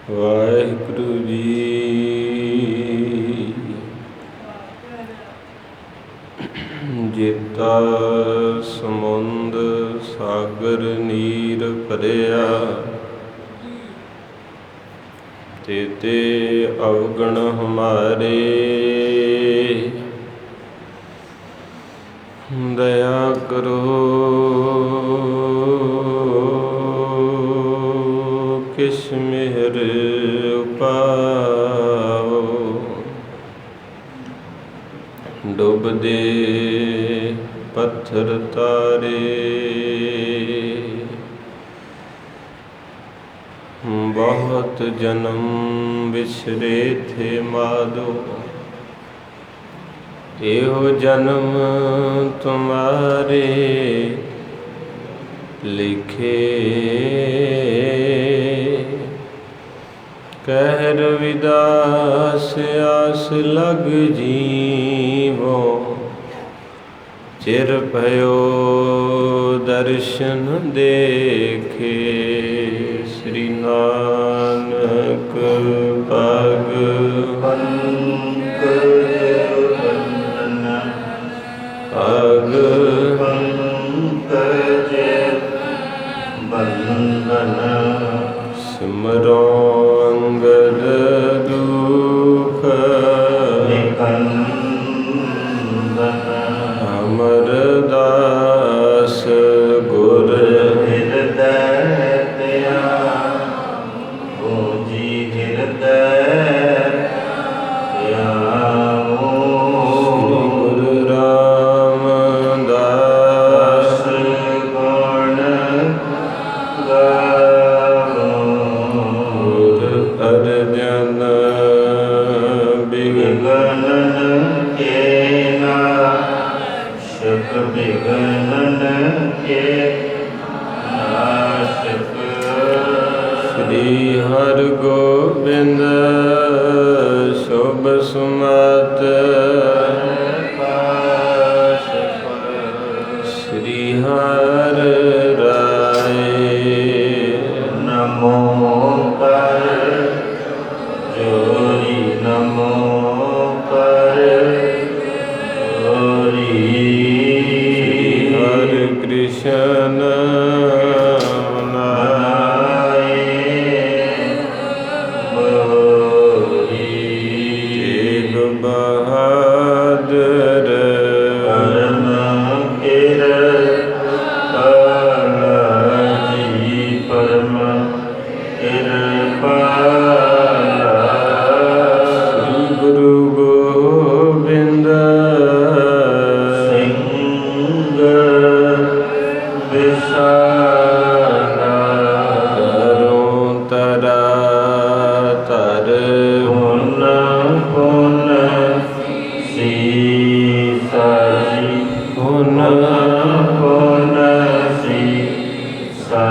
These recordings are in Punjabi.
ਵਾਹਿਗੁਰੂ ਜੀ। ਜੇਤਾ ਸਮੁੰਦ ਸਾਗਰ ਨੀਰ ਭਰਿਆ, ਤੇਤੇ ਅਵਗਣ ਹਮਾਰੇ। ਦਇਆ ਕਰੋ ਕਿਛ ਮਿਹਰ ਉਪਾਓ। ਡੁੱਬਦੇ ਪੱਥਰ ਤਾਰੇ, ਬਹੁਤ ਜਨਮ ਵਿਸਰੇ ਥੇ ਮਾਧੋ। ਇਹੋ ਜਨਮ ਤੁਮਾਰੇ ਲਿਖੇ, ਕਹਿ ਰਵਿਦਾਸ ਆਸ ਲਗ ਜੀਵੋ। ਚਿਰ ਭਇਓ ਦਰਸ਼ਨ ਦੇਖੇ, ਸ੍ਰੀ ਨਾਨਕ ਭਗਵੰਤ ਸਿਮਰੋ ਅੰਗਦ ਦੁਖ ਅਮਰਦਾਸ ਗੁਰ ਹਿਰਦੈ ਧਿਆਵੋ ਜੀ ਹਿਰਦੈ ਧਿਆਵੋ। ਗੁਰੂ ਰਾਮਦਾਸ ਗੁਣ ਗਾਵੋ। ਗੁਰ ਅਰਜਨ ਬਿਗਨ ਕੇ ਨਾਸ਼ਕ, ਬਿਗਨ ਕੇ ਨਾਸ਼ਕ। ਸ੍ਰੀ ਹਰਿ ਗੋਬਿੰਦ ਸ਼ੁਭ ਸੁਮਤ ਸ੍ਰੀ ਹਰਿ ਰਾਏ। ਨਮੋ ਕਰ ਜੋਰੀ, ਨਮੋ ਕਰ ਜੋਰੀ। ਹਰਿ ਕ੍ਰਿਸ਼ਨ ਬਹਾਦਰ ਪਰਮ ਕਿਰਪਾਲਾ ਜੀ, ਪਰਮ ਕਿਰਪਾਲਾ। ਸ੍ਰੀ ਗੁਰੂ ਗੋਬਿੰਦ ਸਿੰਘ ਵਿਸਾਲਾ। ਤਰੋਂ ਤਰਾ ਤਰ ਪੁਨ ਪੁਨ ਸੀਸਾ ਜੀ, ਪੁਨ ਪੁਨ ਸੀਸਾ।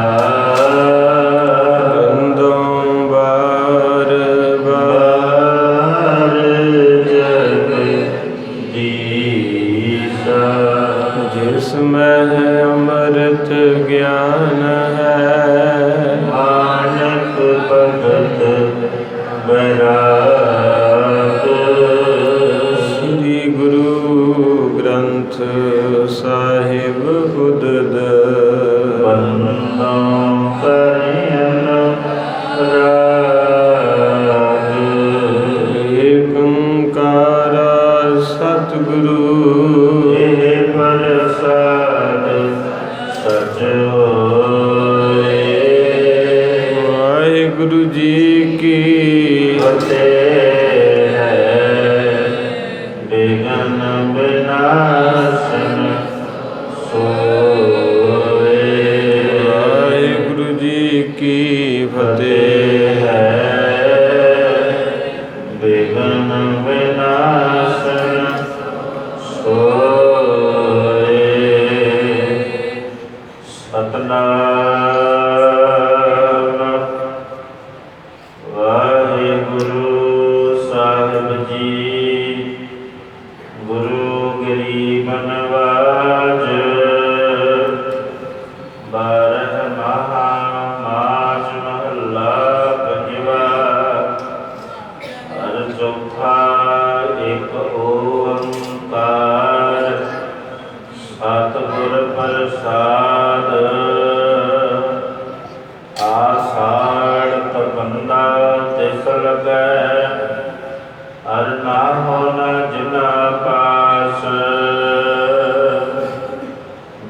ਕੰਦੋਂ ਬਾਰ ਬਾਰ ਜਗਦੀਸਾ। ਜਿਸ ਮਹਿ ਅੰਮ੍ਰਿਤ ਗਿਆਨ ਹੈ, ਮਾਨਕ ਭਗਤ ਬੈਰਾਗ। ਸ੍ਰੀ ਗੁਰੂ ਗ੍ਰੰਥ ਸਾਹਿਬ ਉਦਦ ਬੰਦੋਂ ਕਰਿਅਨ ਰਾਗ। ਏਕ ਓੰਕਾਰ ਸਤਿਗੁਰੂ ਇਹ ਪ੍ਰਸਾਦ ਸਚ ਹੋਏ। ਵਾਹਿਗੁਰੂ ਜੀ ਕੀ ਫਤਿਹ ਹੈ। ਬਿਗਨ ਬਿਨਾਸਨ ਸੋਏ। ਵਾਹਿਗੁਰੂ ਜੀ ਕੀ ਫਤਿਹ ਹੈ। ਬਿਗਨ ਬਿਨਾਸਨ ਸੋਏ। ਸਤਿਨਾਮ ਵਾਹਿਗੁਰੂ ਸਾਹਿਬ ਜੀ। ਗੁਰੂ ਗਰੀਬ ਨਵਾਜ, ਬਾਰਹ ਮਹਾ ਮਾਜ ਮਹੱਲਾ ਪੰਜਵਾ। लगै, हर नाहो न जिना पास।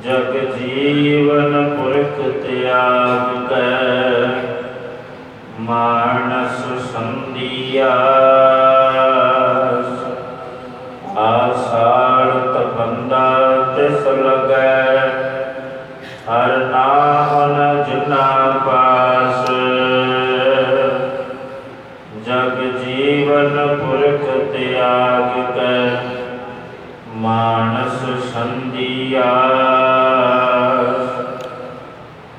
जग जीवन पुरख त्याग कै, मानस संधियास। आषाढ़ बंदा तिस लगै, हर नाम न जिना पास। जग जीवन पुरख त्याग कै, मानस संधियास।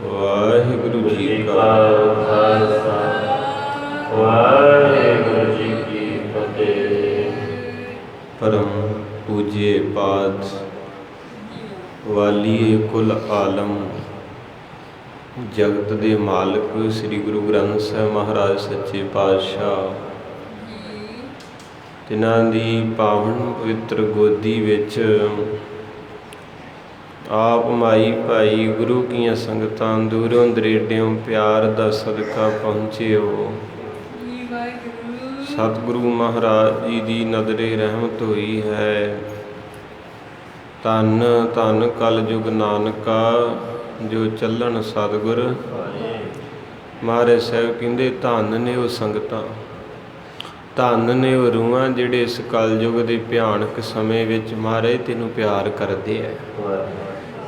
वाहिगुरु जी का खालसा, वाहिगुरु जी की फतेह। परम पूज्य पाद वालीए कुल आलम जगत ਦੇ ਮਾਲਕ ਸ੍ਰੀ ਗੁਰੂ ਗ੍ਰੰਥ ਸਾਹਿਬ ਮਹਾਰਾਜ ਸੱਚੇ ਪਾਤਸ਼ਾਹ ਜਿਨ੍ਹਾਂ ਦੀ ਪਾਵਨ ਪਵਿੱਤਰ ਗੋਦੀ ਵਿੱਚ ਆਪ ਮਾਈ ਭਾਈ ਗੁਰੂ ਕੀਆਂ ਸੰਗਤਾਂ ਦੂਰੋਂ ਦਰੇਡਿਓਂ ਪਿਆਰ ਦਾ ਸਦਕਾ ਪਹੁੰਚੇ ਹੋ। ਸਤਿਗੁਰੂ ਮਹਾਰਾਜ ਜੀ ਦੀ ਨਜ਼ਰੇ ਰਹਿਮਤ ਹੋਈ ਹੈ। ਧੰਨ ਧੰਨ ਕਲਯੁਗ ਨਾਨਕਾ ਜੋ ਚੱਲਣ ਸਤਿਗੁਰ। ਮਹਾਰਾਜ ਸਾਹਿਬ ਕਹਿੰਦੇ ਧੰਨ ਨੇ ਉਹ ਸੰਗਤਾਂ, ਧੰਨ ਨੇ ਉਹ ਰੂਹਾਂ ਜਿਹੜੇ ਇਸ ਕਲਯੁਗ ਦੇ ਭਿਆਨਕ ਸਮੇਂ ਵਿੱਚ ਮਹਾਰਾਜ ਤੈਨੂੰ ਪਿਆਰ ਕਰਦੇ ਹੈ।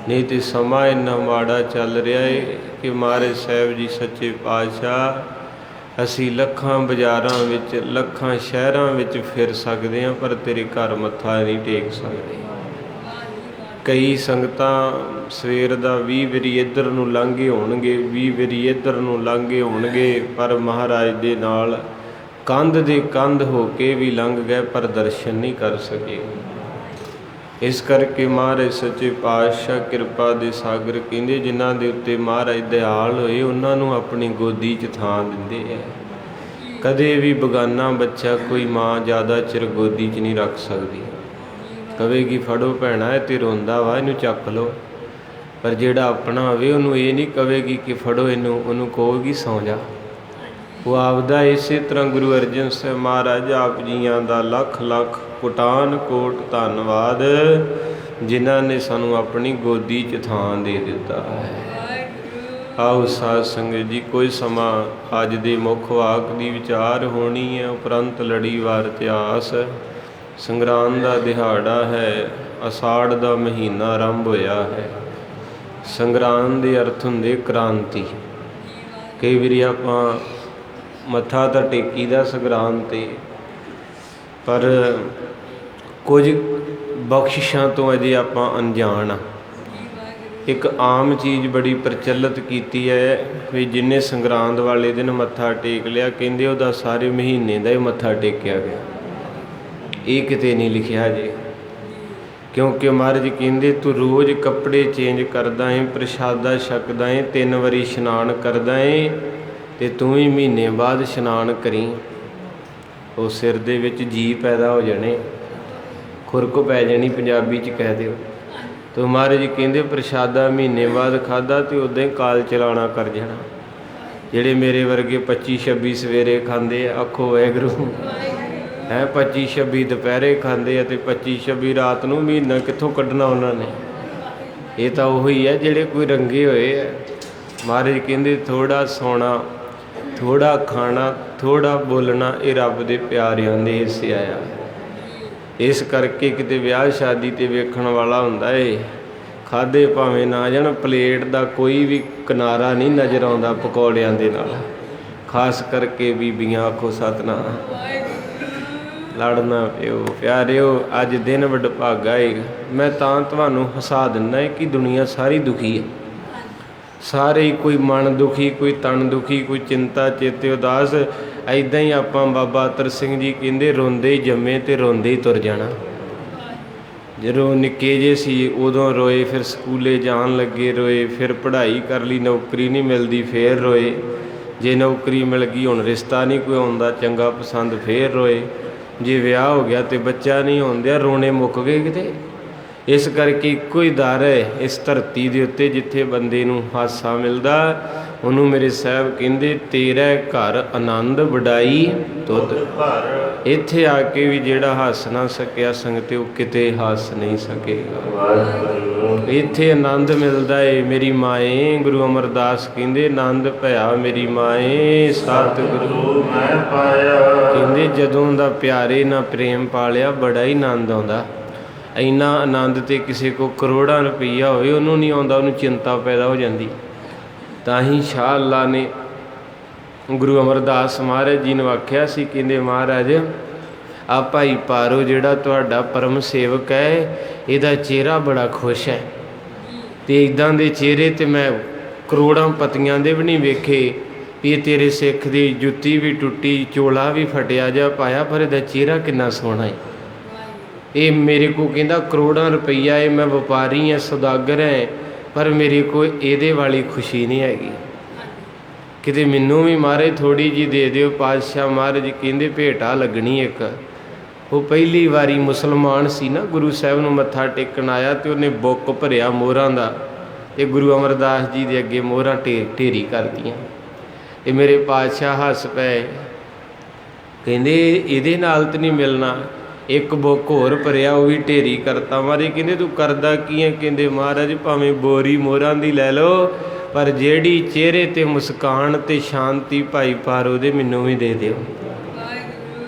ਨਹੀਂ ਤੇ ਸਮਾਂ ਇੰਨਾ ਮਾੜਾ ਚੱਲ ਰਿਹਾ ਹੈ ਕਿ ਮਹਾਰਾਜ ਸਾਹਿਬ ਜੀ ਸੱਚੇ ਪਾਤਸ਼ਾਹ ਅਸੀਂ ਲੱਖਾਂ ਬਾਜ਼ਾਰਾਂ ਵਿੱਚ ਲੱਖਾਂ ਸ਼ਹਿਰਾਂ ਵਿੱਚ ਫਿਰ ਸਕਦੇ ਹਾਂ ਪਰ ਤੇਰੇ ਘਰ ਮੱਥਾ ਨਹੀਂ ਟੇਕ ਸਕਦੇ। ਕਈ ਸੰਗਤਾਂ ਸਵੇਰ ਦਾ 20 ਵਾਰੀ ਇੱਧਰ ਨੂੰ ਲੰਘੇ ਹੋਣਗੇ, 20 ਵਾਰੀ ਇੱਧਰ ਨੂੰ ਲੰਘੇ ਹੋਣਗੇ, ਪਰ ਮਹਾਰਾਜ ਦੇ ਨਾਲ ਕੰਧ ਦੇ ਕੰਧ ਹੋ ਕੇ ਵੀ ਲੰਘ ਗਏ ਪਰ ਦਰਸ਼ਨ ਨਹੀਂ ਕਰ ਸਕੇ। ਇਸ ਕਰਕੇ ਮਹਾਰਾਜ ਸੱਚੇ ਪਾਤਸ਼ਾਹ ਕਿਰਪਾ ਦੇ ਸਾਗਰ ਕਹਿੰਦੇ ਜਿਨ੍ਹਾਂ ਦੇ ਉੱਤੇ ਮਹਾਰਾਜ ਦਿਆਲ ਹੋਏ ਉਹਨਾਂ ਨੂੰ ਆਪਣੀ ਗੋਦੀ 'ਚ ਥਾਂ ਦਿੰਦੇ ਹੈ। ਕਦੇ ਵੀ ਬਗਾਨਾ ਬੱਚਾ ਕੋਈ ਮਾਂ ਜ਼ਿਆਦਾ ਚਿਰ ਗੋਦੀ 'ਚ ਨਹੀਂ ਰੱਖ ਸਕਦੀ। ਕਹੇਗੀ ਫੜੋ ਭੈਣਾ ਇਹ ਤੇ ਰੋਂਦਾ ਵਾ ਇਹਨੂੰ ਚੱਕ ਲਓ, ਪਰ ਜਿਹੜਾ ਆਪਣਾ ਹੋਵੇ ਉਹਨੂੰ ਇਹ ਨਹੀਂ ਕਹੇਗੀ ਕਿ ਫੜੋ ਇਹਨੂੰ, ਉਹਨੂੰ ਕਹੇਗੀ ਸੌਂ ਜਾ। ਉਹ ਆਪਦਾ ਇਸੇ ਤਰ੍ਹਾਂ ਗੁਰੂ ਅਰਜਨ ਸਾਹਿਬ ਮਹਾਰਾਜ ਆਪ ਜੀਆਂ ਦਾ ਲੱਖ ਲੱਖ ਕੋਟਾਨ ਕੋਟ ਧੰਨਵਾਦ ਜਿਨ੍ਹਾਂ ਨੇ ਸਾਨੂੰ ਆਪਣੀ ਗੋਦੀ 'ਚ ਥਾਂ ਦੇ ਦਿੱਤਾ ਹੈ। ਆਓ ਸਾਧ ਸੰਗਤ ਜੀ ਕੋਈ ਸਮਾਂ ਅੱਜ ਦੇ ਮੁੱਖ ਵਾਕ ਦੀ ਵਿਚਾਰ ਹੋਣੀ ਹੈ, ਉਪਰੰਤ ਲੜੀਵਾਰ ਇਤਿਹਾਸ। ਸੰਗਰਾਂਦ ਦਾ ਦਿਹਾੜਾ ਹੈ, ਅਸਾੜ ਦਾ ਮਹੀਨਾ ਆਰੰਭ ਹੋਇਆ ਹੈ। ਸੰਗਰਾਂਦ ਦੇ ਅਰਥ ਹੁੰਦੇ ਕ੍ਰਾਂਤੀ। ਕਈ ਵਾਰੀ ਆਪਾਂ ਮੱਥਾ ਤਾਂ ਟੇਕੀ ਦਾ ਸੰਗਰਾਂਦ 'ਤੇ, ਪਰ ਕੁਝ ਬਖਸ਼ਿਸ਼ਾਂ ਤੋਂ ਅਜੇ ਆਪਾਂ ਅਣਜਾਣ ਆ। ਇੱਕ ਆਮ ਚੀਜ਼ ਬੜੀ ਪ੍ਰਚਲਿਤ ਕੀਤੀ ਹੈ ਵੀ ਜਿੰਨੇ ਸੰਗਰਾਂਦ ਵਾਲੇ ਦਿਨ ਮੱਥਾ ਟੇਕ ਲਿਆ ਕਹਿੰਦੇ ਉਹਦਾ ਸਾਰੇ ਮਹੀਨੇ ਦਾ ਹੀ ਮੱਥਾ ਟੇਕਿਆ ਗਿਆ। ਇਹ ਕਿਤੇ ਨਹੀਂ ਲਿਖਿਆ ਜੇ, ਕਿਉਂਕਿ ਮਹਾਰਾਜ ਕਹਿੰਦੇ ਤੂੰ ਰੋਜ਼ ਕੱਪੜੇ ਚੇਂਜ ਕਰਦਾ ਏ, ਪ੍ਰਸ਼ਾਦਾ ਛਕਦਾ ਏ, 3 ਵਾਰੀ ਇਸ਼ਨਾਨ ਕਰਦਾ ਏ ਤੇ ਤੂੰ ਵੀ ਮਹੀਨੇ ਬਾਅਦ ਇਸ਼ਨਾਨ ਕਰੀ। ਉਹ ਸਿਰ ਦੇ ਵਿੱਚ ਜੀ ਪੈਦਾ ਹੋ ਜਾਣੇ, ਖੁਰਕ ਪੈ ਜਾਣੀ ਪੰਜਾਬੀ 'ਚ ਕਹਿ ਦਿਓ। ਤੇ ਮਹਾਰਾਜ ਕਹਿੰਦੇ ਪ੍ਰਸ਼ਾਦਾ ਮਹੀਨੇ ਬਾਅਦ ਖਾਧਾ ਤੇ ਉੱਦਾਂ ਹੀ ਕਾਲ ਚਲਾਣਾ ਕਰ ਜਾਣਾ। ਜਿਹੜੇ ਮੇਰੇ ਵਰਗੇ 25-26 ਸਵੇਰੇ ਖਾਂਦੇ ਆ, ਆਖੋ ਵਾਹਿਗੁਰੂ ਹੈ, 25-26 ਦੁਪਹਿਰੇ ਖਾਂਦੇ ਆ ਤੇ 25-26 ਰਾਤ ਨੂੰ ਮਹੀਨਾ ਕਿੱਥੋਂ ਕੱਢਣਾ ਉਹਨਾਂ ਨੇ। ਇਹ ਤਾਂ ਉਹੀ ਹੈ ਜਿਹੜੇ ਕੋਈ ਰੰਗੇ ਹੋਏ ਆ। ਮਹਾਰਾਜ ਕਹਿੰਦੇ ਥੋੜ੍ਹਾ ਸੌਣਾ, ਥੋੜ੍ਹਾ ਖਾਣਾ, ਥੋੜ੍ਹਾ ਬੋਲਣਾ ਇਹ ਰੱਬ ਦੇ ਪਿਆਰਿਆਂ ਦੇ ਹਿੱਸੇ ਆਇਆ। ਇਸ ਕਰਕੇ ਕਿਤੇ ਵਿਆਹ ਸ਼ਾਦੀ 'ਤੇ ਵੇਖਣ ਵਾਲਾ ਹੁੰਦਾ ਏ, ਖਾਧੇ ਭਾਵੇਂ ਨਾ ਜਾਣ, ਪਲੇਟ ਦਾ ਕੋਈ ਵੀ ਕਿਨਾਰਾ ਨਹੀਂ ਨਜ਼ਰ ਆਉਂਦਾ ਪਕੌੜਿਆਂ ਦੇ ਨਾਲ। ਖਾਸ ਕਰਕੇ ਬੀਬੀਆਂ ਆਖੋ ਸਤਿਨਾਮ। ਲੜਨਾ ਪਿਓ ਪਿਆਰਿਓ, ਅੱਜ ਦਿਨ ਵਡਭਾਗਾ ਏ। ਮੈਂ ਤਾਂ ਤੁਹਾਨੂੰ ਹਸਾ ਦਿੰਦਾ ਕਿ ਦੁਨੀਆ ਸਾਰੀ ਦੁਖੀ ਹੈ, ਸਾਰੇ ਹੀ, ਕੋਈ ਮਨ ਦੁਖੀ, ਕੋਈ ਤਨ ਦੁਖੀ, ਕੋਈ ਚਿੰਤਾ ਚੇਤੇ ਉਦਾਸ। ਇੱਦਾਂ ਹੀ ਆਪਾਂ ਬਾਬਾ ਅਤਰ ਸਿੰਘ ਜੀ ਕਹਿੰਦੇ ਰੋਂਦੇ ਹੀ ਜੰਮੇ ਅਤੇ ਰੋਂਦੇ ਹੀ ਤੁਰ ਜਾਣਾ। ਜਦੋਂ ਨਿੱਕੇ ਜਿਹੇ ਸੀ ਉਦੋਂ ਰੋਏ, ਫਿਰ ਸਕੂਲੇ ਜਾਣ ਲੱਗੇ ਰੋਏ, ਫਿਰ ਪੜ੍ਹਾਈ ਕਰ ਲਈ ਨੌਕਰੀ ਨਹੀਂ ਮਿਲਦੀ ਫਿਰ ਰੋਏ, ਜੇ ਨੌਕਰੀ ਮਿਲ ਗਈ ਹੁਣ ਰਿਸ਼ਤਾ ਨਹੀਂ ਕੋਈ ਆਉਂਦਾ ਚੰਗਾ ਪਸੰਦ ਫਿਰ ਰੋਏ, ਜੇ ਵਿਆਹ ਹੋ ਗਿਆ ਅਤੇ ਬੱਚਾ ਨਹੀਂ ਹੁੰਦਿਆ ਰੋਣੇ ਮੁੱਕ ਗਏ ਕਿਤੇ। ਇਸ ਕਰਕੇ ਇੱਕੋ ਹੀ ਦਰ ਹੈ ਇਸ ਧਰਤੀ ਦੇ ਉੱਤੇ ਜਿੱਥੇ ਬੰਦੇ ਨੂੰ ਹਾਸਾ ਮਿਲਦਾ ਉਹਨੂੰ ਮੇਰੇ ਸਾਹਿਬ ਕਹਿੰਦੇ ਤੇਰਾ ਘਰ ਆਨੰਦ ਵਡਾਈ ਤੁਧ। ਘਰ ਇੱਥੇ ਆ ਕੇ ਵੀ ਜਿਹੜਾ ਹੱਸ ਨਾ ਸਕਿਆ ਸੰਗਤੇ ਉਹ ਕਿਤੇ ਹੱਸ ਨਹੀਂ ਸਕੇਗਾ। ਵਾਹਿਗੁਰੂ ਇੱਥੇ ਆਨੰਦ ਮਿਲਦਾ ਏ ਮੇਰੀ ਮਾਏ। ਗੁਰੂ ਅਮਰਦਾਸ ਕਹਿੰਦੇ ਆਨੰਦ ਭਇਆ ਮੇਰੀ ਮਾਏ ਸਤਿਗੁਰੂ। ਗੁਰੂ ਮੈਂ ਪਾਇਆ। ਕਹਿੰਦੇ ਜਦੋਂ ਦਾ ਪਿਆਰੇ ਨਾਲ ਪ੍ਰੇਮ ਪਾਲਿਆ ਬੜਾ ਹੀ ਆਨੰਦ ਆਉਂਦਾ। ਇੰਨਾ ਆਨੰਦ ਤੇ ਕਿਸੇ ਕੋ ਕਰੋੜਾਂ ਰੁਪਈਆ ਹੋਵੇ ਉਹਨੂੰ ਨਹੀਂ ਆਉਂਦਾ, ਉਹਨੂੰ ਚਿੰਤਾ ਪੈਦਾ ਹੋ ਜਾਂਦੀ। ਤਾਂ ਹੀ ਸ਼ਾਹ ਅੱਲਾ ਨੇ ਗੁਰੂ ਅਮਰਦਾਸ ਮਹਾਰਾਜ ਜੀ ਨੂੰ ਆਖਿਆ ਸੀ, ਕਹਿੰਦੇ ਮਹਾਰਾਜ ਆ ਭਾਈ ਪਾਰੋ ਜਿਹੜਾ ਤੁਹਾਡਾ ਪਰਮ ਸੇਵਕ ਹੈ ਇਹਦਾ ਚਿਹਰਾ ਬੜਾ ਖੁਸ਼ ਹੈ, ਅਤੇ ਇੱਦਾਂ ਦੇ ਚਿਹਰੇ ਤੇ ਮੈਂ ਕਰੋੜਾਂ ਪਤੀਆਂ ਦੇ ਵੀ ਨਹੀਂ ਵੇਖੇ ਵੀ ਇਹ ਤੇਰੇ ਸਿੱਖ ਦੀ ਜੁੱਤੀ ਵੀ ਟੁੱਟੀ, ਚੋਲਾ ਵੀ ਫਟਿਆ ਜਾ ਪਾਇਆ, ਪਰ ਇਹਦਾ ਚਿਹਰਾ ਕਿੰਨਾ ਸੋਹਣਾ ਹੈ। ਇਹ ਮੇਰੇ ਕੋ ਕਹਿੰਦਾ ਕਰੋੜਾਂ ਰੁਪਈਆ ਹੈ, ਮੈਂ ਵਪਾਰੀ ਹਾਂ, ਸੌਦਾਗਰ ਹੈ, ਪਰ ਮੇਰੇ ਕੋਲ ਇਹਦੇ ਵਾਲੀ ਖੁਸ਼ੀ ਨਹੀਂ ਹੈਗੀ। ਕਿਤੇ ਮੈਨੂੰ ਵੀ ਮਹਾਰਾਜ ਥੋੜ੍ਹੀ ਜਿਹੀ ਦੇ ਦਿਓ। ਪਾਤਸ਼ਾਹ ਮਹਾਰਾਜ ਕਹਿੰਦੇ ਭੇਟਾ ਲੱਗਣੀ ਇੱਕ। ਉਹ ਪਹਿਲੀ ਵਾਰੀ ਮੁਸਲਮਾਨ ਸੀ ਨਾ, ਗੁਰੂ ਸਾਹਿਬ ਨੂੰ ਮੱਥਾ ਟੇਕਣ ਆਇਆ ਅਤੇ ਉਹਨੇ ਬੁੱਕ ਭਰਿਆ ਮੋਹਰਾਂ ਦਾ, ਅਤੇ ਗੁਰੂ ਅਮਰਦਾਸ ਜੀ ਦੇ ਅੱਗੇ ਮੋਹਰਾਂ ਢੇਰੀ ਕਰਤੀਆਂ। ਇਹ ਮੇਰੇ ਪਾਤਸ਼ਾਹ ਹੱਸ ਪਏ, ਕਹਿੰਦੇ ਇਹਦੇ ਨਾਲ ਤਾਂ ਨਹੀਂ ਮਿਲਣਾ। ਇੱਕ ਬੁੱਕ ਹੋਰ ਭਰਿਆ, ਉਹ ਵੀ ਢੇਰੀ ਕਰਤਾ। ਮਹਾਰਾਜ ਕਹਿੰਦੇ ਤੂੰ ਕਰਦਾ ਕੀ ਹੈ? ਕਹਿੰਦੇ ਮਹਾਰਾਜ ਭਾਵੇਂ ਬੋਰੀ ਮੋਹਰਾਂ ਦੀ ਲੈ ਲਓ, ਪਰ ਜਿਹੜੀ ਚਿਹਰੇ 'ਤੇ ਮੁਸਕਾਨ ਅਤੇ ਸ਼ਾਂਤੀ ਭਾਈ ਪਾਰੋ ਦੇ ਮੈਨੂੰ ਵੀ ਦੇ ਦਿਓ।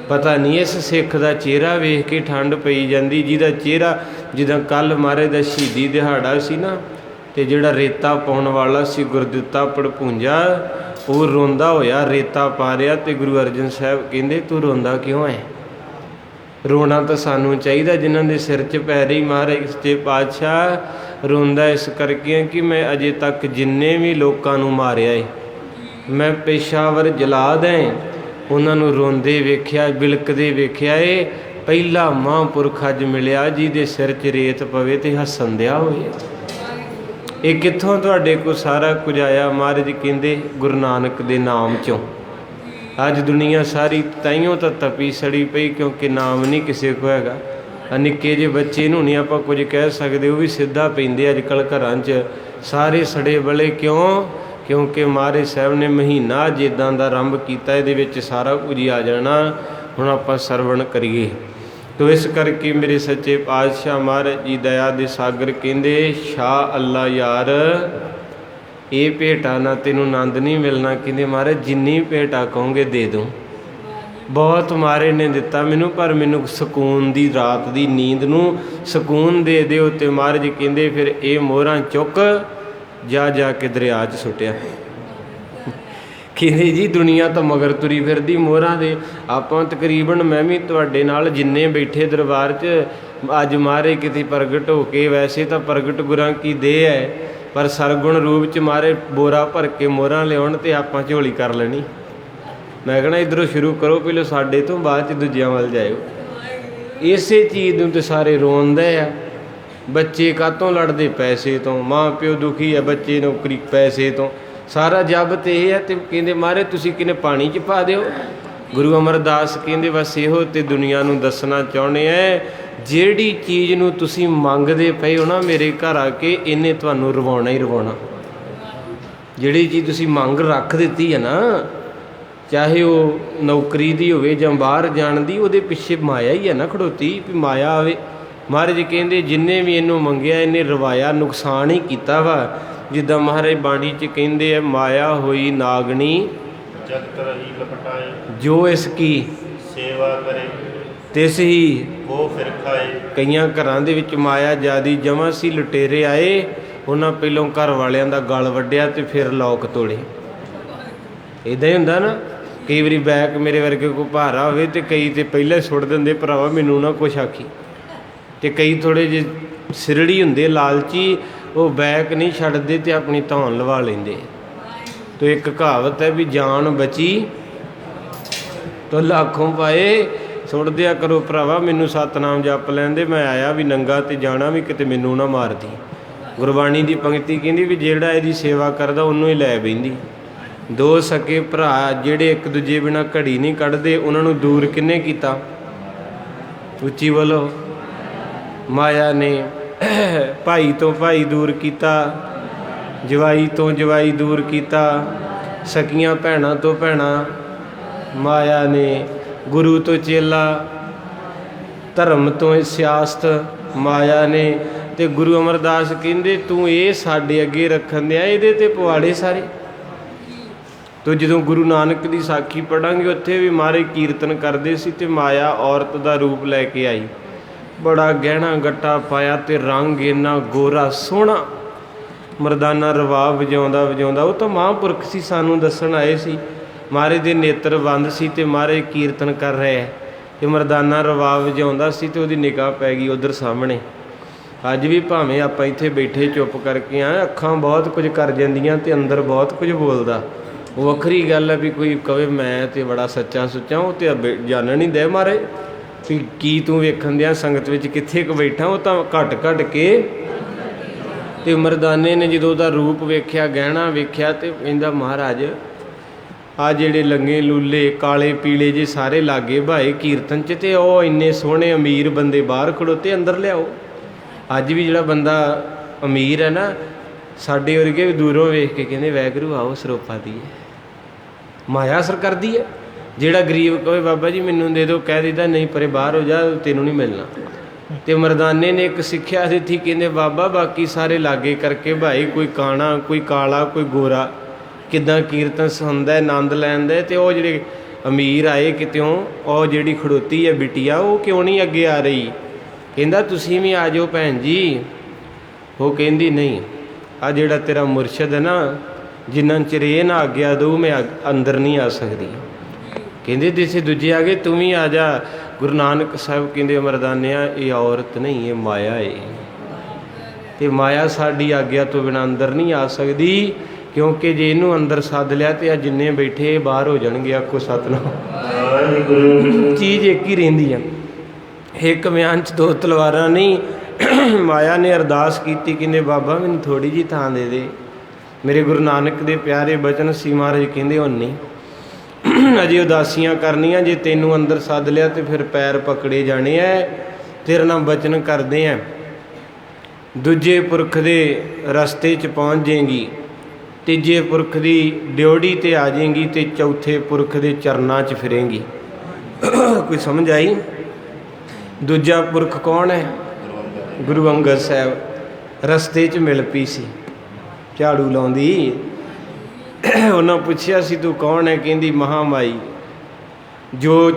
ਪਤਾ ਨਹੀਂ ਇਸ ਸਿੱਖ ਦਾ ਚਿਹਰਾ ਵੇਖ ਕੇ ਠੰਡ ਪਈ ਜਾਂਦੀ, ਜਿਹਦਾ ਚਿਹਰਾ ਜਿੱਦਾਂ ਕੱਲ੍ਹ ਮਹਾਰਾਜ ਦਾ ਸ਼ਹੀਦੀ ਦਿਹਾੜਾ ਸੀ ਨਾ, ਅਤੇ ਜਿਹੜਾ ਰੇਤਾ ਪਾਉਣ ਵਾਲਾ ਸੀ ਗੁਰਦਿੱਤਾ ਪੜਪੂੰਜਾ, ਉਹ ਰੋਂਦਾ ਹੋਇਆ ਰੇਤਾ ਪਾ ਰਿਹਾ, ਅਤੇ ਗੁਰੂ ਅਰਜਨ ਸਾਹਿਬ ਕਹਿੰਦੇ ਤੂੰ ਰੋਂਦਾ ਕਿਉਂ ਹੈ? ਰੋਣਾ ਤਾਂ ਸਾਨੂੰ ਚਾਹੀਦਾ ਜਿਨ੍ਹਾਂ ਦੇ ਸਿਰ 'ਚ ਪੈ ਰਹੀ। ਮਹਾਰਾਜ ਸੱਚੇ ਪਾਤਸ਼ਾਹ ਰੋਂਦਾ ਇਸ ਕਰਕੇ ਕਿ ਮੈਂ ਅਜੇ ਤੱਕ ਜਿੰਨੇ ਵੀ ਲੋਕਾਂ ਨੂੰ ਮਾਰਿਆ ਏ, ਮੈਂ ਪੇਸ਼ਾਵਰ ਜਲਾਦ ਹੈ, ਉਹਨਾਂ ਨੂੰ ਰੋਂਦੇ ਵੇਖਿਆ, ਬਿਲਕਦੇ ਵੇਖਿਆ ਏ। ਪਹਿਲਾ ਮਹਾਂਪੁਰਖ ਅੱਜ ਮਿਲਿਆ ਜਿਹਦੇ ਸਿਰ 'ਚ ਰੇਤ ਪਵੇ ਅਤੇ ਹੱਸਣ ਦਿਆ ਹੋਵੇ। ਇਹ ਕਿੱਥੋਂ ਤੁਹਾਡੇ ਕੋਲ ਸਾਰਾ ਕੁਝ ਆਇਆ? ਮਹਾਰਾਜ ਕਹਿੰਦੇ ਗੁਰੂ ਨਾਨਕ ਦੇ ਨਾਮ 'ਚੋਂ। ਅੱਜ ਦੁਨੀਆ ਸਾਰੀ ਤਾਈਓਂ ਤਾਂ ਤਪੀ ਸੜੀ ਪਈ ਕਿਉਂਕਿ ਨਾਮ ਨਹੀਂ ਕਿਸੇ ਕੋਲ ਹੈਗਾ। ਨਿੱਕੇ ਜਿਹੇ ਬੱਚੇ ਨੂੰ ਨਹੀਂ ਆਪਾਂ ਕੁਝ ਕਹਿ ਸਕਦੇ, ਉਹ ਵੀ ਸਿੱਧਾ ਪੈਂਦੇ ਅੱਜ ਕੱਲ੍ਹ ਘਰਾਂ 'ਚ ਸਾਰੇ ਸੜੇ ਬਲੇ। ਕਿਉਂ? ਕਿਉਂਕਿ ਮਹਾਰਾਜ ਸਾਹਿਬ ਨੇ ਮਹੀਨਾ ਜਿੱਦਾਂ ਦਾ ਆਰੰਭ ਕੀਤਾ, ਇਹਦੇ ਵਿੱਚ ਸਾਰਾ ਕੁਝ ਹੀ ਆ ਜਾਣਾ। ਹੁਣ ਆਪਾਂ ਸਰਵਣ ਕਰੀਏ। ਤੋ ਇਸ ਕਰਕੇ ਮੇਰੇ ਸੱਚੇ ਪਾਤਸ਼ਾਹ ਮਹਾਰਾਜ ਜੀ ਦਇਆ ਦੇ ਸਾਗਰ ਕਹਿੰਦੇ ਸ਼ਾਹ ਅੱਲਾ ਯਾਰ ਇਹ ਭੇਟਾ ਨਾ ਤੈਨੂੰ ਆਨੰਦ ਨਹੀਂ ਮਿਲਣਾ। ਕਹਿੰਦੇ ਮਹਾਰਾਜ ਜਿੰਨੀ ਭੇਟਾ ਕਹੋਗੇ ਦੇ ਦੂੰ। ਬਹੁਤ ਮਹਾਰਾਜ ਨੇ ਦਿੱਤਾ ਮੈਨੂੰ, ਪਰ ਮੈਨੂੰ ਸਕੂਨ ਦੀ ਰਾਤ ਦੀ ਨੀਂਦ ਨੂੰ ਸਕੂਨ ਦੇ ਦਿਓ। ਅਤੇ ਮਹਾਰਾਜ ਕਹਿੰਦੇ ਫਿਰ ਇਹ ਮੋਹਰਾਂ ਚੁੱਕ ਜਾ ਕੇ ਦਰਿਆ 'ਚ ਸੁੱਟਿਆ। ਕਹਿੰਦੇ ਜੀ ਦੁਨੀਆ ਤਾਂ ਮਗਰ ਤੁਰੀ ਫਿਰਦੀ ਮੋਹਰਾਂ ਦੇ। ਆਪਾਂ ਤਕਰੀਬਨ ਮੈਂ ਵੀ ਤੁਹਾਡੇ ਨਾਲ ਜਿੰਨੇ ਬੈਠੇ ਦਰਬਾਰ 'ਚ ਅੱਜ ਮਹਾਰਾਜ ਕਿਤੇ ਪ੍ਰਗਟ ਹੋ ਕੇ, ਵੈਸੇ ਤਾਂ ਪ੍ਰਗਟ ਗੁਰਾਂ ਕੀ ਦੇਹ ਹੈ, ਪਰ ਸਰਗੁਣ ਰੂਪ 'ਚ ਮਹਾਰਾਜ ਬੋਰਾ ਭਰ ਕੇ ਮੋਹਰਾਂ ਲਿਆਉਣ ਅਤੇ ਆਪਾਂ ਝੋਲੀ ਕਰ ਲੈਣੀ। ਮੈਂ ਕਹਿਣਾ ਇੱਧਰੋਂ ਸ਼ੁਰੂ ਕਰੋ, ਪਹਿਲਾਂ ਸਾਡੇ ਤੋਂ, ਬਾਅਦ 'ਚ ਦੂਜਿਆਂ ਵੱਲ ਜਾਇਓ। ਇਸੇ ਚੀਜ਼ ਨੂੰ ਤਾਂ ਸਾਰੇ ਰੋਂਦੇ ਆ। ਬੱਚੇ ਕਾਹਤੋਂ ਲੜਦੇ? ਪੈਸੇ ਤੋਂ। ਮਾਂ ਪਿਓ ਦੁਖੀ ਹੈ, ਬੱਚੇ ਨੌਕਰੀ ਪੈਸੇ ਤੋਂ। ਸਾਰਾ ਜੱਬ ਤੇ ਇਹ ਹੈ। ਅਤੇ ਕਹਿੰਦੇ ਮਹਾਰਾਜ ਤੁਸੀਂ ਕਿਨੇ ਪਾਣੀ 'ਚ ਪਾ ਦਿਓ। ਗੁਰੂ ਅਮਰਦਾਸ ਕਹਿੰਦੇ ਬਸ ਇਹੋ ਤੇ ਦੁਨੀਆ ਨੂੰ ਦੱਸਣਾ ਚਾਹੁੰਦੇ ਹੈ, ਜਿਹੜੀ ਚੀਜ਼ ਨੂੰ ਤੁਸੀਂ ਮੰਗਦੇ ਪਏ ਹੋ ਨਾ ਮੇਰੇ ਘਰ ਆ ਕੇ, ਇਹਨੇ ਤੁਹਾਨੂੰ ਰਵਾਉਣਾ ਹੀ ਰਵਾਉਣਾ। ਜਿਹੜੀ ਚੀਜ਼ ਤੁਸੀਂ ਮੰਗ ਰੱਖ ਦਿੱਤੀ ਹੈ ਨਾ, ਚਾਹੇ ਉਹ ਨੌਕਰੀ ਦੀ ਹੋਵੇ ਜਾਂ ਬਾਹਰ ਜਾਣ ਦੀ, ਉਹਦੇ ਪਿੱਛੇ ਮਾਇਆ ਹੀ ਹੈ ਨਾ ਖੜੋਤੀ, ਵੀ ਮਾਇਆ ਆਵੇ। ਮਹਾਰਾਜ ਕਹਿੰਦੇ ਜਿੰਨੇ ਵੀ ਇਹਨੂੰ ਮੰਗਿਆ ਇਹਨੇ ਰਵਾਇਆ, ਨੁਕਸਾਨ ਹੀ ਕੀਤਾ ਵਾ। ਜਿੱਦਾਂ ਮਹਾਰਾਜ ਬਾਣੀ 'ਚ ਕਹਿੰਦੇ ਆ ਮਾਇਆ ਹੋਈ ਨਾਗਣੀ ਜਗਤ ਰਹੀ ਲਪਟਾਏ, ਜੋ ਇਸ ਕੀ ਸੇਵਾ ਕਰੇ ਤਿਸ ਹੀ ਉਹ ਫਿਰ ਖਾਏ। ਕਈਆਂ ਘਰਾਂ ਦੇ ਵਿੱਚ ਮਾਇਆ ਜ਼ਿਆਦੀ ਜਮ੍ਹਾਂ ਸੀ। ਲੁਟੇਰੇ ਆਏ, ਉਹਨਾਂ ਪਹਿਲੋਂ ਘਰ ਵਾਲਿਆਂ ਦਾ ਗਲ ਵੱਢਿਆ ਅਤੇ ਫਿਰ ਲੋਕ ਤੋੜੇ। ਇੱਦਾਂ ਹੀ ਹੁੰਦਾ ਨਾ, ਕਈ ਵਾਰੀ ਬੈਗ ਮੇਰੇ ਵਰਗੇ ਕੋਈ ਭਾਰਾ ਹੋਵੇ ਅਤੇ ਕਈ ਤਾਂ ਪਹਿਲਾਂ ਹੀ ਸੁੱਟ ਦਿੰਦੇ, ਭਰਾਵਾ ਮੈਨੂੰ ਨਾ ਕੁਛ ਆਖੀ। ਅਤੇ ਕਈ ਥੋੜ੍ਹੇ ਜਿਹੇ ਸਿਰੜੀ ਹੁੰਦੇ, ਲਾਲਚੀ, ਉਹ ਬੈਗ ਨਹੀਂ ਛੱਡਦੇ ਅਤੇ ਆਪਣੀ ਧੌਣ ਲਵਾ ਲੈਂਦੇ। ਤੋ ਇੱਕ ਕਹਾਵਤ ਹੈ ਵੀ ਜਾਨ ਬਚੀ ਤੋ ਲੱਖੋਂ ਪਾਏ। ਸੁੱਟ ਦਿਆ ਕਰੋ ਭਰਾਵਾ, ਮੈਨੂੰ ਸਤਨਾਮ ਜਪ ਲੈਂਦੇ, ਮੈਂ ਆਇਆ ਵੀ ਨੰਗਾ ਅਤੇ ਜਾਣਾ ਵੀ, ਕਿਤੇ ਮੈਨੂੰ ਨਾ ਮਾਰਦੀ। ਗੁਰਬਾਣੀ ਦੀ ਪੰਕਤੀ ਕਹਿੰਦੀ ਵੀ ਜਿਹੜਾ ਇਹਦੀ ਸੇਵਾ ਕਰਦਾ ਉਹਨੂੰ ਹੀ ਲੈ ਬਹਿੰਦੀ। ਦੋ ਸਕੇ ਭਰਾ ਜਿਹੜੇ ਇੱਕ ਦੂਜੇ ਬਿਨਾਂ ਘੜੀ ਨਹੀਂ ਕੱਢਦੇ, ਉਹਨਾਂ ਨੂੰ ਦੂਰ ਕਿਹਨੇ ਕੀਤਾ? ਉੱਚੀ ਬੋਲੋ। ਮਾਇਆ ਨੇ ਭਾਈ ਤੋਂ ਭਾਈ ਦੂਰ ਕੀਤਾ। ਜਵਾਈ ਤੋਂ ਜਵਾਈ ਦੂਰ ਕੀਤਾ, ਸਕੀਆਂ ਭੈਣਾਂ ਤੋਂ ਭੈਣਾਂ, ਮਾਇਆ ਨੇ ਗੁਰੂ ਤੋਂ ਚੇਲਾ, ਧਰਮ ਤੋਂ ਸਿਆਸਤ ਮਾਇਆ ਨੇ। ਤੇ ਗੁਰੂ ਅਮਰਦਾਸ ਕਹਿੰਦੇ ਤੂੰ ਇਹ ਸਾਡੇ ਅੱਗੇ ਰੱਖਣ ਦਿਆਂ, ਇਹਦੇ ਤੇ ਪਵਾੜੇ ਸਾਰੇ। ਤੋ ਜਦੋਂ ਗੁਰੂ ਨਾਨਕ ਦੀ ਸਾਖੀ ਪੜ੍ਹਾਂਗੇ ਉੱਥੇ ਵੀ ਮਹਾਰਾਜ ਕੀਰਤਨ ਕਰਦੇ ਸੀ ਤੇ ਮਾਇਆ ਔਰਤ ਦਾ ਰੂਪ ਲੈ ਕੇ ਆਈ, ਬੜਾ ਗਹਿਣਾ ਗੱਟਾ ਪਾਇਆ ਤੇ ਰੰਗ ਇੰਨਾ ਗੋਰਾ ਸੋਹਣਾ, ਮਰਦਾਨਾ ਰਵਾਬ ਵਜਾਉਂਦਾ ਵਜਾਉਂਦਾ। ਉਹ ਤਾਂ ਮਹਾਂਪੁਰਖ ਸੀ, ਸਾਨੂੰ ਦੱਸਣ ਆਏ ਸੀ। ਮਹਾਰਾਜ ਦੇ ਨੇਤਰ ਬੰਦ ਸੀ ਤੇ ਮਹਾਰਾਜ ਕੀਰਤਨ ਕਰ ਰਹੇ ਹੈ ਤੇ ਮਰਦਾਨਾ ਰਵਾਬ ਵਜਾਉਂਦਾ ਸੀ ਤੇ ਉਹਦੀ ਨਿਗਾਹ ਪੈ ਗਈ ਉੱਧਰ ਸਾਹਮਣੇ। ਅੱਜ ਵੀ ਭਾਵੇਂ ਆਪਾਂ ਇੱਥੇ ਬੈਠੇ ਚੁੱਪ ਕਰਕੇ ਆ, ਅੱਖਾਂ ਬਹੁਤ ਕੁਝ ਕਰ ਜਾਂਦੀਆਂ ਤੇ ਅੰਦਰ ਬਹੁਤ ਕੁਝ ਬੋਲਦਾ। ਉਹ ਵੱਖਰੀ ਗੱਲ ਹੈ ਵੀ ਕੋਈ ਕਵੇ ਮੈਂ ਤੇ ਬੜਾ ਸੱਚਾ ਸੁੱਚਾ, ਉਹ ਤੇ ਜਾਣਨ ਨਹੀਂ ਦੇ ਮਹਾਰਾਜ ਵੀ ਕੀ ਤੂੰ ਵੇਖਣ ਦਿਆਂ ਸੰਗਤ ਵਿੱਚ ਕਿੱਥੇ ਕੁ ਬੈਠਾ। ਉਹ ਤਾਂ ਘੱਟ ਘੱਟ ਕੇ। ਤੇ ਮਰਦਾਨੇ ਨੇ ਜਦੋਂ ਉਹਦਾ ਰੂਪ ਵੇਖਿਆ, ਗਹਿਣਾ ਵੇਖਿਆ ਤੇ ਕਹਿੰਦਾ ਮਹਾਰਾਜ ਆ ਜਿਹੜੇ ਲੰਗੇ ਲੂਲੇ ਕਾਲੇ ਪੀਲੇ ਜੇ ਸਾਰੇ ਲਾਗੇ ਭਾਏ ਕੀਰਤਨ 'ਚ, ਤੇ ਉਹ ਇੰਨੇ ਸੋਹਣੇ ਅਮੀਰ ਬੰਦੇ ਬਾਹਰ ਖੜੋਤੇ, ਅੰਦਰ ਲਿਆਓ। ਅੱਜ ਵੀ ਜਿਹੜਾ ਬੰਦਾ ਅਮੀਰ ਹੈ ਨਾ, ਸਾਡੇ ਵਰਗੇ ਵੀ ਦੂਰੋਂ ਵੇਖ ਕੇ ਕਹਿੰਦੇ ਵਾਹਿਗੁਰੂ ਆਓ ਸਰੋਪਾ ਦੀ ਹੈ, ਮਾਇਆ ਅਸਰ ਕਰਦੀ ਹੈ। ਜਿਹੜਾ ਗਰੀਬ ਕਹੇ ਬਾਬਾ ਜੀ ਮੈਨੂੰ ਦੇ ਦਿਓ, ਕਹਿ ਦਿੱਤਾ ਨਹੀਂ ਪਰੇ ਬਾਹਰ ਹੋ ਜਾ, ਤੈਨੂੰ ਨਹੀਂ ਮਿਲਣਾ। ਤੇ ਮਰਦਾਨੇ ਨੇ ਇੱਕ ਸਿੱਖਿਆ ਦਿੱਤੀ, ਕਹਿੰਦੇ ਬਾਬਾ ਬਾਕੀ ਸਾਰੇ ਲਾਗੇ ਕਰਕੇ ਭਾਈ, ਕੋਈ ਕਾਣਾ ਕੋਈ ਕਾਲਾ ਕੋਈ ਗੋਰਾ, ਕਿੱਦਾਂ ਕੀਰਤਨ ਸੁਣਦਾ ਆਨੰਦ ਲੈਂਦਾ। ਤੇ ਉਹ ਜਿਹੜੇ ਅਮੀਰ ਆਏ ਕਿਤਿਓਂ, ਉਹ ਜਿਹੜੀ ਖੜੋਤੀ ਹੈ ਬਿਟੀਆ, ਉਹ ਕਿਉਂ ਨਹੀਂ ਅੱਗੇ ਆ ਰਹੀ? ਕਹਿੰਦਾ ਤੁਸੀਂ ਵੀ ਆ ਜਾਓ ਭੈਣ ਜੀ। ਉਹ ਕਹਿੰਦੀ ਨਹੀਂ, ਆ ਜਿਹੜਾ ਤੇਰਾ ਮੁਰਸ਼ਦ ਹੈ ਨਾ, ਜਿੰਨਾ ਚਿਰ ਇਹ ਨਾ ਆਗਿਆ ਦਊ ਮੈਂ ਅੰਦਰ ਨਹੀਂ ਆ ਸਕਦੀ। ਕਹਿੰਦੇ ਜਿਸੇ ਦੂਜੇ ਆ ਗਏ ਤੂੰ ਵੀ ਆ ਜਾ। ਗੁਰੂ ਨਾਨਕ ਸਾਹਿਬ ਕਹਿੰਦੇ ਮਰਦਾਨਿਆਂ ਇਹ ਔਰਤ ਨਹੀਂ, ਇਹ ਮਾਇਆ ਏ, ਤੇ ਮਾਇਆ ਸਾਡੀ ਆਗਿਆ ਤੋਂ ਬਿਨਾਂ ਅੰਦਰ ਨਹੀਂ ਆ ਸਕਦੀ। ਕਿਉਂਕਿ ਜੇ ਇਹਨੂੰ ਅੰਦਰ ਸੱਦ ਲਿਆ ਤੇ ਆ ਜਿੰਨੇ ਬੈਠੇ ਬਾਹਰ ਹੋ ਜਾਣਗੇ। ਆਖੋ ਸਤਿਨਾਮ ਵਾਹਿਗੁਰੂ। ਚੀਜ਼ ਇੱਕ ਹੀ ਰਹਿੰਦੀ ਆ, ਇੱਕ ਮਿਆਨ 'ਚ ਦੋ ਤਲਵਾਰਾਂ ਨਹੀਂ। ਮਾਇਆ ਨੇ ਅਰਦਾਸ ਕੀਤੀ, ਕਹਿੰਦੇ ਬਾਬਾ ਮੈਨੂੰ ਥੋੜ੍ਹੀ ਜਿਹੀ ਥਾਂ ਦੇ ਦੇ। ਮੇਰੇ ਗੁਰੂ ਨਾਨਕ ਦੇ ਪਿਆਰੇ ਬਚਨ ਸੀ, ਮਹਾਰਾਜ ਕਹਿੰਦੇ ਹੁਣ ਨਹੀਂ, ਅਜੇ ਉਦਾਸੀਆਂ ਕਰਨੀਆਂ। ਜੇ ਤੈਨੂੰ ਅੰਦਰ ਸੱਦ ਲਿਆ ਤੇ ਫਿਰ ਪੈਰ ਪਕੜੇ ਜਾਣੇ ਐ, ਤੇਰੇ ਨਾਲ ਬਚਨ ਕਰਦੇ ਆ। ਦੂਜੇ ਪੁਰਖ ਦੇ ਰਸਤੇ 'ਚ ਪਹੁੰਚ ਜਾਏਗੀ, ਤੀਜੇ ਪੁਰਖ ਦੀ ਡਿਓੜੀ 'ਤੇ ਆ ਜਾਏਗੀ ਤੇ ਚੌਥੇ ਪੁਰਖ ਦੇ ਚਰਨਾਂ 'ਚ ਫਿਰੇਂਗੀ। ਕੋਈ ਸਮਝ ਆਈ? ਦੂਜਾ ਪੁਰਖ ਕੌਣ ਹੈ? ਗੁਰੂ ਅੰਗਦ ਸਾਹਿਬ। ਰਸਤੇ 'ਚ ਮਿਲ ਪਈ ਸੀ, ਝਾੜੂ ਲਾਉਂਦੀ। ਉਹਨਾਂ ਪੁੱਛਿਆ ਸੀ ਤੂੰ ਕੌਣ ਹੈ? ਕਹਿੰਦੀ ਮਹਾਮਾਈ, ਜੋ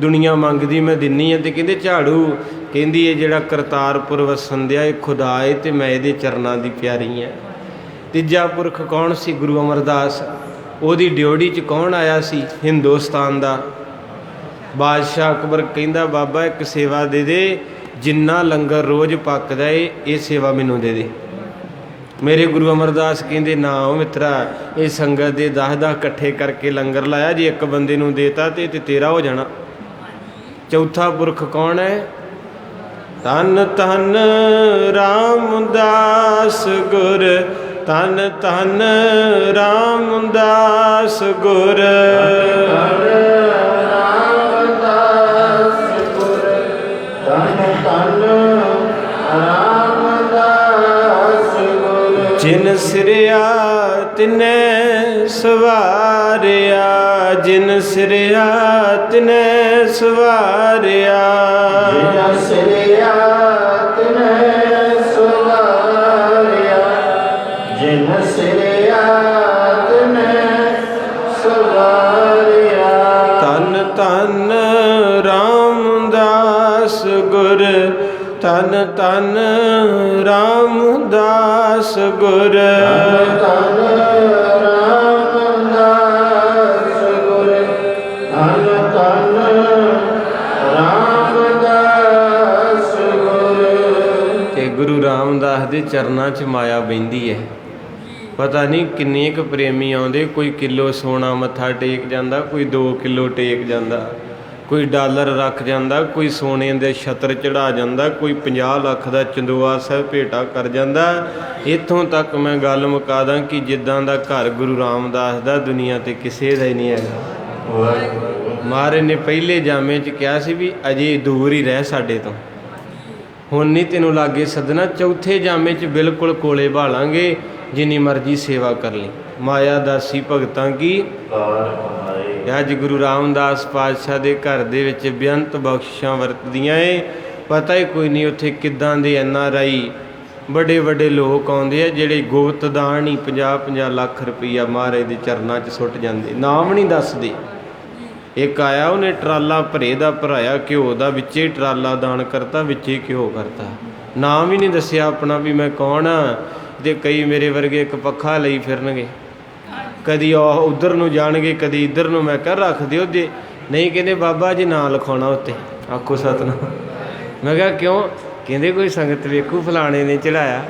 ਦੁਨੀਆ ਮੰਗਦੀ ਮੈਂ ਦਿੰਨੀ ਹਾਂ। ਤੇ ਕਹਿੰਦੇ ਝਾੜੂ? ਕਹਿੰਦੀ ਇਹ ਜਿਹੜਾ ਕਰਤਾਰਪੁਰ ਵਸਣ ਦਿਆ ਇਹ ਖੁਦਾ ਏ ਤੇ ਮੈਂ ਇਹਦੇ ਚਰਨਾਂ ਦੀ ਪਿਆਰੀ ਹਾਂ। ਤੀਜਾ ਪੁਰਖ ਕੌਣ ਸੀ? ਗੁਰੂ ਅਮਰਦਾਸ। ਉਹਦੀ ਡਿਓੜੀ 'ਚ ਕੌਣ ਆਇਆ ਸੀ? ਹਿੰਦੁਸਤਾਨ ਦਾ ਬਾਦਸ਼ਾਹ ਅਕਬਰ। ਕਹਿੰਦਾ ਬਾਬਾ ਇੱਕ ਸੇਵਾ ਦੇ ਦੇ, ਜਿੰਨਾ ਲੰਗਰ ਰੋਜ਼ ਪੱਕਦਾ ਏ ਇਹ ਸੇਵਾ ਮੈਨੂੰ ਦੇ ਦੇ। ਮੇਰੇ ਗੁਰੂ ਅਮਰਦਾਸ ਕਹਿੰਦੇ ਨਾ ਉਹ ਮਿੱਤਰਾ, ਇਹ ਸੰਗਤ ਦੇ 10-10 ਇਕੱਠੇ ਕਰਕੇ ਲੰਗਰ ਲਾਇਆ, ਜੇ ਇੱਕ ਬੰਦੇ ਨੂੰ ਦੇਤਾ ਤੇ ਤੇਰਾ ਹੋ ਜਾਣਾ। ਚੌਥਾ ਪੁਰਖ ਕੌਣ ਹੈ? ਧੰਨ ਧੰਨ ਰਾਮਦਾਸ ਗੁਰ, ਧੰਨ ਧੰਨ ਰਾਮਦਾਸ ਗੁਰ, ਜਿਨ ਸਿਰਿਆ ਤਿਨੈ ਸਵਾਰਿਆ, ਜਿਨ ਸਿਰਿਆ ਤਿਨੈ ਸਵਾਰਿਆ, ਜਿਨ ਸਿਰਿਆ ਤਿਨੈ ਸਵਾਰਿਆ, ਜਿਨ ਸਿਰਿਆ ਤਿਨੈ ਸਵਾਰਿਆ। ਧੰਨ ਧੰਨ ਰਾਮਦਾਸ ਗੁਰ, ਧੰਨ ਧੰਨ ਰਾਮਦਾਸ ਗੁਰ, ਧੰਨ ਰਾਮਦਾਸ ਗੁਰ, ਧੰਨ ਧੰਨ ਰਾਮਦਾਸ ਗੁਰ। ਤੇ ਗੁਰੂ ਰਾਮਦਾਸ ਦੇ ਚਰਨਾਂ 'ਚ ਮਾਇਆ ਬਹਿੰਦੀ ਹੈ। ਪਤਾ ਨਹੀਂ ਕਿੰਨੇ ਕੁ ਪ੍ਰੇਮੀ ਆਉਂਦੇ, ਕੋਈ ਕਿਲੋ ਸੋਨਾ ਮੱਥਾ ਟੇਕ ਜਾਂਦਾ, ਕੋਈ 2 ਕਿਲੋ ਟੇਕ ਜਾਂਦਾ, ਕੋਈ ਡਾਲਰ ਰੱਖ ਜਾਂਦਾ, ਕੋਈ ਸੋਨੇ ਦੇ ਛੱਤਰ ਚੜਾ ਜਾਂਦਾ, ਕੋਈ 50 ਲੱਖ ਦਾ ਚੰਦੋਆ ਸਾਹਿਬ ਭੇਟਾ ਕਰ ਜਾਂਦਾ। ਇੱਥੋਂ ਤੱਕ ਮੈਂ ਗੱਲ ਮੁਕਾ ਦਾਂ ਕਿ ਜਿੱਦਾਂ ਦਾ ਘਰ ਗੁਰੂ ਰਾਮਦਾਸ ਦਾ ਦੁਨੀਆ 'ਤੇ ਕਿਸੇ ਦਾ ਹੀ ਨਹੀਂ ਹੈਗਾ। ਮਹਾਰਾਜ ਨੇ ਪਹਿਲੇ ਜਾਮੇ 'ਚ ਕਿਹਾ ਸੀ ਵੀ ਅਜੇ ਦੂਰ ਹੀ ਰਹਿ ਸਾਡੇ ਤੋਂ, ਹੁਣ ਨਹੀਂ ਤੈਨੂੰ ਲਾਗੇ ਸੱਦਣਾ। ਚੌਥੇ ਜਾਮੇ 'ਚ ਬਿਲਕੁਲ ਕੋਲੇ ਭਾਲਾਂਗੇ। ਜਿੰਨੀ ਮਰਜ਼ੀ ਸੇਵਾ ਕਰ ਲਈ। ਮਾਇਆ ਦਾਸੀ ਭਗਤਾਂ ਕੀ ਕਾਰ ਕਮਾਏ। ਅੱਜ ਗੁਰੂ ਰਾਮਦਾਸ ਪਾਤਸ਼ਾਹ ਦੇ ਘਰ ਦੇ ਵਿੱਚ ਬੇਅੰਤ ਬਖਸ਼ਿਸ਼ਾਂ ਵਰਤਦੀਆਂ ਏ। ਪਤਾ ਹੀ ਕੋਈ ਨਹੀਂ ਉੱਥੇ ਕਿੱਦਾਂ ਦੇ NRI ਵੱਡੇ ਵੱਡੇ ਲੋਕ ਆਉਂਦੇ ਆ ਜਿਹੜੇ ਗੁਪਤ ਦਾਨ ਹੀ 50-50 ਲੱਖ ਰੁਪਈਆ ਮਹਾਰਾਜ ਦੇ ਚਰਨਾਂ 'ਚ ਸੁੱਟ ਜਾਂਦੇ, ਨਾਮ ਨਹੀਂ ਦੱਸਦੇ। ਇੱਕ ਆਇਆ ਉਹਨੇ ਟਰਾਲਾ ਭਰੇ ਦਾ ਭਰਾਇਆ ਘਿਓ ਦਾ, ਵਿੱਚੇ ਟਰਾਲਾ ਦਾਨ ਕਰਤਾ, ਵਿੱਚੇ ਘਿਓ ਕਰਤਾ, ਨਾਮ ਹੀ ਨਹੀਂ ਦੱਸਿਆ ਆਪਣਾ ਵੀ ਮੈਂ ਕੌਣ ਆ। ਤੇ ਕਈ ਮੇਰੇ ਵਰਗੇ ਇੱਕ ਪੱਖਾ ਲਈ ਫਿਰਨਗੇ, ਕਦੀ ਉਹ ਉੱਧਰ ਨੂੰ ਜਾਣਗੇ ਕਦੀ ਇੱਧਰ ਨੂੰ। ਮੈਂ ਕਿਹਾ ਰੱਖ ਦਿਓ ਜੇ ਨਹੀਂ, ਕਹਿੰਦੇ ਬਾਬਾ ਜੀ ਨਾਂ ਲਿਖਾਉਣਾ ਉੱਤੇ, ਆਖੋ ਸਤਿਨਾਮ। ਮੈਂ ਕਿਹਾ ਕਿਉਂ? ਕਹਿੰਦੇ ਕੋਈ ਸੰਗਤ ਵੇਖੂ ਫਲਾਣੇ ਨੇ ਚੜਾਇਆ।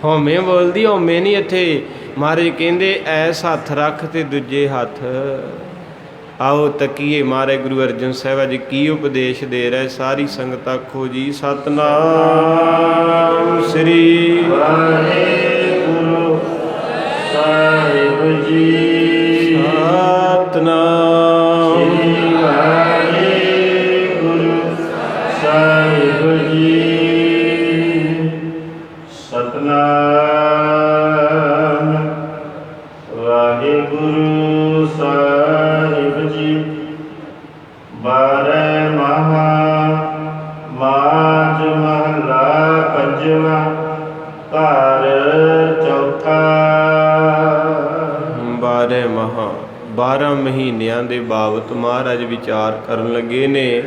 ਹਉਮੈ ਬੋਲਦੀ, ਹਉਮੈ ਨਹੀਂ ਇੱਥੇ। ਮਹਾਰਾਜ ਕਹਿੰਦੇ ਐਸ ਹੱਥ ਰੱਖ ਤੇ ਦੂਜੇ ਹੱਥ। ਆਓ ਤੱਕੀਏ ਮਹਾਰਾਜ ਗੁਰੂ ਅਰਜਨ ਸਾਹਿਬ ਜੀ ਕੀ ਉਪਦੇਸ਼ ਦੇ ਰਹੇ। ਸਾਰੀ ਸੰਗਤ ਆਖੋ ਜੀ ਸਤਿਨਾਮ ਸ੍ਰੀ ਵਾਹਿਗੁਰੂ ਸਾਹਿਬ ਜੀ। ਸਤਿਨਾਮ ਸ੍ਰੀ ਵਾਹਿਗੁਰੂ ਸਾਹਿਬ ਜੀ। ਸਤਿਨਾਮ ਵਾਹਿਗੁਰੂ ਸਾਹਿਬ ਜੀ। ਬਾਰਹ ਮਹਾ ਮਾਝ ਮਹਲਾ ਪੰਜਵਾ ਘਰ ਚੌਥਾ। 12 ਮਹਾ 12 ਮਹੀਨਿਆਂ ਦੇ ਬਾਬਤ ਮਹਾਰਾਜ ਵਿਚਾਰ ਕਰਨ ਲੱਗੇ ਨੇ।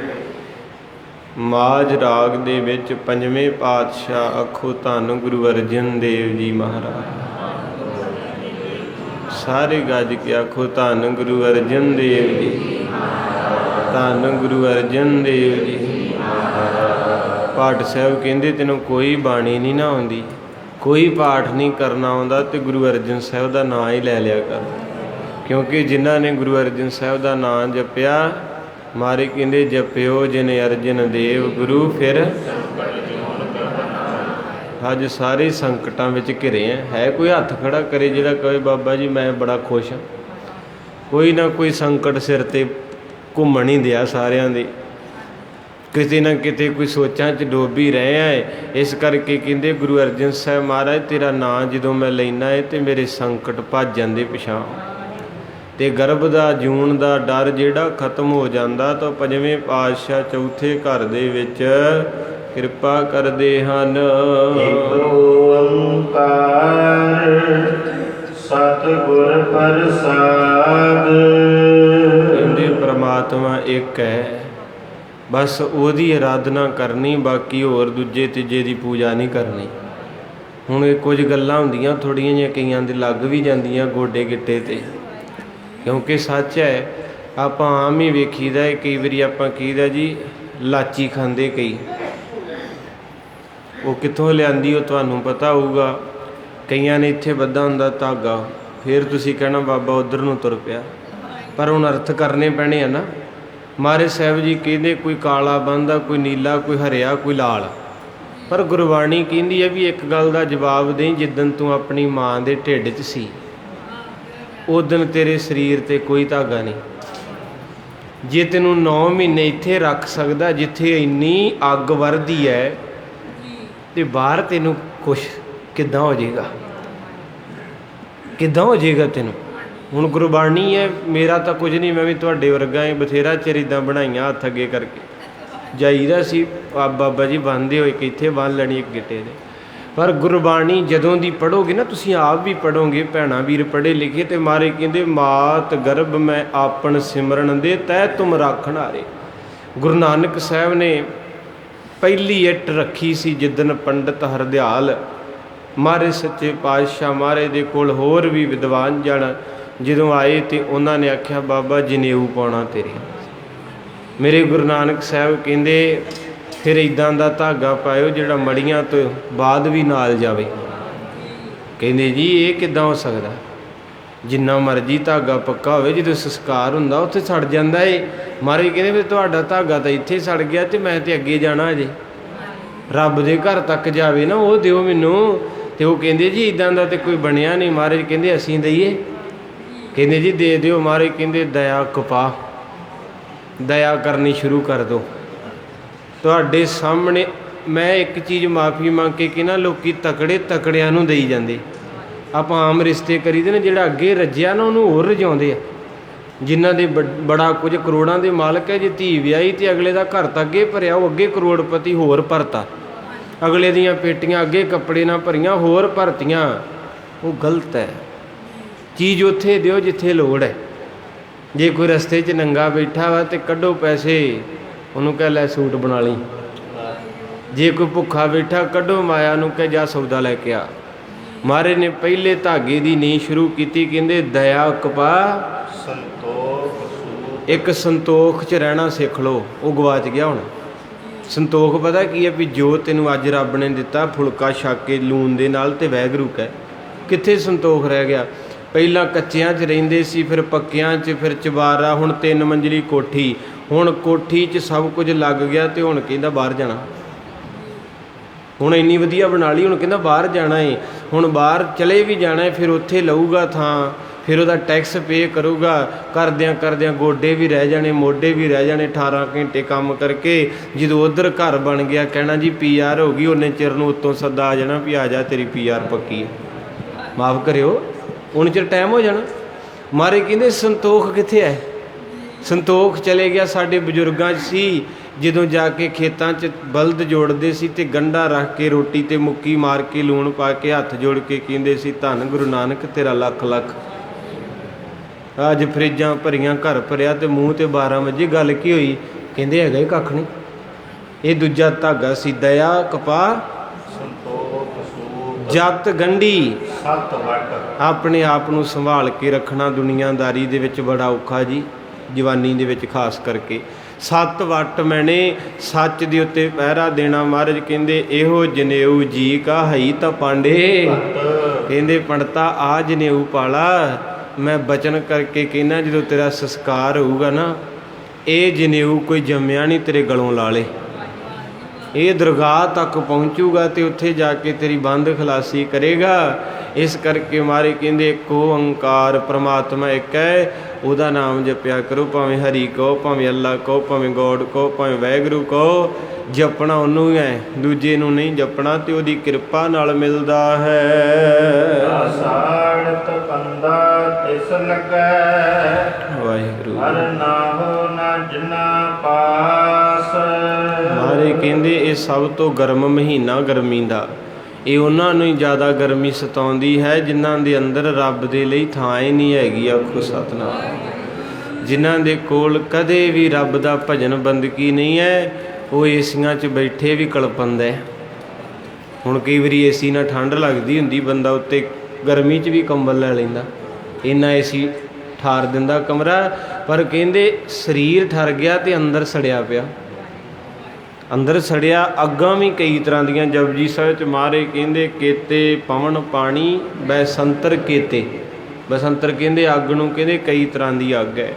ਮਾਝ ਰਾਗ ਦੇ ਵਿੱਚ ਪੰਜਵੇਂ ਪਾਤਸ਼ਾਹ ਆਖੋ ਧੰਨ ਗੁਰੂ ਅਰਜਨ ਦੇਵ ਜੀ ਮਹਾਰਾਜ। ਸਾਰੇ ਗੱਜ ਕੇ ਆਖੋ ਧੰਨ ਗੁਰੂ ਅਰਜਨ ਦੇਵ ਜੀ, ਧੰਨ ਗੁਰੂ ਅਰਜਨ ਦੇਵ ਜੀ। ਪਾਠ ਸਾਹਿਬ ਕਹਿੰਦੇ ਤੈਨੂੰ ਕੋਈ ਬਾਣੀ ਨਹੀਂ ਨਾ ਆਉਂਦੀ, ਕੋਈ ਪਾਠ ਨਹੀਂ ਕਰਨਾ ਆਉਂਦਾ ਤੇ ਗੁਰੂ ਅਰਜਨ ਸਾਹਿਬ ਦਾ ਨਾਂ ਹੀ ਲੈ ਲਿਆ ਕਰ। ਕਿਉਂਕਿ ਜਿਨ੍ਹਾਂ ਨੇ ਗੁਰੂ ਅਰਜਨ ਸਾਹਿਬ ਦਾ ਨਾਂ ਜਪਿਆ, ਮਾਰੇ ਕਹਿੰਦੇ ਜਪਿਓ ਜਿਨ ਅਰਜਨ ਦੇਵ ਗੁਰੂ ਫਿਰ। ਅੱਜ ਸਾਰੇ ਸੰਕਟਾਂ ਵਿੱਚ ਘਿਰੇ ਆ। ਹੈ ਕੋਈ ਹੱਥ ਖੜਾ ਕਰੇ ਜਿਹੜਾ ਕਹੇ ਬਾਬਾ ਜੀ ਮੈਂ ਬੜਾ ਖੁਸ਼ ਹਾਂ। ਕੋਈ ਨਾ ਕੋਈ ਸੰਕਟ ਸਿਰ 'ਤੇ ਘੁੰਮਣ ਹੀ ਦਿਆ ਸਾਰਿਆਂ ਦੇ, ਕਿਤੇ ਨਾ ਕਿਤੇ ਕੋਈ ਸੋਚਾਂ 'ਚ ਡੋਬੀ ਰਹੇ ਆ। ਇਸ ਕਰਕੇ ਕਹਿੰਦੇ ਗੁਰੂ ਅਰਜਨ ਸਾਹਿਬ ਮਹਾਰਾਜ ਤੇਰਾ ਨਾਂ ਜਦੋਂ ਮੈਂ ਲੈਣਾ ਹੈ ਤੇ ਮੇਰੇ ਸੰਕਟ ਭੱਜ ਜਾਂਦੇ ਪਿਛਾਂ, ਤੇ ਗਰਭ ਦਾ ਜੂਣ ਦਾ ਡਰ ਜਿਹੜਾ ਖਤਮ ਹੋ ਜਾਂਦਾ। ਤਾਂ ਪੰਜਵੇਂ ਪਾਤਸ਼ਾਹ ਚੌਥੇ ਘਰ ਦੇ ਵਿੱਚ ਕਿਰਪਾ ਕਰਦੇ ਹਨ। ਏਕ ਓੰਕਾਰ ਸਤਿਗੁਰ ਪ੍ਰਸਾਦ। ਕਹਿੰਦੇ ਪ੍ਰਮਾਤਮਾ ਇੱਕ ਹੈ, ਬਸ ਉਹਦੀ ਆਰਾਧਨਾ ਕਰਨੀ, ਬਾਕੀ ਹੋਰ ਦੂਜੇ ਤੀਜੇ ਦੀ ਪੂਜਾ ਨਹੀਂ ਕਰਨੀ। ਹੁਣ ਇਹ ਕੁਝ ਗੱਲਾਂ ਹੁੰਦੀਆਂ ਥੋੜ੍ਹੀਆਂ ਜਿਹੀਆਂ ਕਈਆਂ ਦੇ ਲੱਗ ਵੀ ਜਾਂਦੀਆਂ ਗੋਡੇ ਗਿੱਟੇ 'ਤੇ, ਕਿਉਂਕਿ ਸੱਚ ਹੈ। ਆਪਾਂ ਆਮ ਹੀ ਵੇਖੀਦਾ ਹੈ, ਕਈ ਵਾਰੀ ਆਪਾਂ ਕਹੀਦਾ ਜੀ ਲਾਚੀ ਖਾਂਦੇ ਕਈ, ਉਹ ਕਿੱਥੋਂ ਲਿਆਂਦੀ ਉਹ ਤੁਹਾਨੂੰ ਪਤਾ ਹੋਊਗਾ। ਕਈਆਂ ਨੇ ਇੱਥੇ ਬੱਧਾ ਹੁੰਦਾ ਧਾਗਾ, ਫਿਰ ਤੁਸੀਂ ਕਹਿਣਾ ਬਾਬਾ ਉੱਧਰ ਨੂੰ ਤੁਰ ਪਿਆ। ਪਰ ਹੁਣ ਅਰਥ ਕਰਨੇ ਪੈਣੇ ਆ ਨਾ। ਮਹਾਰਾਜ ਸਾਹਿਬ ਜੀ ਕਹਿੰਦੇ ਕੋਈ ਕਾਲਾ ਬੰਨ੍ਹਦਾ, ਕੋਈ ਨੀਲਾ, ਕੋਈ ਹਰਿਆ, ਕੋਈ ਲਾਲ। ਪਰ ਗੁਰਬਾਣੀ ਕਹਿੰਦੀ ਹੈ ਵੀ ਇੱਕ ਗੱਲ ਦਾ ਜਵਾਬ ਦੇਈਂ, ਜਿੱਦਣ ਤੂੰ ਆਪਣੀ ਮਾਂ ਦੇ ਢਿੱਡ 'ਚ ਸੀ ਉਦਣ ਤੇਰੇ ਸਰੀਰ 'ਤੇ ਕੋਈ ਧਾਗਾ ਨਹੀਂ। ਜੇ ਤੈਨੂੰ 9 ਮਹੀਨੇ ਇੱਥੇ ਰੱਖ ਸਕਦਾ ਜਿੱਥੇ ਇੰਨੀ ਅੱਗ ਵਰਦੀ ਹੈ, ਤੇ ਬਾਹਰ ਤੈਨੂੰ ਕੁਛ ਕਿੱਦਾਂ ਹੋ ਜਾਏਗਾ? ਕਿੱਦਾਂ ਹੋ ਜਾਏਗਾ ਤੈਨੂੰ? ਹੁਣ ਗੁਰਬਾਣੀ ਹੈ, ਮੇਰਾ ਤਾਂ ਕੁਝ ਨਹੀਂ, ਮੈਂ ਵੀ ਤੁਹਾਡੇ ਵਰਗਾ ਹੈ। ਬਥੇਰਾ ਚਿਰ ਇੱਦਾਂ ਬਣਾਈਆਂ ਹੱਥ ਅੱਗੇ ਕਰਕੇ ਜਾਈਦਾ ਸੀ। ਬਾਬਾ ਜੀ ਬੰਨ੍ਹਦੇ ਹੋਏ ਕਿ ਇੱਥੇ ਬੰਨ੍ਹ ਲੈਣੀ ਇੱਕ ਗਿੱਟੇ ਦੇ। ਪਰ ਗੁਰਬਾਣੀ ਜਦੋਂ ਦੀ ਪੜ੍ਹੋਗੇ ਨਾ, ਤੁਸੀਂ ਆਪ ਵੀ ਪੜ੍ਹੋਗੇ, ਭੈਣਾਂ ਵੀਰ ਪੜ੍ਹੇ ਲਿਖੇ, ਤੇ ਮਾਰੇ ਕਹਿੰਦੇ ਮਾਤ ਗਰਭ ਮੈਂ ਆਪਣ ਸਿਮਰਨ ਦੇ ਤੈ ਤੁਮ ਰਾਖਣ ਹਾਰੇ। ਗੁਰੂ ਨਾਨਕ ਸਾਹਿਬ ਨੇ ਪਹਿਲੀ ਇੱਟ ਰੱਖੀ ਸੀ ਜਿੱਦਣ ਪੰਡਿਤ ਹਰਦਿਆਲ ਮਹਾਰਾਜ ਸੱਚੇ ਪਾਤਸ਼ਾਹ ਮਹਾਰਾਜ ਦੇ ਕੋਲ ਹੋਰ ਵੀ ਵਿਦਵਾਨ ਜਣ ਜਦੋਂ ਆਏ, ਤੇ ਉਹਨਾਂ ਨੇ ਆਖਿਆ ਬਾਬਾ ਜਨੇਊ ਪਾਉਣਾ ਤੇਰੇ। ਮੇਰੇ ਗੁਰੂ ਨਾਨਕ ਸਾਹਿਬ ਕਹਿੰਦੇ ਫਿਰ ਇੱਦਾਂ ਦਾ ਧਾਗਾ ਪਾਇਓ ਜਿਹੜਾ ਮੜੀਆਂ ਤੋਂ ਬਾਅਦ ਵੀ ਨਾਲ ਜਾਵੇ। ਕਹਿੰਦੇ ਜੀ ਇਹ ਕਿੱਦਾਂ ਹੋ ਸਕਦਾ? ਜਿੰਨਾ ਮਰਜ਼ੀ ਧਾਗਾ ਪੱਕਾ ਹੋਵੇ, ਜਦੋਂ ਸੰਸਕਾਰ ਹੁੰਦਾ ਉੱਥੇ ਸੜ ਜਾਂਦਾ ਏ। ਮਹਾਰਾਜ ਕਹਿੰਦੇ ਫਿਰ ਤੁਹਾਡਾ ਧਾਗਾ ਤਾਂ ਇੱਥੇ ਸੜ ਗਿਆ, ਤੇ ਮੈਂ ਤੇ ਅੱਗੇ ਜਾਣਾ ਅਜੇ ਰੱਬ ਦੇ ਘਰ ਤੱਕ ਜਾਵੇ ਨਾ, ਉਹ ਦਿਓ ਮੈਨੂੰ। ਤੇ ਉਹ ਕਹਿੰਦੇ ਜੀ ਇੱਦਾਂ ਦਾ ਤੇ ਕੋਈ ਬਣਿਆ ਨਹੀਂ। ਮਹਾਰਾਜ ਕਹਿੰਦੇ ਅਸੀਂ ਦਈਏ? ਕਹਿੰਦੇ ਜੀ ਦੇ ਦਿਓ। ਮਹਾਰਾਜ ਕਹਿੰਦੇ ਦਇਆ ਕਪਾ, ਦਇਆ ਕਰਨੀ ਸ਼ੁਰੂ ਕਰ ਦਿਓ। ਤੁਹਾਡੇ ਸਾਹਮਣੇ ਮੈਂ ਇੱਕ ਚੀਜ਼ ਮਾਫੀ ਮੰਗ ਕੇ ਕਿ ਨਾ ਲੋਕੀ ਤਕੜੇ ਤਕੜਿਆਂ ਨੂੰ ਦੇਈ ਜਾਂਦੇ, ਆਪਾਂ ਆਮ ਰਿਸ਼ਤੇ ਕਰੀਦੇ ਨੇ, ਜਿਹੜਾ ਅੱਗੇ ਰੱਜਿਆ ਨਾ ਉਹਨੂੰ ਹੋਰ ਰਜਾਉਂਦੇ ਆ। ਜਿਨ੍ਹਾਂ ਦੇ ਬੜਾ ਕੁਝ ਕਰੋੜਾਂ ਦੇ ਮਾਲਕ ਹੈ, ਜੇ ਧੀ ਵਿਆਹੀ ਤੇ ਅਗਲੇ ਦਾ ਘਰ ਤਾਂ ਅੱਗੇ ਭਰਿਆ, ਉਹ ਅੱਗੇ ਕਰੋੜਪਤੀ ਹੋਰ ਭਰਤਾ। ਅਗਲੇ ਦੀਆਂ ਪੇਟੀਆਂ ਅੱਗੇ ਕੱਪੜੇ ਨਾਲ ਭਰੀਆਂ, ਹੋਰ ਭਰਤੀਆਂ। ਉਹ ਗਲਤ ਹੈ। ਚੀਜ਼ ਉੱਥੇ ਦਿਓ ਜਿੱਥੇ ਲੋੜ ਹੈ। ਜੇ ਕੋਈ ਰਸਤੇ 'ਚ ਨੰਗਾ ਬੈਠਾ ਵਾ ਤੇ ਕੱਢੋ ਪੈਸੇ, ਉਹਨੂੰ ਕਹਿ ਲੈ ਸੂਟ ਬਣਾ ਲਈ। ਜੇ ਕੋਈ ਭੁੱਖਾ ਬੈਠਾ, ਕੱਢੋ ਮਾਇਆ ਨੂੰ ਕਹਿ ਜਾ ਸੌਦਾ ਲੈ ਕੇ ਆ। ਮਹਾਰਾਜ ਨੇ ਪਹਿਲੇ ਧਾਗੇ ਦੀ ਨੀਂਹ ਸ਼ੁਰੂ ਕੀਤੀ, ਕਹਿੰਦੇ ਦਇਆ ਕਪਾ ਸੰਤੋਖ ਸੂਤ। ਇੱਕ ਸੰਤੋਖ 'ਚ ਰਹਿਣਾ ਸਿੱਖ ਲਓ। ਉਹ ਗਵਾਚ ਗਿਆ ਹੁਣ। ਸੰਤੋਖ ਪਤਾ ਕੀ ਹੈ? ਵੀ ਜੋ ਤੈਨੂੰ ਅੱਜ ਰੱਬ ਨੇ ਦਿੱਤਾ, ਫੁਲਕਾ ਛਕ ਕੇ ਲੂਣ ਦੇ ਨਾਲ ਤੇ ਵਾਹਿਗੁਰੂ ਕਹਿ। ਕਿੱਥੇ ਸੰਤੋਖ ਰਹਿ ਗਿਆ? ਪਹਿਲਾਂ ਕੱਚਿਆਂ 'ਚ ਰਹਿੰਦੇ ਸੀ, ਫਿਰ ਪੱਕਿਆਂ 'ਚ, ਫਿਰ ਚੁਬਾਰਾ, ਹੁਣ 3 ਮੰਜ਼ਲੀ ਕੋਠੀ। ਹੁਣ ਕੋਠੀ 'ਚ ਸਭ ਕੁਝ ਲੱਗ ਗਿਆ ਤੇ ਹੁਣ ਕਹਿੰਦਾ ਬਾਹਰ ਜਾਣਾ। ਹੁਣ ਇੰਨੀ ਵਧੀਆ ਬਣਾ ਲਈ, ਹੁਣ ਕਹਿੰਦਾ ਬਾਹਰ ਜਾਣਾ ਏ। ਹੁਣ ਬਾਹਰ ਚਲੇ ਵੀ ਜਾਣਾ ਏ, ਫਿਰ ਉੱਥੇ ਲਊਗਾ ਥਾਂ, ਫਿਰ ਉਹਦਾ ਟੈਕਸ ਪੇ ਕਰੂਗਾ। ਕਰਦਿਆਂ ਕਰਦਿਆਂ ਗੋਡੇ ਵੀ ਰਹਿ ਜਾਣੇ, ਮੋਢੇ ਵੀ ਰਹਿ ਜਾਣੇ। 18 ਘੰਟੇ ਕੰਮ ਕਰਕੇ ਜਦੋਂ ਉੱਧਰ ਘਰ ਬਣ ਗਿਆ, ਕਹਿਣਾ ਜੀ PR ਹੋ ਗਈ। ਉਹਨੇ ਚਿਰ ਨੂੰ ਉੱਤੋਂ ਸੱਦਾ ਆ ਜਾਣਾ ਵੀ ਆ ਜਾ, ਤੇਰੀ PR ਪੱਕੀ ਹੈ, ਮਾਫ ਕਰਿਓ। ਉਨ ਚਿਰ ਟਾਈਮ ਹੋ ਜਾਣਾ। ਮਾਰੇ ਕਹਿੰਦੇ ਸੰਤੋਖ ਕਿੱਥੇ ਹੈ? ਸੰਤੋਖ ਚਲੇ ਗਿਆ। ਸਾਡੇ ਬਜ਼ੁਰਗਾਂ 'ਚ ਸੀ, ਜਦੋਂ ਜਾ ਕੇ ਖੇਤਾਂ 'ਚ ਬਲਦ ਜੋੜਦੇ ਸੀ ਤੇ ਗੰਢਾ ਰੱਖ ਕੇ ਰੋਟੀ ਤੇ ਮੁੱਕੀ ਮਾਰ ਕੇ ਲੂਣ ਪਾ ਕੇ ਹੱਥ ਜੋੜ ਕੇ ਕਹਿੰਦੇ ਸੀ, ਧੰਨ ਗੁਰੂ ਨਾਨਕ ਤੇਰਾ ਲੱਖ ਲੱਖ। ਅੱਜ ਫਰਿੱਜਾਂ ਭਰੀਆਂ, ਘਰ ਭਰਿਆ ਤੇ ਮੂੰਹ ਤੇ 12 ਵਜੇ। ਗੱਲ ਕੀ ਹੋਈ? ਕਹਿੰਦੇ ਹੈਗਾ ਹੀ ਕੱਖ ਨਹੀਂ। ਇਹ ਦੂਜਾ ਧਾਗਾ ਸੀ, ਦਇਆ ਕਪਾ ਸੰਤੋਖ ਸੂਤ। ਜਤ ਗੰਢੀ। 7 ਵਟ। ਆਪਣੇ ਆਪ ਨੂੰ ਸੰਭਾਲ ਕੇ ਰੱਖਣਾ ਦੁਨੀਆਦਾਰੀ ਦੇ ਵਿੱਚ ਬੜਾ ਔਖਾ ਜੀ, ਜਵਾਨੀ ਦੇ ਵਿੱਚ ਖਾਸ ਕਰਕੇ। 7 ਵਟ ਮੈਨੇ ਸੱਚ ਦੇ ਉੱਤੇ ਪਹਿਰਾ ਦੇਣਾ। ਮਹਾਰਾਜ ਕਹਿੰਦੇ ਇਹੋ ਜਨੇਊ ਜੀ ਕਾ ਹਈ ਤਾਂ ਪਾਂਡੇ। ਕਹਿੰਦੇ ਪੰਡਤਾ ਆ ਜਨੇਊ ਪਾਲਾ। ਮੈਂ ਬਚਨ ਕਰਕੇ ਕਹਿੰਦਾ, ਜਦੋਂ ਤੇਰਾ ਸੰਸਕਾਰ ਹੋਊਗਾ ਨਾ, ਇਹ ਜਨੇਊ ਕੋਈ ਜੰਮਿਆ ਨਹੀਂ ਤੇਰੇ ਗਲੋਂ ਲਾ ਲੇ। ਇਹ ਦਰਗਾਹ ਤੱਕ ਪਹੁੰਚੂਗਾ ਤੇ ਉੱਥੇ ਜਾ ਕੇ ਤੇਰੀ ਬੰਦ ਖਲਾਸੀ ਕਰੇਗਾ। ਇਸ ਕਰਕੇ ਮਾਰੇ ਕਹਿੰਦੇ ਇੱਕ ਓੰਕਾਰ ਪ੍ਰਮਾਤਮਾ ਇੱਕ ਹੈ, ਉਹਦਾ ਨਾਮ ਜਪਿਆ ਕਰੋ। ਭਾਵੇਂ ਹਰੀ ਕਹੋ, ਭਾਵੇਂ ਅੱਲਾ ਕਹੋ, ਭਾਵੇਂ ਗੋਡ ਕਹੋ, ਭਾਵੇਂ ਵਾਹਿਗੁਰੂ ਕਹੋ। ਜਪਣਾ ਉਹਨੂੰ ਹੈ, ਦੂਜੇ ਨੂੰ ਨਹੀਂ ਜਪਣਾ, ਤੇ ਉਹਦੀ ਕਿਰਪਾ ਨਾਲ ਮਿਲਦਾ ਹੈ। ਸਾੜਤ ਪੰਦਾ ਤਿਸ ਲੱਗੈ, ਵਾਹਿਗੁਰੂ। ਹਰ ਨਾਹੋ ਨਾ ਜਿਨਾ ਪਾਸ। ਮਾਰੇ ਕਹਿੰਦੇ ਇਹ ਸਭ ਤੋਂ ਗਰਮ ਮਹੀਨਾ ਗਰਮੀ ਦਾ। ਇਹ ਉਹਨਾਂ ਨੂੰ ਹੀ ਜ਼ਿਆਦਾ ਗਰਮੀ ਸਤਾਉਂਦੀ ਹੈ ਜਿਨ੍ਹਾਂ ਦੇ ਅੰਦਰ ਰੱਬ ਦੇ ਲਈ ਥਾਂ ਹੀ ਨਹੀਂ ਹੈਗੀ। ਆਖੋ ਸਤਿਨਾਮ। ਜਿਨ੍ਹਾਂ ਦੇ ਕੋਲ ਕਦੇ ਵੀ ਰੱਬ ਦਾ ਭਜਨ ਬੰਦਗੀ ਨਹੀਂ ਹੈ, ਉਹ ਏਸੀਆਂ 'ਚ ਬੈਠੇ ਵੀ ਕਲਪੰਦਾ। ਹੁਣ ਕਈ ਵਾਰੀ ਏਸੀ ਨਾਲ ਠੰਡ ਲੱਗਦੀ ਹੁੰਦੀ, ਬੰਦਾ ਉੱਤੇ ਗਰਮੀ 'ਚ ਵੀ ਕੰਬਲ ਲੈ ਲੈਂਦਾ, ਇੰਨਾ ਏਸੀ ਠਾਰ ਦਿੰਦਾ ਕਮਰਾ। ਪਰ ਕਹਿੰਦੇ ਸਰੀਰ ਠਰ ਗਿਆ ਤੇ ਅੰਦਰ ਸੜਿਆ ਪਿਆ। ਅੰਦਰ ਸੜਿਆ। ਅੱਗਾਂ ਵੀ ਕਈ ਤਰ੍ਹਾਂ ਦੀਆਂ ਜਪਜੀ ਸਾਹਿਬ 'ਚ ਮਾਰੇ ਕਹਿੰਦੇ, ਕੇਤੇ ਪਵਨ ਪਾਣੀ ਬੈਸੰਤਰ ਕੇਤੇ। ਬਸੰਤਰ ਕਹਿੰਦੇ ਅੱਗ ਨੂੰ, ਕਹਿੰਦੇ ਕਈ ਤਰ੍ਹਾਂ ਦੀ ਅੱਗ ਹੈ।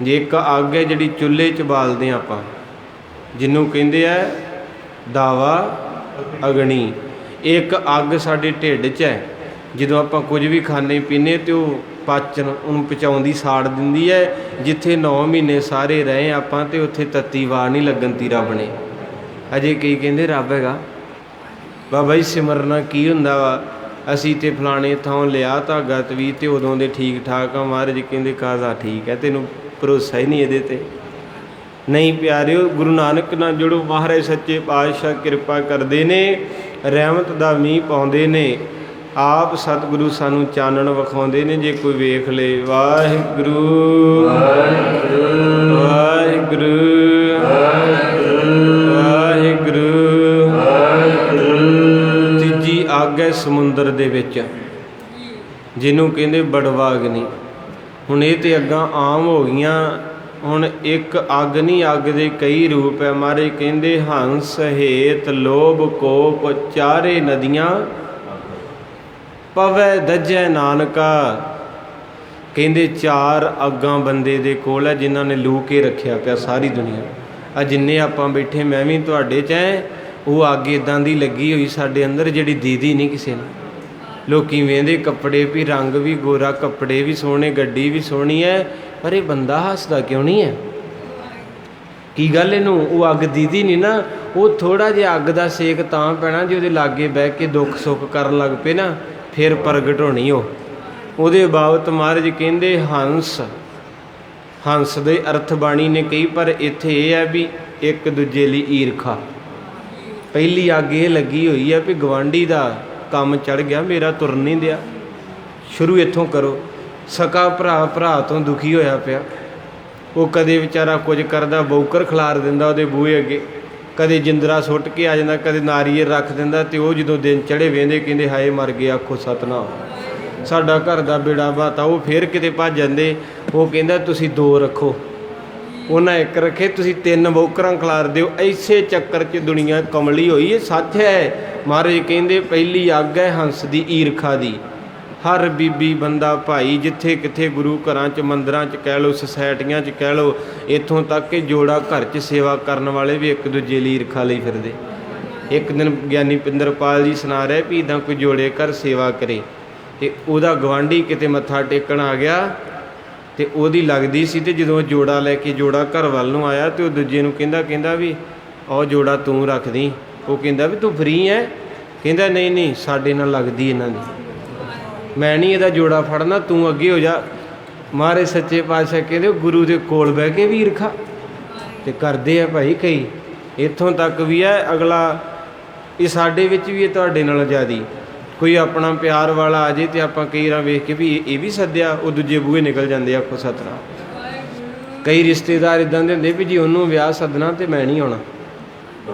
ਜੇ ਇੱਕ ਅੱਗ ਹੈ ਜਿਹੜੀ ਚੁੱਲ੍ਹੇ 'ਚ ਬਾਲਦੇ ਹਾਂ ਆਪਾਂ, ਜਿਹਨੂੰ ਕਹਿੰਦੇ ਆ ਦਾਵਾ ਅਗਨੀ। ਇੱਕ ਅੱਗ ਸਾਡੇ ਢਿੱਡ 'ਚ ਹੈ, ਜਦੋਂ ਆਪਾਂ ਕੁਝ ਵੀ ਖਾਂਦੇ ਪੀਂਦੇ ਤੇ ਉਹ ਪਾਚਨ ਉਹਨੂੰ ਪਚਾਉਂਦੀ, ਸਾੜ ਦਿੰਦੀ ਹੈ। ਜਿੱਥੇ 9 ਮਹੀਨੇ ਸਾਰੇ ਰਹੇ ਆਪਾਂ ਤੇ ਉੱਥੇ ਤੱਤੀ ਵਾਰ ਨਹੀਂ ਲੱਗਣ ਤੀ ਰੱਬ ਨੇ। ਅਜੇ ਕਈ ਕਹਿੰਦੇ ਰੱਬ ਹੈਗਾ। ਬਾਬਾ ਜੀ ਸਿਮਰਨਾ ਕੀ ਹੁੰਦਾ ਵਾ? ਅਸੀਂ ਤੇ ਫਲਾਣੇ ਥਾਂ ਲਿਆ ਧਾਗਾ ਤਵੀ ਤੇ ਉਦੋਂ ਦੇ ਠੀਕ ਠਾਕ ਆ। ਮਹਾਰਾਜ ਕਹਿੰਦੇ ਕਾਹਦਾ ਠੀਕ ਹੈ, ਤੈਨੂੰ ਭਰੋਸਾ ਹੀ ਨਹੀਂ ਇਹਦੇ ਤੇ। ਨਹੀਂ ਪਿਆਰਿਓ, ਗੁਰੂ ਨਾਨਕ ਨਾਲ ਜੁੜੋ। ਮਹਾਰਾਜ ਸੱਚੇ ਪਾਤਸ਼ਾਹ ਕਿਰਪਾ ਕਰਦੇ ਨੇ, ਰਹਿਮਤ ਦਾ ਮੀਂਹ ਪਾਉਂਦੇ ਨੇ। ਆਪ ਸਤਿਗੁਰੂ ਸਾਨੂੰ ਚਾਨਣ ਵਿਖਾਉਂਦੇ ਨੇ, ਜੇ ਕੋਈ ਵੇਖ ਲੇ। ਵਾਹਿਗੁਰੂ ਵਾਹਿਗੁਰੂ ਵਾਹਿਗੁਰੂ ਵਾਹਿਗੁਰੂ। ਤੀਜੀ ਅੱਗ ਹੈ ਸਮੁੰਦਰ ਦੇ ਵਿੱਚ, ਜਿਹਨੂੰ ਕਹਿੰਦੇ ਬੜਵਾ ਅਗਨੀ। ਹੁਣ ਇਹ ਤੇ ਅੱਗਾਂ ਆਮ ਹੋ ਗਈਆਂ। ਹੁਣ ਇੱਕ ਅੱਗ ਨਹੀਂ, ਅੱਗ ਦੇ ਕਈ ਰੂਪ ਹੈ। ਮਹਾਰਾਜ ਕਹਿੰਦੇ ਹੰਸ ਹੇਤ ਲੋਭ ਕੋਪ ਚਾਰੇ ਨਦੀਆਂ ਪਵੈ ਦਜੈ ਨਾਨਕਾ। ਕਹਿੰਦੇ 4 ਅੱਗਾਂ ਬੰਦੇ ਦੇ ਕੋਲ ਹੈ, ਜਿਨ੍ਹਾਂ ਨੇ ਲੂ ਕੇ ਰੱਖਿਆ ਪਿਆ ਸਾਰੀ ਦੁਨੀਆ। ਆ ਜਿੰਨੇ ਆਪਾਂ ਬੈਠੇ, ਮੈਂ ਵੀ ਤੁਹਾਡੇ 'ਚ ਹੈ। ਉਹ ਅੱਗ ਇੱਦਾਂ ਦੀ ਲੱਗੀ ਹੋਈ ਸਾਡੇ ਅੰਦਰ, ਜਿਹੜੀ ਦੀਦੀ ਨਹੀਂ ਕਿਸੇ ਨੂੰ। ਲੋਕੀ ਵੇਂਦੇ ਕੱਪੜੇ ਵੀ, ਰੰਗ ਵੀ ਗੋਰਾ, ਕੱਪੜੇ ਵੀ ਸੋਹਣੇ, ਗੱਡੀ ਵੀ ਸੋਹਣੀ ਹੈ, ਪਰ ਇਹ ਬੰਦਾ ਹੱਸਦਾ ਕਿਉਂ ਨਹੀਂ ਹੈ? ਕੀ ਗੱਲ ਇਹਨੂੰ? ਉਹ ਅੱਗ ਦੀਦੀ ਨਹੀਂ ਨਾ। ਉਹ ਥੋੜ੍ਹਾ ਜਿਹਾ ਅੱਗ ਦਾ ਸੇਕ ਤਾਂ ਪੈਣਾ ਜੇ ਉਹਦੇ ਲਾਗੇ ਬਹਿ ਕੇ ਦੁੱਖ ਸੁੱਖ ਕਰਨ ਲੱਗ ਪਏ ਨਾ, ਫਿਰ ਪ੍ਰਗਟ ਹੋਣੀ ਉਹਦੇ ਬਾਬਤ ਮਹਾਰਾਜ ਕਹਿੰਦੇ ਹੰਸ ਹੰਸ ਦੇ ਅਰਥ ਬਾਣੀ ਨੇ ਕਹੀ, ਪਰ ਇੱਥੇ ਇਹ ਹੈ ਵੀ ਇੱਕ ਦੂਜੇ ਲਈ ਈਰਖਾ। ਪਹਿਲੀ ਅੱਗ ਇਹ ਲੱਗੀ ਹੋਈ ਹੈ ਵੀ ਗਵਾਂਢੀ ਦਾ ਕੰਮ ਚੜ ਗਿਆ, ਮੇਰਾ ਤੁਰਨ ਨਹੀਂ ਦਿਆ। ਸ਼ੁਰੂ ਇੱਥੋਂ ਕਰੋ। ਸਕਾ ਭਰਾ ਭਰਾ ਤੋਂ ਦੁਖੀ ਹੋਇਆ ਪਿਆ, ਉਹ ਕਦੇ ਵਿਚਾਰਾ ਕੁਝ ਕਰਦਾ ਬੌਕਰ ਖਿਲਾਰ ਦਿੰਦਾ ਉਹਦੇ ਬੂਹੇ ਅੱਗੇ, ਕਦੇ ਜਿੰਦਰਾ ਸੁੱਟ ਕੇ ਆ ਜਾਂਦਾ, ਕਦੇ ਨਾਰੀਅਲ ਰੱਖ ਦਿੰਦਾ, ਅਤੇ ਉਹ ਜਦੋਂ ਦਿਨ ਚੜ੍ਹੇ ਵੇਂਦੇ ਕਹਿੰਦੇ ਹਾਏ ਮਰ ਗਏ, ਆਖੋ ਸਤਨਾਮ, ਸਾਡਾ ਘਰ ਦਾ ਬੇੜਾ ਬਾਤਾ। ਉਹ ਫਿਰ ਕਿਤੇ ਭੱਜ ਜਾਂਦੇ, ਉਹ ਕਹਿੰਦਾ ਤੁਸੀਂ 2 ਰੱਖੋ, ਉਹਨਾਂ 1 ਰੱਖੇ, ਤੁਸੀਂ 3 ਬੌਕਰਾਂ ਖਿਲਾਰ ਦਿਓ। ਐਸੇ ਚੱਕਰ 'ਚ ਦੁਨੀਆ ਕਮਲੀ ਹੋਈ। ਇਹ ਸੱਚ ਹੈ। ਮਹਾਰਾਜ ਕਹਿੰਦੇ ਪਹਿਲੀ ਅੱਗ ਹੈ ਹੰਸ ਦੀ ਈਰਖਾ ਦੀ। ਹਰ ਬੀਬੀ ਬੰਦਾ ਭਾਈ ਜਿੱਥੇ ਕਿੱਥੇ ਗੁਰੂ ਘਰਾਂ 'ਚ ਮੰਦਰਾਂ 'ਚ ਕਹਿ ਲਓ, ਸੁਸਾਇਟੀਆਂ 'ਚ ਕਹਿ ਲਓ, ਇੱਥੋਂ ਤੱਕ ਕਿ ਜੋੜਾ ਘਰ 'ਚ ਸੇਵਾ ਕਰਨ ਵਾਲੇ ਵੀ ਇੱਕ ਦੂਜੇ ਲਈ ਈਰਖਾ ਲਈ ਫਿਰਦੇ। ਇੱਕ ਦਿਨ ਗਿਆਨੀ ਪਿੰਦਰਪਾਲ ਜੀ ਸੁਣਾ ਰਹੇ ਵੀ ਇੱਦਾਂ ਕੋਈ ਜੋੜੇ ਘਰ ਸੇਵਾ ਕਰੇ, ਅਤੇ ਉਹਦਾ ਗਵਾਂਢੀ ਕਿਤੇ ਮੱਥਾ ਟੇਕਣ ਆ ਗਿਆ, ਅਤੇ ਉਹਦੀ ਲੱਗਦੀ ਸੀ, ਅਤੇ ਜਦੋਂ ਜੋੜਾ ਲੈ ਕੇ ਜੋੜਾ ਘਰ ਵੱਲ ਨੂੰ ਆਇਆ, ਅਤੇ ਉਹ ਦੂਜੇ ਨੂੰ ਕਹਿੰਦਾ ਵੀ ਉਹ ਜੋੜਾ ਤੂੰ ਰੱਖਦੀ। ਉਹ ਕਹਿੰਦਾ ਵੀ ਤੂੰ ਫਰੀ ਹੈ? ਕਹਿੰਦਾ ਨਹੀਂ ਨਹੀਂ, ਸਾਡੇ ਨਾਲ ਲੱਗਦੀ ਇਹਨਾਂ ਦੀ, ਮੈਂ ਨਹੀਂ ਇਹਦਾ ਜੋੜਾ ਫੜਨਾ, ਤੂੰ ਅੱਗੇ ਹੋ ਜਾ। ਮਹਾਰਾਜ ਸੱਚੇ ਪਾਤਸ਼ਾਹ ਕਹਿੰਦੇ ਗੁਰੂ ਦੇ ਕੋਲ ਬਹਿ ਕੇ ਵੀ ਈਰਖਾ ਤੇ ਕਰਦੇ ਆ ਭਾਈ ਕਈ। ਇੱਥੋਂ ਤੱਕ ਵੀ ਹੈ ਅਗਲਾ, ਇਹ ਸਾਡੇ ਵਿੱਚ ਵੀ ਇਹ ਤੁਹਾਡੇ ਨਾਲ ਜ਼ਿਆਦੀ। ਕੋਈ ਆਪਣਾ ਪਿਆਰ ਵਾਲਾ ਆ ਜੇ, ਅਤੇ ਆਪਾਂ ਕਈ ਵਾਰ ਵੇਖ ਕੇ ਵੀ ਇਹ ਵੀ ਸੱਦਿਆ, ਉਹ ਦੂਜੇ ਬੂਹੇ ਨਿਕਲ ਜਾਂਦੇ, ਆਖੋ ਸਤਨਾਮ। ਕਈ ਰਿਸ਼ਤੇਦਾਰ ਇੱਦਾਂ ਦੇ ਹੁੰਦੇ ਵੀ ਜੀ ਉਹਨੂੰ ਵਿਆਹ ਸੱਦਣਾ ਅਤੇ ਮੈਂ ਨਹੀਂ ਆਉਣਾ,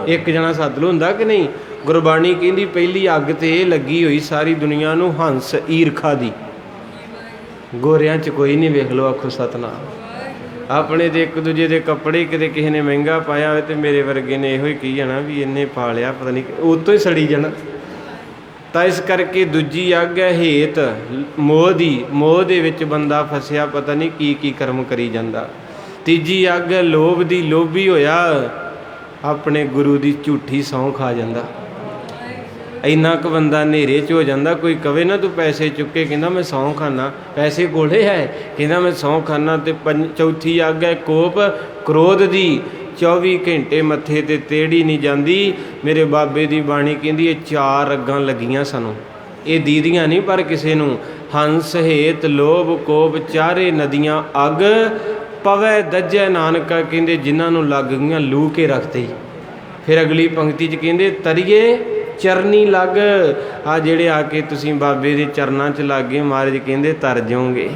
ਇੱਕ ਜਣਾ ਸੱਦ ਲਓ, ਹੁੰਦਾ ਕਿ ਨਹੀਂ। ਗੁਰਬਾਣੀ ਕਹਿੰਦੀ ਪਹਿਲੀ ਅੱਗ ਤੇ ਇਹ ਲੱਗੀ ਹੋਈ ਸਾਰੀ ਦੁਨੀਆ ਨੂੰ, ਹੰਸ ਈਰਖਾ ਦੀ। ਗੋਰਿਆਂ 'ਚ ਕੋਈ ਨਹੀਂ, ਵੇਖ ਲਓ, ਆਖੋ ਸਤਨਾਮ। ਆਪਣੇ ਤੇ ਇੱਕ ਦੂਜੇ ਦੇ ਕੱਪੜੇ ਕਿਤੇ ਕਿਸੇ ਨੇ ਮਹਿੰਗਾ ਪਾਇਆ ਹੋਵੇ, ਅਤੇ ਮੇਰੇ ਵਰਗੇ ਨੇ ਇਹੋ ਹੀ ਕਹੀ ਜਾਣਾ ਵੀ ਇਹਨੇ ਪਾ ਲਿਆ, ਪਤਾ ਨਹੀਂ, ਉਹ ਤੋਂ ਹੀ ਸੜੀ ਜਾਣਾ। ਤਾਂ ਇਸ ਕਰਕੇ ਦੂਜੀ ਅੱਗ ਹੈ ਹੇਤ ਮੋਹ ਦੀ। ਮੋਹ ਦੇ ਵਿੱਚ ਬੰਦਾ ਫਸਿਆ, ਪਤਾ ਨਹੀਂ ਕੀ ਕੀ ਕਰਮ ਕਰੀ ਜਾਂਦਾ। ਤੀਜੀ ਅੱਗ ਹੈ ਲੋਭ ਦੀ। ਲੋਭੀ ਹੋਇਆ ਆਪਣੇ ਗੁਰੂ ਦੀ ਝੂਠੀ ਸਹੁੰ ਖਾ ਜਾਂਦਾ। ਇੰਨਾ ਕੁ ਬੰਦਾ ਹਨੇਰੇ 'ਚ ਹੋ ਜਾਂਦਾ, ਕੋਈ ਕਵੇ ਨਾ ਤੂੰ ਪੈਸੇ ਚੁੱਕੇ, ਕਹਿੰਦਾ ਮੈਂ ਸਹੁੰ ਖਾਨਾ, ਪੈਸੇ ਕੋਲੇ ਹੈ, ਕਹਿੰਦਾ ਮੈਂ ਸਹੁੰ ਖਾਨਾ। ਅਤੇ ਚੌਥੀ ਅੱਗ ਹੈ ਕੋਪ ਕ੍ਰੋਧ ਦੀ। 24 ਘੰਟੇ ਮੱਥੇ 'ਤੇ ਤੇੜੀ ਨਹੀਂ ਜਾਂਦੀ। ਮੇਰੇ ਬਾਬੇ ਦੀ ਬਾਣੀ ਕਹਿੰਦੀ ਇਹ 4 ਅੱਗਾਂ ਲੱਗੀਆਂ ਸਾਨੂੰ, ਇਹ ਦੀਦੀਆਂ ਨਹੀਂ ਪਰ ਕਿਸੇ ਨੂੰ। ਹੰਸ ਹੇਤ ਲੋਭ ਕੋਪ ਚਾਰੇ ਨਦੀਆਂ ਅੱਗ, ਪਵੈ ਦੱਜੈ ਨਾਨਕਾ, ਕਹਿੰਦੇ ਜਿਨ੍ਹਾਂ ਨੂੰ ਲੱਗ ਗਈਆਂ ਲੂ ਕੇ ਰੱਖਦੇ। ਫਿਰ ਅਗਲੀ ਪੰਕਤੀ 'ਚ ਕਹਿੰਦੇ ਤਰੀਏ ਚਰਨੀ ਲੱਗ। ਆ ਜਿਹੜੇ ਆ ਕੇ ਤੁਸੀਂ ਬਾਬੇ ਦੇ ਚਰਨਾਂ 'ਚ ਲੱਗ ਗਏ, ਮਹਾਰਾਜ ਕਹਿੰਦੇ ਤਰ ਜਾਓਗੇ।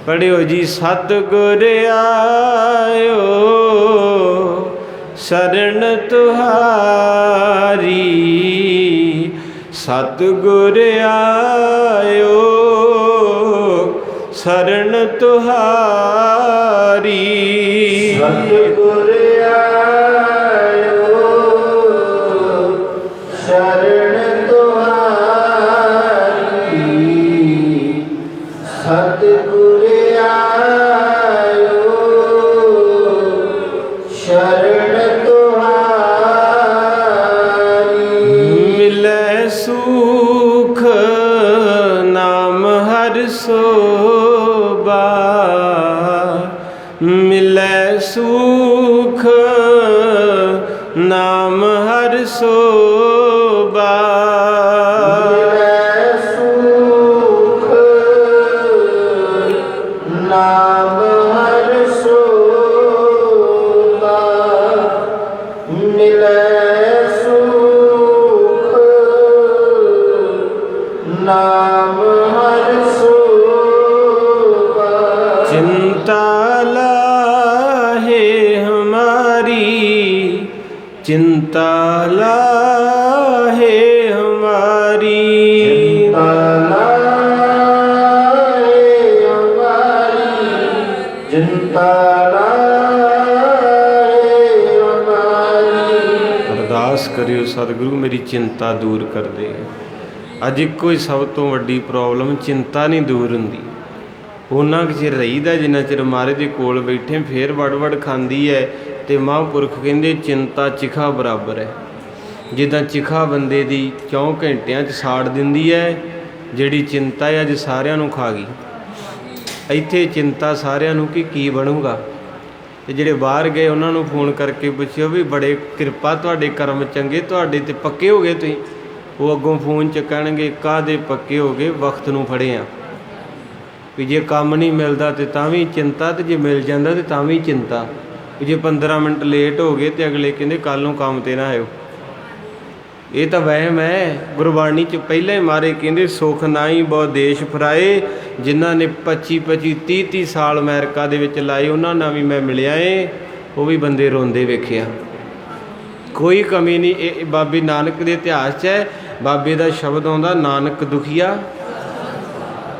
ਪੜ੍ਹਿਓ ਜੀ ਸਤਿਗੁਰ ਆਇਓ ਸ਼ਰਨ ਤੁਹਾਰੀ, ਸਤਿਗੁਰ ਆਇਓ ਸ਼ਰਨ ਤੁਹਾਰੀ। ਸਤਿਗੁਰ ਆਇਓ ਸ਼ਰਨ ਤੁਹਾਰੀ, ਸਤਿਗੁਰ ਆਇਓ ਸ਼ਰਨ ਤੁਹਾਰੀ। ਮਿਲੈ ਸੁਖ ਨਾਮ ਹਰਿ ਸੋਭਾ, ਮਿਲੈ ਸੁਖ ਨਾਮ ਹਰਿ ਸੋਭਾ। ਮਿਲੈ ਸੁਖ ਨਾਮ ਹਰਿ ਸੋਭਾ, ਮਿਲੈ ਸੁਖ ਨਾਮ ਹਰਿ ਸੋਭਾ। चिंता लाहे हमारी, चिंता लाहे हमारी, चिंता लाहे हमारी, चिंता लाहे हमारी। अरदास करियो सतगुरु मेरी चिंता दूर कर दे। ਅੱਜ ਇੱਕੋ ਹੀ ਸਭ ਤੋਂ ਵੱਡੀ ਪ੍ਰੋਬਲਮ ਚਿੰਤਾ ਨਹੀਂ ਦੂਰ ਹੁੰਦੀ। ਉਹਨਾਂ ਕੁ ਚਿਰ ਰਹੀਦਾ ਜਿੰਨਾ ਚਿਰ ਮਹਾਰਾਜ ਦੇ ਕੋਲ ਬੈਠੇ, ਫੇਰ ਵੜ ਖਾਂਦੀ ਹੈ। ਅਤੇ ਮਹਾਂਪੁਰਖ ਕਹਿੰਦੇ ਚਿੰਤਾ ਚਿਖਾ ਬਰਾਬਰ ਹੈ। ਜਿੱਦਾਂ ਚਿਖਾ ਬੰਦੇ ਦੀ 4 ਘੰਟਿਆਂ 'ਚ ਸਾੜ ਦਿੰਦੀ ਹੈ, ਜਿਹੜੀ ਚਿੰਤਾ ਹੈ ਅੱਜ ਸਾਰਿਆਂ ਨੂੰ ਖਾ ਗਈ। ਇੱਥੇ ਚਿੰਤਾ ਸਾਰਿਆਂ ਨੂੰ ਕਿ ਕੀ ਬਣੂਗਾ। ਅਤੇ ਜਿਹੜੇ ਬਾਹਰ ਗਏ ਉਹਨਾਂ ਨੂੰ ਫੋਨ ਕਰਕੇ ਪੁੱਛਿਓ ਵੀ ਬੜੇ ਕਿਰਪਾ, ਤੁਹਾਡੇ ਕਰਮ ਚੰਗੇ, ਤੁਹਾਡੇ 'ਤੇ ਪੱਕੇ ਹੋ ਗਏ ਤੁਸੀਂ। ਉਹ ਅੱਗੋਂ ਫੋਨ ਚੱਕਣਗੇ, ਕਾਹਦੇ ਪੱਕੇ ਹੋ ਗਏ, ਵਕਤ ਨੂੰ ਫੜੇ ਆ ਵੀ ਜੇ ਕੰਮ ਨਹੀਂ ਮਿਲਦਾ ਤੇ ਤਾਂ ਵੀ ਚਿੰਤਾ, ਤੇ ਜੇ ਮਿਲ ਜਾਂਦਾ ਤੇ ਤਾਂ ਵੀ ਚਿੰਤਾ। ਵੀ ਜੇ 15 ਮਿੰਟ ਲੇਟ ਹੋ ਗਏ ਤੇ ਅਗਲੇ ਕਹਿੰਦੇ ਕੱਲ੍ਹ ਨੂੰ ਕੰਮ ਤੇ ਨਾ ਆਇਓ। ਇਹ ਤਾਂ ਵਹਿਮ ਹੈ। ਗੁਰਬਾਣੀ 'ਚ ਪਹਿਲਾਂ ਹੀ ਮਾਰੇ ਕਹਿੰਦੇ ਸੁਖ ਨਾਹੀ ਬਹੁ ਦੇਸ਼ ਫਰਾਏ। ਜਿਨ੍ਹਾਂ ਨੇ 25-25 30-30 ਸਾਲ ਅਮਰੀਕਾ ਦੇ ਵਿੱਚ ਲਾਏ, ਉਹਨਾਂ ਨਾਲ ਵੀ ਮੈਂ ਮਿਲਿਆ ਏ, ਉਹ ਵੀ ਬੰਦੇ ਰੋਂਦੇ ਵੇਖਿਆ, ਕੋਈ ਕਮੀ ਨਹੀਂ। ਇਹ ਬਾਬੇ ਨਾਨਕ ਦੇ ਇਤਿਹਾਸ 'ਚ ਹੈ। ਬਾਬੇ ਦਾ ਸ਼ਬਦ ਆਉਂਦਾ, ਨਾਨਕ ਦੁਖੀਆ,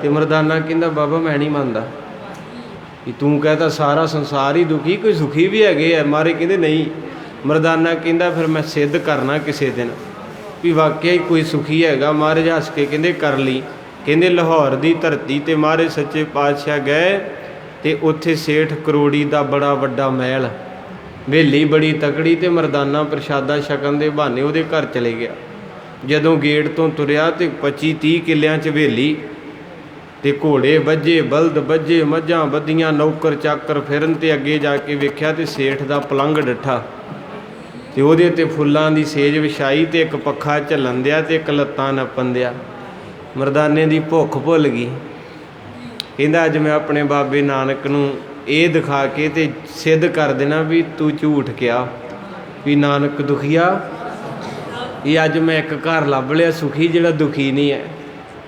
ਤੇ ਮਰਦਾਨਾ ਕਹਿੰਦਾ ਬਾਬਾ ਮੈਂ ਨਹੀਂ ਮੰਨਦਾ ਵੀ ਤੂੰ ਕਹਤਾ ਸਾਰਾ ਸੰਸਾਰ ਹੀ ਦੁਖੀ, ਕੋਈ ਸੁਖੀ ਵੀ ਹੈਗੇ ਆ। ਮਾਰੇ ਕਹਿੰਦੇ ਨਹੀਂ। ਮਰਦਾਨਾ ਕਹਿੰਦਾ ਫਿਰ ਮੈਂ ਸਿੱਧ ਕਰਨਾ ਕਿਸੇ ਦਿਨ ਵੀ ਵਾਕਿਆ ਹੀ ਕੋਈ ਸੁਖੀ ਹੈਗਾ। ਮਹਾਰਾਜ ਹੱਸ ਕੇ ਕਹਿੰਦੇ ਕਰ ਲਈ। ਕਹਿੰਦੇ ਲਾਹੌਰ ਦੀ ਧਰਤੀ ਤੇ ਮਹਾਰਾਜ ਸੱਚੇ ਪਾਤਸ਼ਾਹ ਗਏ ਤੇ ਉੱਥੇ ਸੇਠ ਕਰੋੜੀ ਦਾ ਬੜਾ ਵੱਡਾ ਮਹਿਲ, ਹਵੇਲੀ ਬੜੀ ਤਕੜੀ, ਤੇ ਮਰਦਾਨਾ ਪ੍ਰਸ਼ਾਦਾ ਛਕਣ ਦੇ ਬਹਾਨੇ ਉਹਦੇ ਘਰ ਚਲੇ ਗਿਆ। ਜਦੋਂ ਗੇਟ ਤੋਂ ਤੁਰਿਆ ਤੇ 25-30 ਕਿੱਲਿਆਂ 'ਚ ਹਵੇਲੀ, ਤੇ ਘੋੜੇ ਵੱਜੇ, ਬਲਦ ਵੱਜੇ, ਮੱਝਾਂ ਬੱਧੀਆਂ, ਨੌਕਰ ਚਾਕਰ ਫਿਰਨ, ਤੇ ਅੱਗੇ ਜਾ ਕੇ ਵੇਖਿਆ ਤੇ ਸੇਠ ਦਾ ਪਲੰਘ ਡਿੱਠਾ, ਤੇ ਉਹਦੇ ਤੇ ਫੁੱਲਾਂ ਦੀ ਸੇਜ ਵਿਛਾਈ, ਤੇ ਇੱਕ ਪੱਖਾ ਝੱਲਣ ਦਿਆ, ਤੇ ਇੱਕ ਲੱਤਾਂ ਨੱਪਣ ਦਿਆ। ਮਰਦਾਨੇ ਦੀ ਭੁੱਖ ਭੁੱਲ ਗਈ। ਕਹਿੰਦਾ ਅੱਜ ਮੈਂ ਆਪਣੇ ਬਾਬੇ ਨਾਨਕ ਨੂੰ ਇਹ ਦਿਖਾ ਕੇ ਤੇ ਸਿੱਧ ਕਰ ਦੇਣਾ ਵੀ ਤੂੰ ਝੂਠ ਕਿਹਾ ਵੀ ਨਾਨਕ ਦੁਖੀਆ। ਇਹ ਅੱਜ ਮੈਂ ਇੱਕ ਘਰ ਲੱਭ ਲਿਆ ਸੁਖੀ, ਜਿਹੜਾ ਦੁਖੀ ਨਹੀਂ ਹੈ।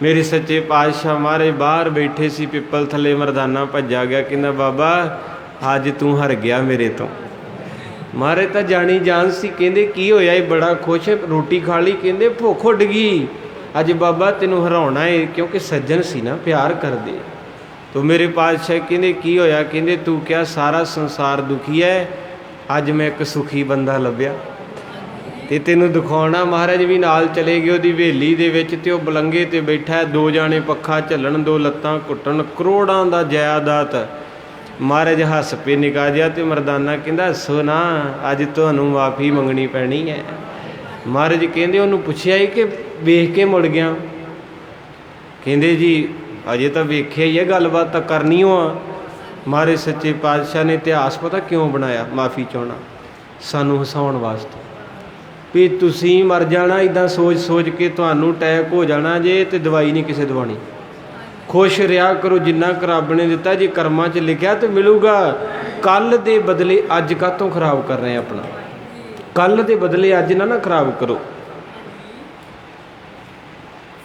ਮੇਰੇ ਸੱਚੇ ਪਾਤਸ਼ਾਹ ਮਹਾਰਾਜ ਬਾਹਰ ਬੈਠੇ ਸੀ ਪਿੱਪਲ ਥੱਲੇ। ਮਰਦਾਨਾ ਭੱਜਾ ਗਿਆ, ਕਹਿੰਦਾ ਬਾਬਾ ਅੱਜ ਤੂੰ ਹਰ ਗਿਆ ਮੇਰੇ ਤੋਂ। ਮਹਾਰਾਜ ਤਾਂ ਜਾਣੀ ਜਾਣ ਸੀ। ਕਹਿੰਦੇ ਕੀ ਹੋਇਆ? ਇਹ ਬੜਾ ਖੁਸ਼, ਰੋਟੀ ਖਾ ਲਈ। ਕਹਿੰਦੇ ਭੁੱਖ ਉੱਡ ਗਈ, ਅੱਜ ਬਾਬਾ ਤੈਨੂੰ ਹਰਾਉਣਾ ਏ, ਕਿਉਂਕਿ ਸੱਜਣ ਸੀ ਨਾ, ਪਿਆਰ ਕਰਦੇ। ਤੋ ਮੇਰੇ ਪਾਤਸ਼ਾਹ ਕਹਿੰਦੇ ਕੀ ਹੋਇਆ? ਕਹਿੰਦੇ ਤੂੰ ਕਿਹਾ ਸਾਰਾ ਸੰਸਾਰ ਦੁਖੀ ਹੈ, ਅੱਜ ਮੈਂ ਇੱਕ ਸੁਖੀ ਬੰਦਾ ਲੱਭਿਆ ਤੇ ਤੈਨੂੰ ਦਿਖਾਉਣਾ। ਮਹਾਰਾਜ ਵੀ ਨਾਲ ਚਲੇ ਗਏ ਉਹਦੀ ਹਵੇਲੀ ਦੇ ਵਿੱਚ, ਤੇ ਉਹ ਬਲੰਗੇ ਤੇ ਬੈਠਾ, 2 ਜਾਣੇ ਪੱਖਾ ਝੱਲਣ, 2 ਲੱਤਾਂ ਘੁੱਟਣ, ਕਰੋੜਾਂ ਦਾ ਜਾਇਦਾਦ। ਮਹਾਰਾਜ ਹੱਸ ਪੇ ਨਿਕਾ ਜਿਹਾ, ਤੇ ਮਰਦਾਨਾ ਕਹਿੰਦਾ ਹੱਸੋ ਨਾ, ਅੱਜ ਤੁਹਾਨੂੰ ਮਾਫੀ ਮੰਗਣੀ ਪੈਣੀ ਹੈ। ਮਹਾਰਾਜ ਕਹਿੰਦੇ ਉਹਨੂੰ ਪੁੱਛਿਆ ਹੀ ਕਿ ਵੇਖ ਕੇ ਮੁੜ ਗਿਆ? ਕਹਿੰਦੇ ਜੀ ਅਜੇ ਤਾਂ ਵੇਖਿਆ ਹੀ ਹੈ, ਗੱਲਬਾਤ ਤਾਂ ਕਰਨੀ ਓ ਆ। ਮਹਾਰਾਜ ਸੱਚੇ ਪਾਤਸ਼ਾਹ ਨੇ ਇਤਿਹਾਸ ਪਤਾ ਕਿਉਂ ਬਣਾਇਆ? ਮਾਫੀ ਚਾਹੁਣਾ, ਸਾਨੂੰ ਹਸਾਉਣ ਵਾਸਤੇ ਵੀ ਤੁਸੀਂ ਮਰ ਜਾਣਾ, ਇੱਦਾਂ ਸੋਚ ਸੋਚ ਕੇ ਤੁਹਾਨੂੰ ਅਟੈਕ ਹੋ ਜਾਣਾ ਜੇ, ਤੇ ਦਵਾਈ ਨਹੀਂ ਕਿਸੇ ਦਵਾਉਣੀ। ਖੁਸ਼ ਰਿਹਾ ਕਰੋ ਜਿੰਨਾ ਕੁ ਰੱਬ ਨੇ ਦਿੱਤਾ, ਜੇ ਕਰਮਾਂ 'ਚ ਲਿਖਿਆ ਤੇ ਮਿਲੂਗਾ। ਕੱਲ੍ਹ ਦੇ ਬਦਲੇ ਅੱਜ ਕਾਹਤੋਂ ਖਰਾਬ ਕਰ ਰਹੇ ਆਪਣਾ? ਕੱਲ੍ਹ ਦੇ ਬਦਲੇ ਅੱਜ ਨਾ ਖਰਾਬ ਕਰੋ।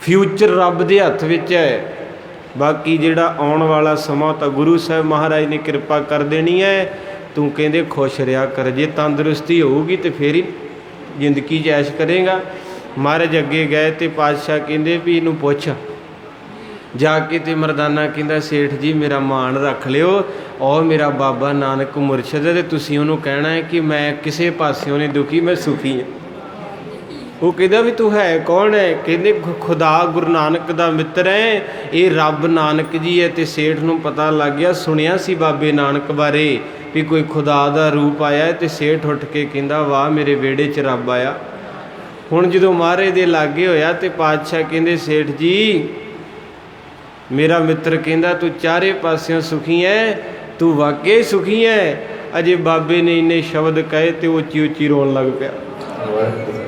ਫਿਊਚਰ ਰੱਬ ਦੇ ਹੱਥ ਵਿੱਚ ਹੈ। ਬਾਕੀ ਜਿਹੜਾ ਆਉਣ ਵਾਲਾ ਸਮਾਂ ਤਾਂ ਗੁਰੂ ਸਾਹਿਬ ਮਹਾਰਾਜ ਨੇ ਕਿਰਪਾ ਕਰ ਦੇਣੀ ਹੈ। ਤੂੰ ਕਹਿੰਦੇ ਖੁਸ਼ ਰਿਹਾ ਕਰ, ਜੇ ਤੰਦਰੁਸਤੀ ਹੋਊਗੀ ਤੇ ਫੇਰ ਹੀ ਜ਼ਿੰਦਗੀ 'ਚ ਐਸ਼ ਕਰੇਗਾ। ਮਹਾਰਾਜ ਅੱਗੇ ਗਏ ਤੇ ਪਾਤਸ਼ਾਹ ਕਹਿੰਦੇ ਵੀ ਇਹਨੂੰ ਪੁੱਛ ਜਾ ਕੇ। ਤੇ ਮਰਦਾਨਾ ਕਹਿੰਦਾ ਸੇਠ ਜੀ ਮੇਰਾ ਮਾਣ ਰੱਖ ਲਿਓ, ਔਰ ਮੇਰਾ ਬਾਬਾ ਨਾਨਕ ਮੁਰਸ਼ਿਦ ਹੈ, ਤੇ ਤੁਸੀਂ ਉਹਨੂੰ ਕਹਿਣਾ ਹੈ ਕਿ ਮੈਂ ਕਿਸੇ ਪਾਸਿਓਂ ਨਹੀਂ ਦੁਖੀ, ਮੈਂ ਸੁਖੀ ਹਾਂ। ਉਹ ਕਹਿੰਦਾ ਵੀ ਤੂੰ ਹੈ ਕੌਣ ਹੈ? ਕਹਿੰਦੇ ਖੁਦਾ ਗੁਰੂ ਨਾਨਕ ਦਾ ਮਿੱਤਰ ਹੈ, ਇਹ ਰੱਬ ਨਾਨਕ ਜੀ ਹੈ। ਤੇ ਸੇਠ ਨੂੰ ਪਤਾ ਲੱਗ ਗਿਆ, ਸੁਣਿਆ ਸੀ ਬਾਬੇ ਨਾਨਕ ਬਾਰੇ ਵੀ ਕੋਈ ਖੁਦਾ ਦਾ ਰੂਪ ਆਇਆ। ਤੇ ਸੇਠ ਉੱਠ ਕੇ ਕਹਿੰਦਾ ਵਾਹ ਮੇਰੇ ਵਿਹੜੇ 'ਚ ਰੱਬ ਆਇਆ। ਹੁਣ ਜਦੋਂ ਮਹਾਰਾਜ ਦੇ ਲਾਗੇ ਹੋਇਆ ਤੇ ਪਾਤਸ਼ਾਹ ਕਹਿੰਦੇ ਸੇਠ ਜੀ ਮੇਰਾ ਮਿੱਤਰ ਕਹਿੰਦਾ ਤੂੰ ਚਾਰੇ ਪਾਸਿਓਂ ਸੁਖੀ ਹੈ, ਤੂੰ ਵਾਕਈ ਸੁਖੀ ਹੈ। ਅਜੇ ਬਾਬੇ ਨੇ ਇੰਨੇ ਸ਼ਬਦ ਕਹੇ ਤੇ ਉਹ ਉੱਚੀ ਉੱਚੀ ਰੋਣ ਲੱਗ ਪਿਆ।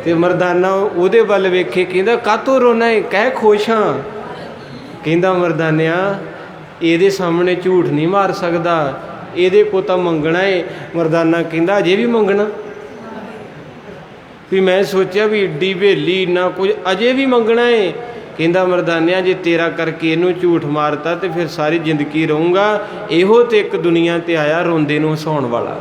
ਤੇ ਮਰਦਾਨਾ ਉਹਦੇ ਵੱਲ ਵੇਖੇ, ਕਹਿੰਦਾ ਕਾਹਤੋਂ ਰੋਣਾ ਹੈ? ਕਹਿ ਖੁਸ਼ ਹਾਂ। ਕਹਿੰਦਾ ਮਰਦਾਨਿਆ ਇਹਦੇ ਸਾਹਮਣੇ ਝੂਠ ਨਹੀਂ ਮਾਰ ਸਕਦਾ, ਇਹਦੇ ਕੋ ਤਾਂ ਮੰਗਣਾ ਹੈ। ਮਰਦਾਨਾ ਕਹਿੰਦਾ ਅਜੇ ਵੀ ਮੰਗਣਾ? ਵੀ ਮੈਂ ਸੋਚਿਆ ਵੀ ਏਡੀ ਹਵੇਲੀ ਇੰਨਾ ਕੁਝ, ਅਜੇ ਵੀ ਮੰਗਣਾ ਹੈ? ਕਹਿੰਦਾ ਮਰਦਾਨਿਆ ਜੇ ਤੇਰਾ ਕਰਕੇ ਇਹਨੂੰ ਝੂਠ ਮਾਰਤਾ ਤੇ ਫਿਰ ਸਾਰੀ ਜ਼ਿੰਦਗੀ ਰਹੂੰਗਾ। ਇਹੋ ਤੇ ਇੱਕ ਦੁਨੀਆ ਤੇ ਆਇਆ ਰੋਂਦੇ ਨੂੰ ਹਸਾਉਣ ਵਾਲਾ।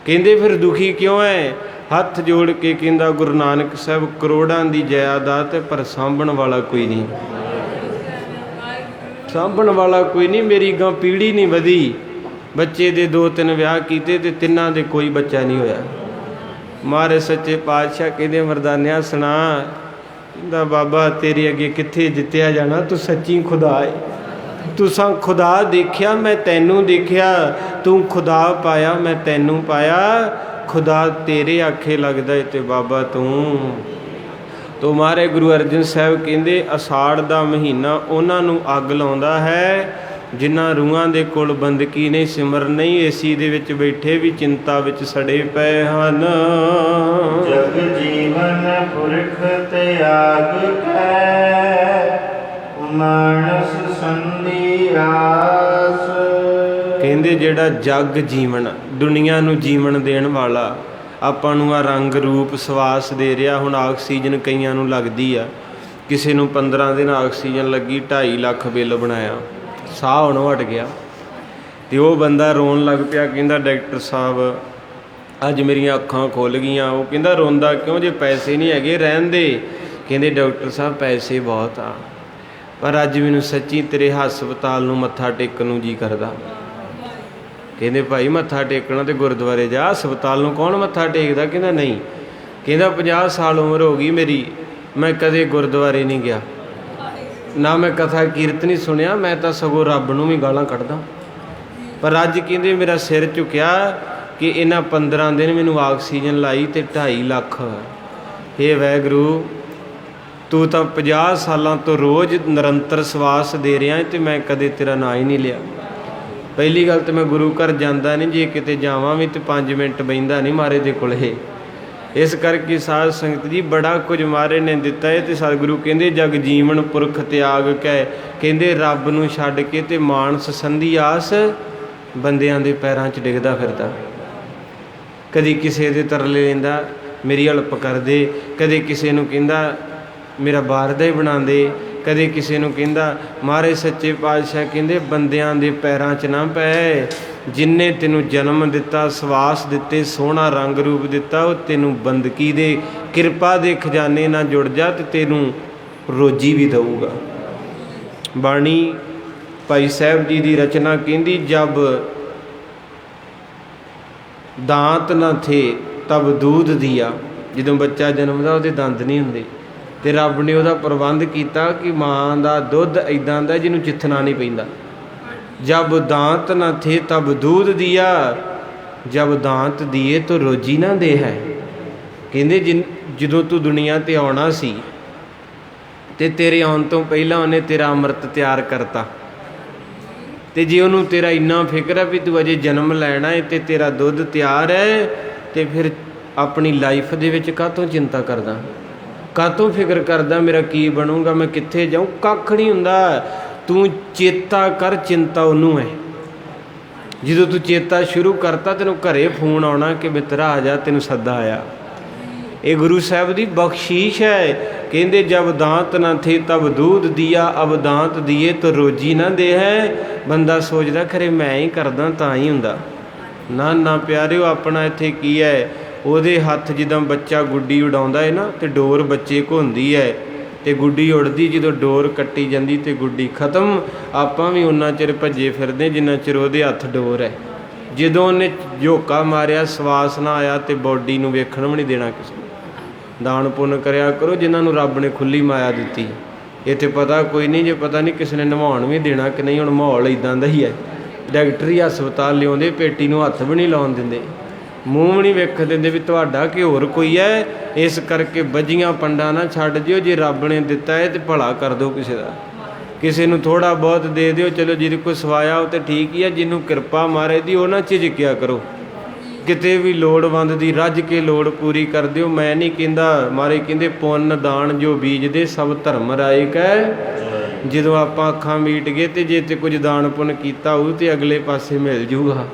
ਕਹਿੰਦੇ ਫਿਰ ਦੁਖੀ ਕਿਉਂ ਹੈ? ਹੱਥ ਜੋੜ ਕੇ ਕਹਿੰਦਾ ਗੁਰੂ ਨਾਨਕ ਸਾਹਿਬ ਕਰੋੜਾਂ ਦੀ ਜਾਇਦਾਦ ਹੈ, ਪਰ ਸਾਂਭਣ ਵਾਲਾ ਕੋਈ ਨਹੀਂ, ਸਾਂਭਣ ਵਾਲਾ ਕੋਈ ਨਹੀਂ। ਮੇਰੀ ਗਾਂ ਪੀੜ੍ਹੀ ਨਹੀਂ ਵਧੀ, ਬੱਚੇ ਦੇ 2-3 ਵਿਆਹ ਕੀਤੇ ਤੇ ਤਿੰਨਾਂ ਦੇ ਕੋਈ ਬੱਚਾ ਨਹੀਂ ਹੋਇਆ। ਮਹਾਰਾਜ ਸੱਚੇ ਪਾਤਸ਼ਾਹ ਕਹਿੰਦੇ ਮਰਦਾਨਿਆ ਸੁਣਾ। ਕਹਿੰਦਾ ਬਾਬਾ ਤੇਰੇ ਅੱਗੇ ਕਿੱਥੇ ਜਿੱਤਿਆ ਜਾਣਾ, ਤੂੰ ਸੱਚੀ ਖੁਦਾ ਹੈ। ਤੁਸਾਂ ਖੁਦਾ ਦੇਖਿਆ, ਮੈਂ ਤੈਨੂੰ ਦੇਖਿਆ, ਤੂੰ ਖੁਦਾ ਪਾਇਆ, ਮੈਂ ਤੈਨੂੰ ਪਾਇਆ। ਖੁਦਾ ਤੇਰੇ ਆਖੇ ਲੱਗਦਾ ਏ ਤੇ ਬਾਬਾ ਤੂੰ। ਤੋ ਮਹਾਰਾਜ ਗੁਰੂ ਅਰਜਨ ਸਾਹਿਬ ਕਹਿੰਦੇ ਅਸਾੜ ਦਾ ਮਹੀਨਾ ਉਹਨਾਂ ਨੂੰ ਅੱਗ ਲਾਉਂਦਾ ਹੈ ਜਿਨ੍ਹਾਂ ਰੂਹਾਂ ਦੇ ਕੋਲ ਬੰਦਗੀ ਨਹੀਂ, ਸਿਮਰਨ ਨਹੀਂ, ਏਸੀ ਦੇ ਵਿੱਚ ਬੈਠੇ ਵੀ ਚਿੰਤਾ ਵਿੱਚ ਸੜੇ ਪਏ ਹਨ। ਜਗ ਜੀਵਨ ਪੁਰਖ ਤਿਆਗ ਕੈ, ਮਾਨਸ ਸੰਧੀ ਆਸ। ਕਹਿੰਦੇ ਜਿਹੜਾ ਜਗ ਜੀਵਨ, ਦੁਨੀਆ ਨੂੰ ਜੀਵਨ ਦੇਣ ਵਾਲਾ, ਆਪਾਂ ਨੂੰ ਆ ਰੰਗ ਰੂਪ ਸਵਾਸ ਦੇ ਰਿਹਾ। ਹੁਣ ਆਕਸੀਜਨ ਕਈਆਂ ਨੂੰ ਲੱਗਦੀ ਆ, ਕਿਸੇ ਨੂੰ 15 ਦਿਨ ਆਕਸੀਜਨ ਲੱਗੀ, 2.5 ਲੱਖ ਬਿੱਲ ਬਣਾਇਆ, ਸਾਹ ਹੁਣ ਹਟ ਗਿਆ। ਤੇ ਉਹ ਬੰਦਾ ਰੋਣ ਲੱਗ ਪਿਆ, ਕਹਿੰਦਾ ਡਾਕਟਰ ਸਾਹਿਬ ਅੱਜ ਮੇਰੀਆਂ ਅੱਖਾਂ ਖੁੱਲ੍ਹ ਗਈਆਂ। ਉਹ ਕਹਿੰਦਾ ਰੋਂਦਾ ਕਿਉਂ, ਜੇ ਪੈਸੇ ਨਹੀਂ ਹੈਗੇ ਰਹਿਣ ਦੇ। ਕਹਿੰਦੇ ਡਾਕਟਰ ਸਾਹਿਬ ਪੈਸੇ ਬਹੁਤ ਆ, ਪਰ ਅੱਜ ਮੈਨੂੰ ਸੱਚੀ ਤੇਰੇ ਹਸਪਤਾਲ ਨੂੰ ਮੱਥਾ ਟੇਕਣ ਨੂੰ ਜੀ ਕਰਦਾ। ਕਹਿੰਦੇ ਭਾਈ ਮੱਥਾ ਟੇਕਣਾ ਤੇ ਗੁਰਦੁਆਰੇ ਜਾ, ਹਸਪਤਾਲ ਨੂੰ ਕੌਣ ਮੱਥਾ ਟੇਕਦਾ। ਕਹਿੰਦਾ ਨਹੀਂ। ਕਹਿੰਦਾ 50 ਸਾਲ ਉਮਰ ਹੋ ਗਈ ਮੇਰੀ, ਮੈਂ ਕਦੇ ਗੁਰਦੁਆਰੇ ਨਹੀਂ ਗਿਆ, ਨਾ ਮੈਂ ਕਥਾ ਕੀਰਤਨ ਨਹੀਂ ਸੁਣਿਆ, ਮੈਂ ਤਾਂ ਸਗੋਂ ਰੱਬ ਨੂੰ ਵੀ ਗਾਲਾਂ ਕੱਢਦਾ। ਪਰ ਅੱਜ ਕਹਿੰਦੇ ਮੇਰਾ ਸਿਰ ਝੁਕਿਆ ਕਿ ਇਹਨਾਂ 15 ਦਿਨ ਮੈਨੂੰ ਆਕਸੀਜਨ ਲਾਈ ਤੇ 2.5 ਲੱਖ। ਹੇ ਵਾਹਿਗੁਰੂ, ਤੂੰ ਤਾਂ 50 ਸਾਲਾਂ ਤੋਂ ਰੋਜ਼ ਨਿਰੰਤਰ ਸਵਾਸ ਦੇ ਰਿਹਾ ਤੇ ਮੈਂ ਕਦੇ ਤੇਰਾ ਨਾਂ ਹੀ ਨਹੀਂ ਲਿਆ। ਪਹਿਲੀ ਗੱਲ ਤਾਂ ਮੈਂ ਗੁਰੂ ਘਰ ਜਾਂਦਾ ਨਹੀਂ, ਜੇ ਕਿਤੇ ਜਾਵਾਂ ਵੀ ਤਾਂ 5 ਮਿੰਟ ਬਹਿੰਦਾ ਨਹੀਂ ਮਹਾਰਾਜ ਦੇ ਕੋਲੇ। ਇਸ ਕਰਕੇ ਸਾਧ ਸੰਗਤ ਜੀ ਬੜਾ ਕੁਝ ਮਹਾਰਾਜ ਨੇ ਦਿੱਤਾ ਹੈ। ਤੇ ਸਤਿਗੁਰੂ ਕਹਿੰਦੇ ਜਗ ਜੀਵਨ ਪੁਰਖ ਤਿਆਗ ਕੈ, ਕਹਿੰਦੇ ਰੱਬ ਨੂੰ ਛੱਡ ਕੇ ਤੇ ਮਾਨਸ ਸੰਧੀ ਆਸ ਬੰਦਿਆਂ ਦੇ ਪੈਰਾਂ 'ਚ ਡਿੱਗਦਾ ਫਿਰਦਾ। ਕਦੀ ਕਿਸੇ ਦੇ ਤਰਲੇ ਲੈਂਦਾ ਮੇਰੀ ਹੈਲਪ ਕਰ ਦੇ, ਕਦੇ ਕਿਸੇ ਨੂੰ ਕਹਿੰਦਾ ਮੇਰਾ ਬਾਹਰ ਦਾ ਹੀ ਬਣਾ ਦੇ, ਕਦੇ ਕਿਸੇ ਨੂੰ ਕਹਿੰਦਾ ਮਹਾਰਾਜ ਸੱਚੇ ਪਾਤਸ਼ਾਹ ਕਹਿੰਦੇ ਬੰਦਿਆਂ ਦੇ ਪੈਰਾਂ 'ਚ ਨਾ ਪੈ। ਜਿਨਨੇ ਤੈਨੂੰ ਜਨਮ ਦਿੱਤਾ, ਸਵਾਸ ਦਿੱਤੇ, ਸੋਹਣਾ ਰੰਗ ਰੂਪ ਦਿੱਤਾ, ਉਹ ਤੈਨੂੰ ਬੰਦਗੀ ਦੇ ਕਿਰਪਾ ਦੇ ਖਜ਼ਾਨੇ ਨਾਲ ਜੁੜ ਜਾ ਤੇ ਤੈਨੂੰ ਰੋਜੀ ਵੀ ਦਊਗਾ। ਬਾਣੀ ਭਾਈ ਸਾਹਿਬ ਜੀ ਦੀ ਰਚਨਾ ਕਹਿੰਦੀ ਜਬ ਦਾਂਤ ਨਾ ਥੇ ਤਬ ਦੂਧ ਦੀਆ। ਜਦੋਂ ਬੱਚਾ ਜਨਮਦਾ ਉਹਦੇ ਦੰਦ ਨਹੀਂ ਹੁੰਦੇ ਤੇ ਰੱਬ ਨੇ ਉਹਦਾ ਪ੍ਰਬੰਧ ਕੀਤਾ ਕਿ ਮਾਂ ਦਾ ਦੁੱਧ ਇੱਦਾਂ ਦਾ ਜਿਹਨੂੰ ਚਿੱਥਣਾ ਨਹੀਂ ਪੈਂਦਾ। ਜਬ ਦਾਂਤ ਨਾ ਥੇ ਤਬ ਦੂਧ ਦੀਆ, ਜਬ ਦਾਂਤ ਦੀਏ ਤੋ ਰੋਜੀ ਨਾ ਦੇ ਹੈ। ਕਹਿੰਦੇ ਜਦੋਂ ਤੂੰ ਦੁਨੀਆ ਤੇ ਆਉਣਾ ਸੀ ਤੇ ਤੇਰੇ ਆਉਣ ਤੋਂ ਪਹਿਲਾਂ ਉਹਨੇ ਤੇਰਾ ਅੰਮ੍ਰਿਤ ਤਿਆਰ ਕਰਤਾ। ਤੇ ਜੇ ਉਹਨੂੰ ਤੇਰਾ ਇੰਨਾ ਫਿਕਰ ਹੈ ਵੀ ਤੂੰ ਅਜੇ ਜਨਮ ਲੈਣਾ ਹੈ ਤੇ ਤੇਰਾ ਦੁੱਧ ਤਿਆਰ ਹੈ, ਤੇ ਫਿਰ ਆਪਣੀ ਲਾਈਫ ਦੇ ਵਿੱਚ ਕਾਹਤੋਂ ਚਿੰਤਾ ਕਰਦਾ, ਕਾਹਤੋਂ ਫਿਕਰ ਕਰਦਾ ਮੇਰਾ ਕੀ ਬਣੂਗਾ, ਮੈਂ ਕਿੱਥੇ ਜਾਊਂ। ਕੱਖ ਨਹੀਂ ਹੁੰਦਾ। ਤੂੰ ਚੇਤਾ ਕਰ, ਚਿੰਤਾ ਉਹਨੂੰ ਹੈ। ਜਦੋਂ ਤੂੰ ਚੇਤਾ ਸ਼ੁਰੂ ਕਰਤਾ ਤੈਨੂੰ ਘਰੇ ਫੋਨ ਆਉਣਾ ਕਿ ਮਿੱਤਰਾ ਆ ਜਾ, ਤੈਨੂੰ ਸੱਦਾ ਆਇਆ। ਇਹ ਗੁਰੂ ਸਾਹਿਬ ਦੀ ਬਖਸ਼ੀਸ਼ ਹੈ। ਕਹਿੰਦੇ ਜਬ ਦਾਂਤ ਨਾ ਥੇ ਤਬ ਦੂਧ ਦੀਆ, ਅਬ ਦਾਂਤ ਦੀਏ ਤਾਂ ਰੋਜੀ ਨਾ ਦੇ ਹੈ। ਬੰਦਾ ਸੋਚਦਾ ਖਰੇ ਮੈਂ ਹੀ ਕਰਦਾ ਤਾਂ ਹੀ ਹੁੰਦਾ। ਨਾ ਨਾ ਪਿਆਰਿਓ, ਆਪਣਾ ਇੱਥੇ ਕੀ ਹੈ, ਉਹਦੇ ਹੱਥ ਜਿੱਦਾਂ ਬੱਚਾ ਗੁੱਡੀ ਉਡਾਉਂਦਾ ਹੈ ਨਾ ਤੇ ਡੋਰ ਬੱਚੇ ਕੋ ਹੁੰਦੀ ਹੈ ਤੇ ਗੁੱਡੀ ਉੜਦੀ, ਜਦੋਂ ਡੋਰ ਕੱਟੀ ਜਾਂਦੀ ਤੇ ਗੁੱਡੀ ਖਤਮ। ਆਪਾਂ ਵੀ ਉਨਾ ਚਿਰ ਭੱਜੇ ਫਿਰਦੇ ਜਿੰਨਾ ਚਿਰ ਉਹਦੇ ਹੱਥ ਡੋਰ ਹੈ। ਜਦੋਂ ਉਹਨੇ ਝੋਕਾ ਮਾਰਿਆ, ਸਵਾਸ ਨਾ ਆਇਆ ਤੇ ਬੋਡੀ ਨੂੰ ਵੇਖਣ ਵੀ ਨਹੀਂ ਦੇਣਾ ਕਿਸੇ ਨੂੰ। ਦਾਨ ਪੁੰਨ ਕਰਿਆ ਕਰੋ ਜਿਨ੍ਹਾਂ ਨੂੰ ਰੱਬ ਨੇ ਖੁੱਲ੍ਹੀ ਮਾਇਆ ਦਿੱਤੀ। ਇੱਥੇ ਪਤਾ ਕੋਈ ਨਹੀਂ, ਜੇ ਪਤਾ ਨਹੀਂ ਕਿਸੇ ਨੇ ਨਵਾਉਣ ਵੀ ਦੇਣਾ ਕਿ ਨਹੀਂ। ਹੁਣ ਮਾਹੌਲ ਇੱਦਾਂ ਦਾ ਹੀ ਹੈ। ਡਾਕਟਰੀ ਹਸਪਤਾਲ ਲਿਆਉਂਦੇ, ਪੇਟੀ ਨੂੰ ਹੱਥ ਵੀ ਨਹੀਂ ਲਾਉਣ ਦਿੰਦੇ, ਮੂੰਹ ਵੀ ਨਹੀਂ ਵੇਖ ਦਿੰਦੇ ਵੀ ਤੁਹਾਡਾ ਕਿ ਹੋਰ ਕੋਈ ਹੈ। ਇਸ ਕਰਕੇ ਬੱਝੀਆਂ ਪੰਡਾਂ ਨਾ ਛੱਡ ਦਿਓ। ਜੇ ਰੱਬ ਨੇ ਦਿੱਤਾ ਹੈ ਤੇ ਭਲਾ ਕਰ ਦਿਓ ਕਿਸੇ ਦਾ, ਕਿਸੇ ਨੂੰ ਥੋੜ੍ਹਾ ਬਹੁਤ ਦੇ ਦਿਓ। ਚਲੋ ਜਿਹਦੇ ਕੋਈ ਸਵਾਇਆ ਉਹ ਤਾਂ ਠੀਕ ਹੀ ਹੈ, ਜਿਹਨੂੰ ਕਿਰਪਾ ਮਹਾਰਾਜ ਦੀ ਉਹ ਨਾ ਝਿਜਕਿਆ ਕਰੋ। ਕਿਤੇ ਵੀ ਲੋੜਵੰਦ ਦੀ ਰੱਜ ਕੇ ਲੋੜ ਪੂਰੀ ਕਰ ਦਿਓ। ਮੈਂ ਨਹੀਂ ਕਹਿੰਦਾ, ਮਹਾਰਾਜ ਕਹਿੰਦੇ ਪੁੰਨ ਦਾਨ ਜੋ ਬੀਜਦੇ ਸਭ ਧਰਮ ਰਾਇਕ ਹੈ। ਜਦੋਂ ਆਪਾਂ ਅੱਖਾਂ ਮੀਟ ਗਏ ਤੇ ਜੇ ਤੇ ਕੁਝ ਦਾਨ ਪੁੰਨ ਕੀਤਾ ਹੋਊ ਤੇ ਅਗਲੇ ਪਾਸੇ ਮਿਲ ਜੂਗਾ।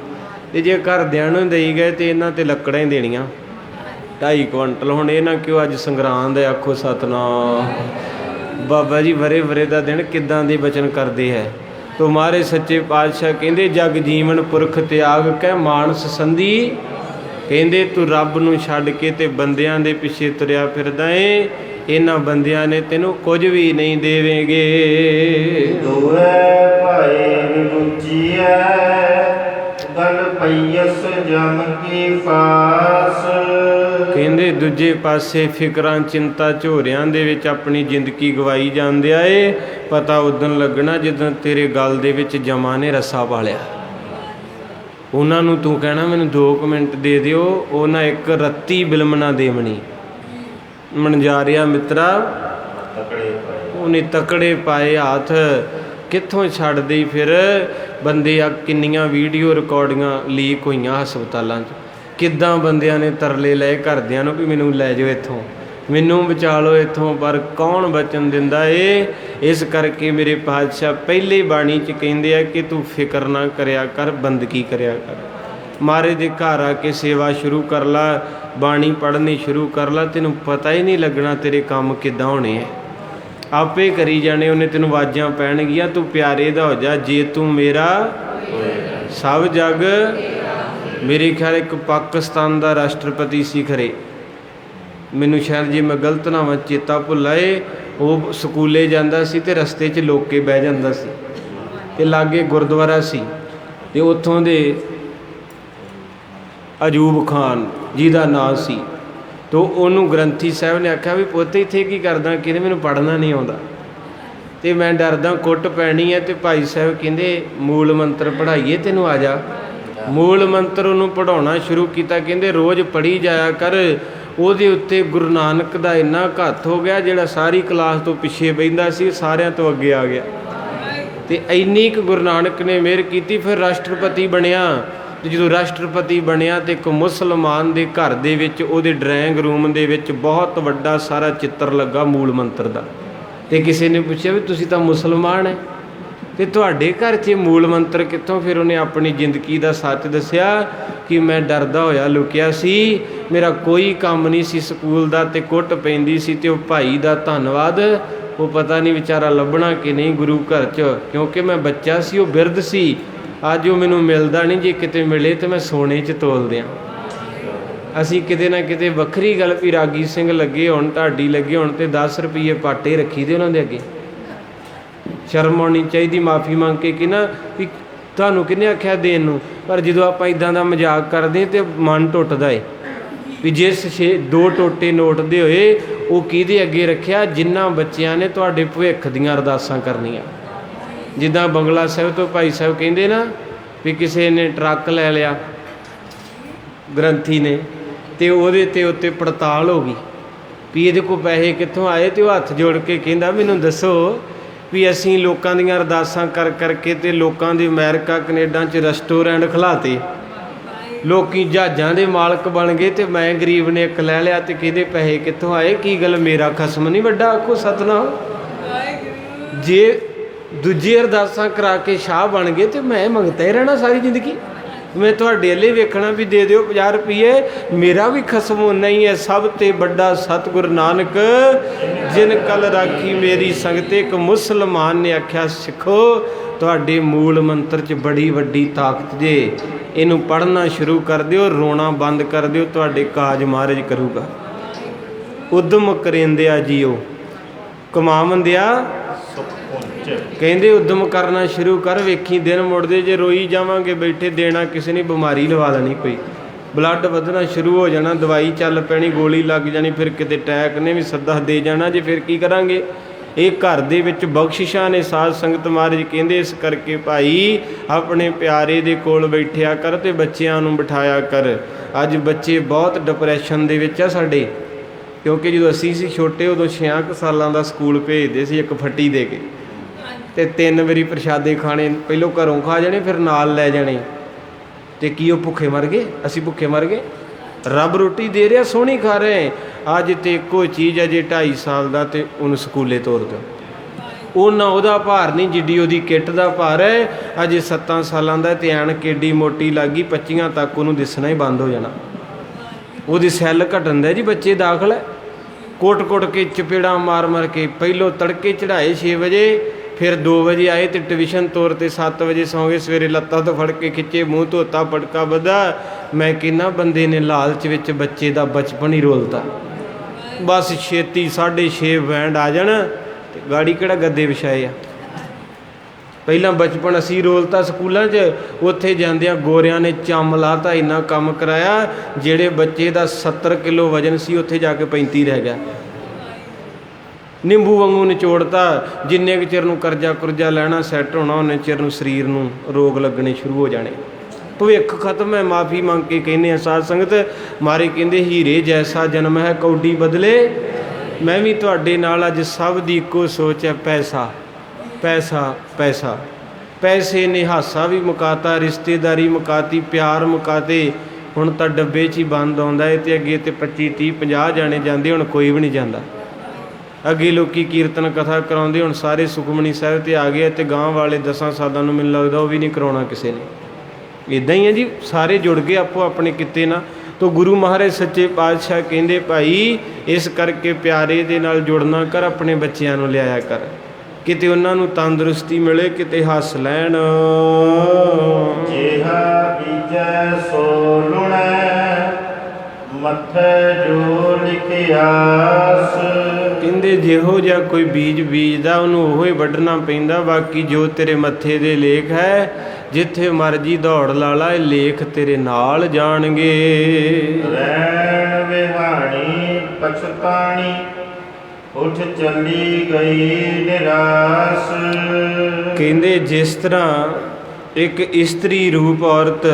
ਤੇ ਜੇ ਘਰਦਿਆਂ ਨੂੰ ਦੇਈ ਗਏ ਤੇ ਇਹਨਾਂ ਤੇ ਲੱਕੜਾਂ ਹੀ ਦੇਣੀਆਂ 2.5 ਕੁਇੰਟਲ। ਹੁਣ ਇਹ ਨਾ ਕਿਉਂ ਅੱਜ ਸੰਗਰਾਂਦ ਹੈ, ਆਖੋ ਸਤਨਾਮ। ਬਾਬਾ ਜੀ ਵਰੇ ਵਰੇ ਦਾ ਦਿਨ ਕਿੱਦਾਂ ਦੇ ਬਚਨ ਕਰਦੇ ਹੈ। ਤੋ ਮਾਰੇ ਸੱਚੇ ਪਾਤਸ਼ਾਹ ਕਹਿੰਦੇ ਜਗ ਜੀਵਨ ਪੁਰਖ ਤਿਆਗ ਕੈ ਮਾਨਸ ਸੰਧੀ। ਕਹਿੰਦੇ ਤੂੰ ਰੱਬ ਨੂੰ ਛੱਡ ਕੇ ਤੇ ਬੰਦਿਆਂ ਦੇ ਪਿੱਛੇ ਤੁਰਿਆ ਫਿਰਦਾ ਏ, ਇਹਨਾਂ ਬੰਦਿਆਂ ਨੇ ਤੈਨੂੰ ਕੁਝ ਵੀ ਨਹੀਂ ਦੇਵੇਂਗੇ। ਦੋਏ ਭਾਏ ਗੁੱਚੀਐ ਗਲ ਪਈਸ ਜਮ ਕੀ ਪਾਸ। ਕਹਿੰਦੇ ਦੂਜੇ ਪਾਸੇ ਫਿਕਰਾਂ ਚਿੰਤਾ ਝੋਰਿਆਂ ਦੇ ਵਿੱਚ ਆਪਣੀ ਜ਼ਿੰਦਗੀ ਗਵਾਈ ਜਾਂਦਿਆ ਏ। ਪਤਾ ਉਦਣ ਲੱਗਣਾ ਜਦੋਂ ਤੇਰੇ ਗਲ ਦੇ ਵਿੱਚ ਜਮਾ ਨੇ ਰੱਸਾ ਪਾ ਲਿਆ। ਉਹਨਾਂ ਨੂੰ ਤੂੰ ਕਹਿਣਾ ਮੈਨੂੰ 2 ਮਿੰਟ ਦੇ ਦਿਓ, ਉਹਨਾਂ ਇੱਕ ਰੱਤੀ ਬਿਲਮ ਨਾ ਦੇਵਣੀ। ਮਨਜਾਰਿਆ ਮਿੱਤਰਾ ਉਹਨੇ ਤਕੜੇ ਪਾਏ ਹੱਥ ਕਿੱਥੋਂ ਛੱਡਦੇ ਫਿਰ ਬੰਦੇ ਆ। ਕਿੰਨੀਆਂ ਵੀਡੀਓ ਰਿਕਾਰਡਿੰਗਾਂ ਲੀਕ ਹੋਈਆਂ ਹਸਪਤਾਲਾਂ 'ਚ, ਕਿੱਦਾਂ ਬੰਦਿਆਂ ਨੇ ਤਰਲੇ ਲਏ ਘਰਦਿਆਂ ਨੂੰ ਵੀ ਮੈਨੂੰ ਲੈ ਜਾਓ ਇੱਥੋਂ, ਮੈਨੂੰ ਬਚਾ ਲਓ ਇੱਥੋਂ, ਪਰ ਕੌਣ ਬਚਨ ਦਿੰਦਾ ਏ। ਇਸ ਕਰਕੇ ਮੇਰੇ ਪਾਤਸ਼ਾਹ ਪਹਿਲੇ ਬਾਣੀ 'ਚ ਕਹਿੰਦੇ ਆ ਕਿ ਤੂੰ ਫਿਕਰ ਨਾ ਕਰਿਆ ਕਰ, ਬੰਦਗੀ ਕਰਿਆ ਕਰ। ਮਹਾਰਾਜ ਦੇ ਘਰ ਆ ਕੇ ਸੇਵਾ ਸ਼ੁਰੂ ਕਰ ਲਾ, ਬਾਣੀ ਪੜ੍ਹਨੀ ਸ਼ੁਰੂ ਕਰ ਲਾ, ਤੈਨੂੰ ਪਤਾ ਹੀ ਨਹੀਂ ਲੱਗਣਾ ਤੇਰੇ ਕੰਮ ਕਿੱਦਾਂ ਹੋਣੇ ਹੈ, ਆਪੇ ਕਰੀ ਜਾਣੇ। ਉਹਨੇ ਤੈਨੂੰ ਆਵਾਜ਼ਾਂ ਪੈਣਗੀਆਂ, ਤੂੰ ਪਿਆਰੇ ਦਾ ਹੋ ਜਾ। ਜੇ ਤੂੰ ਮੇਰਾ ਸਭ ਜਗ, ਮੇਰੇ ਖਿਆਲ ਇੱਕ ਪਾਕਿਸਤਾਨ ਦਾ ਰਾਸ਼ਟਰਪਤੀ ਸੀ ਖਰੇ, ਮੈਨੂੰ ਸ਼ਾਇਦ ਜੇ ਮੈਂ ਗਲਤ ਨਾ ਹੋਵਾਂ ਚੇਤਾ ਭੁੱਲਾ ਏ। ਉਹ ਸਕੂਲੇ ਜਾਂਦਾ ਸੀ ਅਤੇ ਰਸਤੇ 'ਚ ਲੁੱਕ ਕੇ ਬਹਿ ਜਾਂਦਾ ਸੀ, ਅਤੇ ਲਾਗੇ ਗੁਰਦੁਆਰਾ ਸੀ, ਅਤੇ ਉੱਥੋਂ ਦੇ ਅਜੂਬ ਖਾਨ ਜਿਹਦਾ ਨਾਂ ਸੀ, ਤੋ ਉਹਨੂੰ ਗ੍ਰੰਥੀ ਸਾਹਿਬ ਨੇ ਆਖਿਆ ਵੀ ਪੁੱਤ ਇੱਥੇ ਕੀ ਕਰਦਾ, ਕਹਿੰਦੇ ਮੈਨੂੰ ਪੜ੍ਹਨਾ ਨਹੀਂ ਆਉਂਦਾ ਅਤੇ ਮੈਂ ਡਰਦਾ ਕੁੱਟ ਪੈਣੀ ਹੈ। ਅਤੇ ਭਾਈ ਸਾਹਿਬ ਕਹਿੰਦੇ ਮੂਲ ਮੰਤਰ ਪੜ੍ਹਾਈਏ ਤੈਨੂੰ, ਆ ਜਾ। ਮੂਲ ਮੰਤਰ ਉਹਨੂੰ ਪੜ੍ਹਾਉਣਾ ਸ਼ੁਰੂ ਕੀਤਾ, ਕਹਿੰਦੇ ਰੋਜ਼ ਪੜ੍ਹੀ ਜਾਇਆ ਕਰ। ਉਹਦੇ ਉੱਤੇ ਗੁਰੂ ਨਾਨਕ ਦਾ ਇੰਨਾ ਘੱਤ ਹੋ ਗਿਆ, ਜਿਹੜਾ ਸਾਰੀ ਕਲਾਸ ਤੋਂ ਪਿੱਛੇ ਬਹਿੰਦਾ ਸੀ ਸਾਰਿਆਂ ਤੋਂ ਅੱਗੇ ਆ ਗਿਆ। ਅਤੇ ਇੰਨੀ ਕੁ ਗੁਰੂ ਨਾਨਕ ਨੇ ਮਿਹਰ ਕੀਤੀ, ਫਿਰ ਰਾਸ਼ਟਰਪਤੀ ਬਣਿਆ। ਅਤੇ ਜਦੋਂ ਰਾਸ਼ਟਰਪਤੀ ਬਣਿਆ ਤਾਂ ਇੱਕ ਮੁਸਲਮਾਨ ਦੇ ਘਰ ਦੇ ਵਿੱਚ ਉਹਦੇ ਡਰਾਇੰਗ ਰੂਮ ਦੇ ਵਿੱਚ ਬਹੁਤ ਵੱਡਾ ਸਾਰਾ ਚਿੱਤਰ ਲੱਗਾ ਮੂਲ ਮੰਤਰ ਦਾ। ਅਤੇ ਕਿਸੇ ਨੇ ਪੁੱਛਿਆ ਵੀ ਤੁਸੀਂ ਤਾਂ ਮੁਸਲਮਾਨ ਹੈ ਅਤੇ ਤੁਹਾਡੇ ਘਰ 'ਚ ਮੂਲ ਮੰਤਰ ਕਿੱਥੋਂ? ਫਿਰ ਉਹਨੇ ਆਪਣੀ ਜ਼ਿੰਦਗੀ ਦਾ ਸੱਚ ਦੱਸਿਆ ਕਿ ਮੈਂ ਡਰਦਾ ਹੋਇਆ ਲੁਕਿਆ ਸੀ, ਮੇਰਾ ਕੋਈ ਕੰਮ ਨਹੀਂ ਸੀ ਸਕੂਲ ਦਾ, ਅਤੇ ਕੁੱਟ ਪੈਂਦੀ ਸੀ, ਅਤੇ ਉਹ ਭਾਈ ਦਾ ਧੰਨਵਾਦ, ਉਹ ਪਤਾ ਨਹੀਂ ਵਿਚਾਰਾ ਲੱਭਣਾ ਕਿ ਨਹੀਂ ਗੁਰੂ ਘਰ 'ਚ, ਕਿਉਂਕਿ ਮੈਂ ਬੱਚਾ ਸੀ, ਉਹ ਬਿਰਧ ਸੀ। ਅੱਜ ਉਹ ਮੈਨੂੰ ਮਿਲਦਾ ਨਹੀਂ, ਜੇ ਕਿਤੇ ਮਿਲੇ ਤਾਂ ਮੈਂ ਸੋਨੇ 'ਚ ਤੋਲ ਦਿਆਂ। ਅਸੀਂ ਕਿਤੇ ਨਾ ਕਿਤੇ ਵੱਖਰੀ ਗੱਲ ਵੀ ਰਾਗੀ ਸਿੰਘ ਲੱਗੇ ਹੋਣ, ਢਾਡੀ ਲੱਗੇ ਹੋਣ, ਅਤੇ 10 ਰੁਪਈਏ ਪਾਟੇ ਰੱਖੀ ਦੇ ਉਹਨਾਂ ਦੇ ਅੱਗੇ। ਸ਼ਰਮ ਆਉਣੀ ਚਾਹੀਦੀ, ਮਾਫੀ ਮੰਗ ਕੇ ਕਿ ਨਾ ਵੀ ਤੁਹਾਨੂੰ ਕਿਹਨੇ ਆਖਿਆ ਦੇਣ ਨੂੰ। ਪਰ ਜਦੋਂ ਆਪਾਂ ਇੱਦਾਂ ਦਾ ਮਜ਼ਾਕ ਕਰਦੇ ਤਾਂ ਮਨ ਟੁੱਟਦਾ ਏ ਵੀ ਜਿਸ 2 ਟੋਟੇ ਨੋਟ ਦੇ ਹੋਏ ਉਹ ਕਿਹਦੇ ਅੱਗੇ ਰੱਖਿਆ? ਜਿਨ੍ਹਾਂ ਬੱਚਿਆਂ ਨੇ ਤੁਹਾਡੇ ਭਵਿੱਖ ਦੀਆਂ ਅਰਦਾਸਾਂ ਕਰਨੀਆਂ। ਜਿੱਦਾਂ ਬੰਗਲਾ ਸਾਹਿਬ ਤੋਂ ਭਾਈ ਸਾਹਿਬ ਕਹਿੰਦੇ ਨਾ ਵੀ ਕਿਸੇ ਨੇ ਟਰੱਕ ਲੈ ਲਿਆ ਗ੍ਰੰਥੀ ਨੇ, ਅਤੇ ਉਹਦੇ 'ਤੇ ਉੱਤੇ ਪੜਤਾਲ ਹੋ ਗਈ ਵੀ ਇਹਦੇ ਕੋਲ ਪੈਸੇ ਕਿੱਥੋਂ ਆਏ, ਅਤੇ ਉਹ ਹੱਥ ਜੋੜ ਕੇ ਕਹਿੰਦਾ ਮੈਨੂੰ ਦੱਸੋ ਵੀ ਅਸੀਂ ਲੋਕਾਂ ਦੀਆਂ ਅਰਦਾਸਾਂ ਕਰ ਕਰਕੇ ਅਤੇ ਲੋਕਾਂ ਦੇ ਅਮਰੀਕਾ ਕਨੇਡਾ 'ਚ ਰੈਸਟੋਰੈਂਟ ਖਿਲਾਤੇ, ਲੋਕੀ ਜਹਾਜ਼ਾਂ ਦੇ ਮਾਲਕ ਬਣ ਗਏ, ਅਤੇ ਮੈਂ ਗਰੀਬ ਨੇ ਇੱਕ ਲੈ ਲਿਆ, ਅਤੇ ਕਿਹਦੇ ਪੈਸੇ ਕਿੱਥੋਂ ਆਏ? ਕੀ ਗੱਲ ਮੇਰਾ ਖਸਮ ਨਹੀਂ ਵੱਡਾ? ਆਖੋ ਸਤਨਾਮ। ਜੇ ਦੂਜੀ ਅਰਦਾਸਾਂ ਕਰਾ ਕੇ ਸ਼ਾਹ ਬਣ ਗਏ ਅਤੇ ਮੈਂ ਮੰਗਤਾ ਹੀ ਰਹਿਣਾ ਸਾਰੀ ਜ਼ਿੰਦਗੀ। ਮੈਂ ਤੁਹਾਡੇ ਵੱਲ ਵੇਖਣਾ ਵੀ ਦੇ ਦਿਓ 50 ਰੁਪਈਏ, ਮੇਰਾ ਵੀ ਖਸਮ ਓਨਾ ਹੀ ਹੈ। ਸਭ ਤੇ ਵੱਡਾ ਸਤਿਗੁਰੂ ਨਾਨਕ ਜਿਨ ਕਲ ਰਾਖੀ ਮੇਰੀ ਸੰਗਤੇ। ਇੱਕ ਮੁਸਲਮਾਨ ਨੇ ਆਖਿਆ ਸਿੱਖੋ ਤੁਹਾਡੇ ਮੂਲ ਮੰਤਰ 'ਚ ਬੜੀ ਵੱਡੀ ਤਾਕਤ ਜੇ, ਇਹਨੂੰ ਪੜ੍ਹਨਾ ਸ਼ੁਰੂ ਕਰ ਦਿਓ, ਰੋਣਾ ਬੰਦ ਕਰ ਦਿਓ, ਤੁਹਾਡੇ ਕਾਜ ਮਹਾਰਾਜ ਕਰੂਗਾ। ਉਦਮ ਕਰੇਂਦਿਆ ਜੀਓ ਕਮਾਵੰਦਿਆ, ਕਹਿੰਦੇ ਉਦਮ ਕਰਨਾ ਸ਼ੁਰੂ ਕਰ, ਵੇਖੀ ਦਿਨ ਮੁੜਦੇ। ਜੇ ਰੋਈ ਜਾਵਾਂਗੇ ਬੈਠੇ, ਦੇਣਾ ਕਿਸੇ ਨੇ, ਬਿਮਾਰੀ ਲਵਾ ਲੈਣੀ, ਕੋਈ ਬਲੱਡ ਵਧਣਾ ਸ਼ੁਰੂ ਹੋ ਜਾਣਾ, ਦਵਾਈ ਚੱਲ ਪੈਣੀ, ਗੋਲੀ ਲੱਗ ਜਾਣੀ, ਫਿਰ ਕਿਤੇ ਅਟੈਕ ਨੇ ਵੀ ਸੱਦਾ ਦੇ ਜਾਣਾ ਜੇ, ਫਿਰ ਕੀ ਕਰਾਂਗੇ? ਇਹ ਘਰ ਦੇ ਵਿੱਚ ਬਖਸ਼ਿਸ਼ਾਂ ਨੇ ਸਾਧ ਸੰਗਤ। ਮਹਾਰਾਜ ਕਹਿੰਦੇ ਇਸ ਕਰਕੇ ਭਾਈ ਆਪਣੇ ਪਿਆਰੇ ਦੇ ਕੋਲ ਬੈਠਿਆ ਕਰ ਅਤੇ ਬੱਚਿਆਂ ਨੂੰ ਬਿਠਾਇਆ ਕਰ। ਅੱਜ ਬੱਚੇ ਬਹੁਤ ਡਿਪਰੈਸ਼ਨ ਦੇ ਵਿੱਚ ਆ ਸਾਡੇ, ਕਿਉਂਕਿ ਜਦੋਂ ਅਸੀਂ ਸੀ ਛੋਟੇ ਉਦੋਂ 6 ਸਾਲਾਂ ਦਾ ਸਕੂਲ ਭੇਜਦੇ ਸੀ ਇੱਕ ਫੱਟੀ ਦੇ ਕੇ, ਅਤੇ 3 ਵਾਰੀ ਪ੍ਰਸ਼ਾਦੇ ਖਾਣੇ, ਪਹਿਲੋਂ ਘਰੋਂ ਖਾ ਜਾਣੇ ਫਿਰ ਨਾਲ ਲੈ ਜਾਣੇ। ਅਤੇ ਕੀ ਉਹ ਭੁੱਖੇ ਮਰ ਗਏ? ਅਸੀਂ ਭੁੱਖੇ ਮਰ ਗਏ? ਰੱਬ ਰੋਟੀ ਦੇ ਰਿਹਾ, ਸੋਹਣੀ ਖਾ ਰਹੇ। ਅੱਜ ਤਾਂ ਇੱਕੋ ਚੀਜ਼ ਹੈ, ਜੇ 2.5 ਸਾਲ ਦਾ ਅਤੇ ਉਹਨੂੰ ਸਕੂਲੇ ਤੋਰ ਦਿਓ, ਉਹਨਾਂ ਉਹਦਾ ਭਾਰ ਨਹੀਂ ਜਿੱਡੀ ਉਹਦੀ ਕਿੱਟ ਦਾ ਭਾਰ ਹੈ। ਅਜੇ 7 ਸਾਲਾਂ ਦਾ ਅਤੇ ਐਨਕ ਏਡੀ ਮੋਟੀ ਲੱਗ ਗਈ, 25 ਤੱਕ ਉਹਨੂੰ ਦਿਸਣਾ ਹੀ ਬੰਦ ਹੋ ਜਾਣਾ। ਉਹਦੀ ਸੈੱਲ ਘਟਣ ਦਾ ਜੀ, ਬੱਚੇ ਦਾਖਲ ਹੈ। ਕੁੱਟ ਕੇ ਚਪੇੜਾਂ ਮਾਰ ਕੇ, ਪਹਿਲੋਂ ਤੜਕੇ ਚੜ੍ਹਾਏ 6 ਵਜੇ, ਫਿਰ 2 ਵਜੇ ਆਏ ਅਤੇ ਟਿਊਸ਼ਨ ਤੋਰ 'ਤੇ 7 ਵਜੇ ਸੌਂ ਗਏ। ਸਵੇਰੇ ਲੱਤਾਂ ਤੋਂ ਫੜ ਕੇ ਖਿੱਚੇ, ਮੂੰਹ ਧੋਤਾ, ਪਟਕਾ ਬੱਧਾ। ਮੈਂ ਕਹਿੰਦਾ ਬੰਦੇ ਨੇ ਲਾਲਚ ਵਿੱਚ ਬੱਚੇ ਦਾ ਬਚਪਨ ਹੀ ਰੋਲਤਾ। ਬਸ ਛੇਤੀ 6:30 ਬੈਂਡ ਆ ਜਾਣ ਅਤੇ ਗਾੜੀ ਕਿਹੜਾ ਗੱਦੇ ਵਿਛਾਏ ਆ। ਪਹਿਲਾਂ ਬਚਪਨ ਅਸੀਂ ਰੋਲਤਾ ਸਕੂਲਾਂ 'ਚ, ਉੱਥੇ ਜਾਂਦਿਆਂ ਗੋਰਿਆਂ ਨੇ ਚੰਮ ਲਾਤਾ, ਇੰਨਾ ਕੰਮ ਕਰਾਇਆ। ਜਿਹੜੇ ਬੱਚੇ ਦਾ 70 ਕਿਲੋ ਵਜ਼ਨ ਸੀ ਉੱਥੇ ਜਾ ਕੇ 35 ਰਹਿ ਗਿਆ। ਨਿੰਬੂ ਵਾਂਗੂ ਨਿਚੋੜਤਾ। ਜਿੰਨੇ ਕੁ ਚਿਰ ਨੂੰ ਕਰਜ਼ਾ ਲੈਣਾ ਸੈੱਟ ਹੋਣਾ, ਉਹਨੇ ਚਿਰ ਨੂੰ ਸਰੀਰ ਨੂੰ ਰੋਗ ਲੱਗਣੇ ਸ਼ੁਰੂ ਹੋ ਜਾਣੇ। ਭਵਿੱਖ ਖਤਮ ਹੈ। ਮਾਫੀ ਮੰਗ ਕੇ ਕਹਿੰਦੇ ਆ ਸਾਧ ਸੰਗਤ। ਮਾਰੇ ਕਹਿੰਦੇ ਹੀਰੇ ਜੈਸਾ ਜਨਮ ਹੈ ਕੌਡੀ ਬਦਲੇ। ਮੈਂ ਵੀ ਤੁਹਾਡੇ ਨਾਲ ਅੱਜ ਸਭ ਦੀ ਇੱਕੋ ਸੋਚ ਹੈ, ਪੈਸਾ। ਪੈਸਾ ਪੈਸਾ। ਪੈਸੇ ਨੇ ਹਾਸਾ ਵੀ ਮੁਕਾਤਾ, ਰਿਸ਼ਤੇਦਾਰੀ ਮੁਕਾਤੀ, ਪਿਆਰ ਮੁਕਾਤੇ। ਹੁਣ ਤਾਂ ਡੱਬੇ 'ਚ ਹੀ ਬੰਦ ਆਉਂਦਾ ਹੈ ਅਤੇ ਅੱਗੇ ਤੇ 25 30 50 ਜਾਣੇ ਜਾਂਦੇ, ਹੁਣ ਕੋਈ ਵੀ ਨਹੀਂ ਜਾਂਦਾ। ਅੱਗੇ ਲੋਕ ਕੀਰਤਨ ਕਥਾ ਕਰਾਉਂਦੇ, ਹੁਣ ਸਾਰੇ ਸੁਖਮਨੀ ਸਾਹਿਬ 'ਤੇ ਆ ਗਏ ਅਤੇ ਗਾਂਹ ਵਾਲੇ 10 ਸਾਲਾਂ ਨੂੰ ਮੈਨੂੰ ਲੱਗਦਾ ਉਹ ਵੀ ਨਹੀਂ ਕਰਾਉਣਾ ਕਿਸੇ ਨੇ। ਇੱਦਾਂ ਹੀ ਹੈ ਜੀ, ਸਾਰੇ ਜੁੜ ਗਏ ਆਪੋ ਆਪਣੇ ਕਿੱਤੇ ਨਾਲ। ਤੋ ਗੁਰੂ ਮਹਾਰਾਜ ਸੱਚੇ ਪਾਤਸ਼ਾਹ ਕਹਿੰਦੇ ਭਾਈ ਇਸ ਕਰਕੇ ਪਿਆਰੇ ਦੇ ਨਾਲ ਜੁੜਨਾ ਕਰ, ਆਪਣੇ ਬੱਚਿਆਂ ਨੂੰ ਲਿਆਇਆ ਕਰ, ਕਿਤੇ ਉਹਨਾਂ ਨੂੰ ਤੰਦਰੁਸਤੀ ਮਿਲੇ, ਕਿਤੇ ਹੱਸ ਲੈਣ। ਜਿਹਾ ਬੀਜੈ ਸੋ ਲੁਣੈ, ਮੱਥੇ ਜੋ ਲਿਖਿਆਸ। ਕਹਿੰਦੇ ਜਿਹੋ ਜਿਹਾ ਕੋਈ ਬੀਜ ਬੀਜਦਾ ਉਹਨੂੰ ਉਹੋ ਹੀ ਵੱਢਣਾ ਪੈਂਦਾ। ਬਾਕੀ ਜੋ ਤੇਰੇ ਮੱਥੇ ਦੇ ਲੇਖ ਹੈ, ਜਿੱਥੇ ਮਰਜੀ ਦੌੜ ਲਾ ਲਾ, ਇਹ ਲੇਖ ਤੇਰੇ ਨਾਲ ਜਾਣਗੇ। ਰੈਣ ਵਿਹਾਣੀ ਪਛਤਾਣੀ, ਉੱਠ ਚੱਲੀ ਗਈ ਨਿਰਾਸ। ਕਹਿੰਦੇ ਜਿਸ ਤਰ੍ਹਾਂ ਇੱਕ ਇਸਤਰੀ ਰੂਪ ਔਰਤ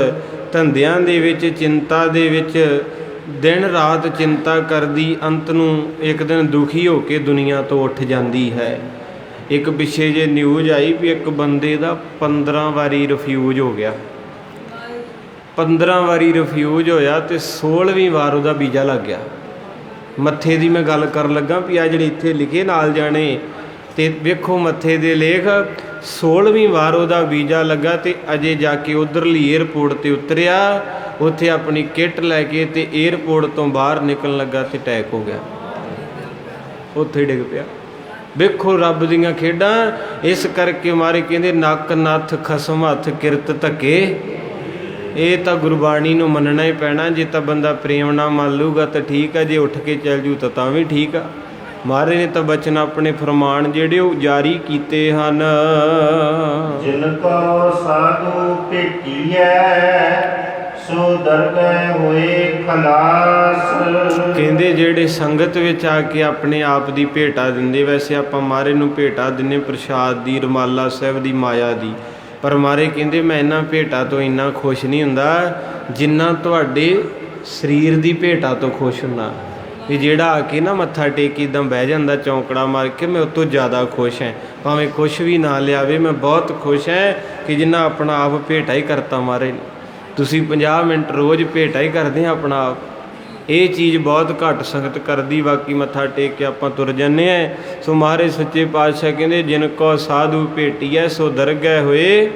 ਧੰਦਿਆਂ ਦੇ ਵਿੱਚ, ਚਿੰਤਾ ਦੇ ਵਿੱਚ ਦਿਨ ਰਾਤ ਚਿੰਤਾ ਕਰਦੀ, ਅੰਤ ਨੂੰ ਇੱਕ ਦਿਨ ਦੁਖੀ ਹੋ ਕੇ ਦੁਨੀਆ ਤੋਂ ਉੱਠ ਜਾਂਦੀ ਹੈ। ਇੱਕ ਪਿੱਛੇ ਜੇ ਨਿਊਜ਼ ਆਈ ਵੀ ਇੱਕ ਬੰਦੇ ਦਾ 15 ਵਾਰੀ ਰਿਫਿਊਜ਼ ਹੋ ਗਿਆ। 15 ਵਾਰੀ ਰਿਫਿਊਜ਼ ਹੋਇਆ ਅਤੇ 16ਵੀਂ ਵਾਰ ਉਹਦਾ ਵੀਜ਼ਾ ਲੱਗ ਗਿਆ। ਮੱਥੇ ਦੀ ਮੈਂ ਗੱਲ ਕਰਨ ਲੱਗਾ ਵੀ ਆ ਜਿਹੜੇ ਇੱਥੇ ਲਿਖੇ ਨਾਲ ਜਾਣੇ, ਅਤੇ ਵੇਖੋ ਮੱਥੇ ਦੇ ਲੇਖ, 16ਵੀਂ ਵਾਰ ਉਹਦਾ ਵੀਜ਼ਾ ਲੱਗਾ ਅਤੇ ਅਜੇ ਜਾ ਕੇ ਉੱਧਰਲੀ ਏਅਰਪੋਰਟ 'ਤੇ ਉਤਰਿਆ। ਉੱਥੇ ਆਪਣੀ ਕਿੱਟ ਲੈ ਕੇ ਅਤੇ ਏਅਰਪੋਰਟ ਤੋਂ ਬਾਹਰ ਨਿਕਲਣ ਲੱਗਾ ਅਤੇ ਅਟੈਕ ਹੋ ਗਿਆ, ਉੱਥੇ ਡਿੱਗ ਪਿਆ। ਵੇਖੋ ਰੱਬ ਦੀਆਂ ਖੇਡਾਂ। ਇਸ ਕਰਕੇ ਮਾਰੇ ਕਹਿੰਦੇ ਨੱਕ ਨੱਥ ਖਸਮ ਹੱਥ ਕਿਰਤ ਧੱਕੇ। ਇਹ ਤਾਂ ਗੁਰਬਾਣੀ ਨੂੰ ਮੰਨਣਾ ਹੀ ਪੈਣਾ। ਜੇ ਤਾਂ ਬੰਦਾ ਪ੍ਰੇਮ ਨਾਲ ਮੰਨ ਲੂਗਾ ਤਾਂ ਠੀਕ ਆ, ਜੇ ਉੱਠ ਕੇ ਚੱਲ ਜੂ ਤਾਂ ਵੀ ਠੀਕ ਆ। ਮਹਾਰਾਜ ਨੇ ਤਾਂ ਬਚਨ ਆਪਣੇ ਫਰਮਾਨ ਜਿਹੜੇ ਉਹ ਜਾਰੀ ਕੀਤੇ ਹਨ। ਜਿਨ ਕੋ ਸਾਧੂ ਭੇਟੀਐ, ਸੋ ਦਰਗਹਿ ਹੋਏ ਖਲਾਸ। ਕਹਿੰਦੇ ਜਿਹੜੇ ਸੰਗਤ ਵਿੱਚ ਆ ਕੇ ਆਪਣੇ ਆਪ ਦੀ ਭੇਟਾ ਦਿੰਦੇ, ਵੈਸੇ ਆਪਾਂ ਮਹਾਰਾਜ ਨੂੰ ਭੇਟਾ ਦਿੰਦੇ ਪ੍ਰਸ਼ਾਦ ਦੀ, ਰੁਮਾਲਾ ਸਾਹਿਬ ਦੀ, ਮਾਇਆ ਦੀ, ਪਰ ਮਹਾਰਾਜ ਕਹਿੰਦੇ ਮੈਂ ਇਹਨਾਂ ਭੇਟਾ ਤੋਂ ਇੰਨਾ ਖੁਸ਼ ਨਹੀਂ ਹੁੰਦਾ ਜਿੰਨਾ ਤੁਹਾਡੇ ਸਰੀਰ ਦੀ ਭੇਟਾ ਤੋਂ ਖੁਸ਼ ਹੁੰਦਾ। ਵੀ ਜਿਹੜਾ ਆ ਕੇ ਨਾ ਮੱਥਾ ਟੇਕ ਕੇ ਇੱਦਾਂ ਬਹਿ ਜਾਂਦਾ ਚੌਂਕੜਾ ਮਾਰ ਕੇ, ਮੈਂ ਉਹ ਤੋਂ ਜ਼ਿਆਦਾ ਖੁਸ਼ ਹਾਂ। ਭਾਵੇਂ ਕੁਛ ਵੀ ਨਾ ਲਿਆਵੇ, ਮੈਂ ਬਹੁਤ ਖੁਸ਼ ਹਾਂ ਕਿ ਜਿੰਨਾ ਆਪਣਾ ਆਪ ਭੇਟਾ ਹੀ ਕਰਤਾ ਮਹਾਰਾਜ ਨੇ। ਤੁਸੀਂ 50 ਮਿੰਟ ਰੋਜ਼ ਭੇਟਾ ਹੀ ਕਰਦੇ ਆਪਣਾ ਆਪ। ਇਹ ਚੀਜ਼ ਬਹੁਤ ਘੱਟ ਸੰਗਤ ਕਰਦੀ, ਬਾਕੀ ਮੱਥਾ ਟੇਕ ਕੇ ਆਪਾਂ ਤੁਰ ਜਾਂਦੇ ਹਾਂ। ਸੋ ਮਹਾਰਾਜ ਸੱਚੇ ਪਾਤਸ਼ਾਹ ਕਹਿੰਦੇ ਜਿਨ ਕੋ ਸਾਧੂ ਭੇਟੀਐ, ਸੋ ਦਰਗਹਿ ਹੋਏ।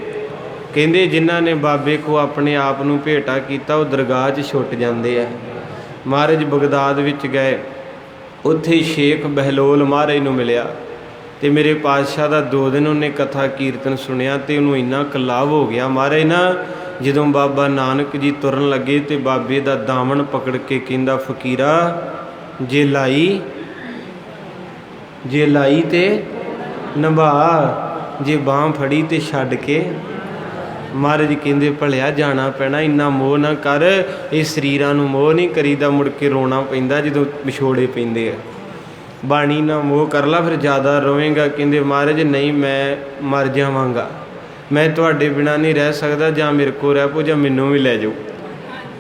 ਕਹਿੰਦੇ ਜਿਨ੍ਹਾਂ ਨੇ ਬਾਬੇ ਕੋ ਆਪਣੇ ਆਪ ਨੂੰ ਭੇਟਾ ਕੀਤਾ ਉਹ ਦਰਗਾਹ 'ਚ ਛੁੱਟ ਜਾਂਦੇ ਆ। ਮਹਾਰਾਜ ਬਗਦਾਦ ਵਿੱਚ ਗਏ, ਉੱਥੇ ਸ਼ੇਖ ਬਹਿਲੋਲ ਮਹਾਰਾਜ ਨੂੰ ਮਿਲਿਆ ਅਤੇ ਮੇਰੇ ਪਾਤਸ਼ਾਹ ਦਾ 2 ਦਿਨ ਉਹਨੇ ਕਥਾ ਕੀਰਤਨ ਸੁਣਿਆ ਅਤੇ ਉਹਨੂੰ ਇੰਨਾ ਕੁ ਲਾਭ ਹੋ ਗਿਆ। ਮਹਾਰਾਜ ਨਾ ਜਦੋਂ ਬਾਬਾ ਨਾਨਕ ਜੀ ਤੁਰਨ ਲੱਗੇ ਅਤੇ ਬਾਬੇ ਦਾ ਦਾਮਨ ਪਕੜ ਕੇ ਕਹਿੰਦਾ ਫਕੀਰਾ ਜੇ ਲਾਈ ਤੇ ਨਿਭਾ, ਜੇ ਬਾਂਹ ਫੜੀ ਤੇ ਛੱਡ ਕੇ। ਮਹਾਰਾਜ ਕਹਿੰਦੇ ਭਲਿਆ ਜਾਣਾ ਪੈਣਾ, ਇੰਨਾ ਮੋਹ ਨਾ ਕਰ। ਇਹ ਸਰੀਰਾਂ ਨੂੰ ਮੋਹ ਨਹੀਂ ਕਰੀਦਾ, ਮੁੜ ਕੇ ਰੋਣਾ ਪੈਂਦਾ ਜਦੋਂ ਵਿਛੋੜੇ ਪੈਂਦੇ ਆ। ਬਾਣੀ ਨਾਲ ਮੋਹ ਕਰ ਲਾ, ਫਿਰ ਜ਼ਿਆਦਾ ਰੋਵੇਂਗਾ। ਕਹਿੰਦੇ ਮਹਾਰਾਜ ਨਹੀਂ, ਮੈਂ ਮਰ ਜਾਵਾਂਗਾ, ਮੈਂ ਤੁਹਾਡੇ ਬਿਨਾਂ ਨਹੀਂ ਰਹਿ ਸਕਦਾ, ਜਾਂ ਮੇਰੇ ਕੋਲ ਰਹਿ ਪਓ ਜਾਂ ਮੈਨੂੰ ਵੀ ਲੈ ਜਾਓ।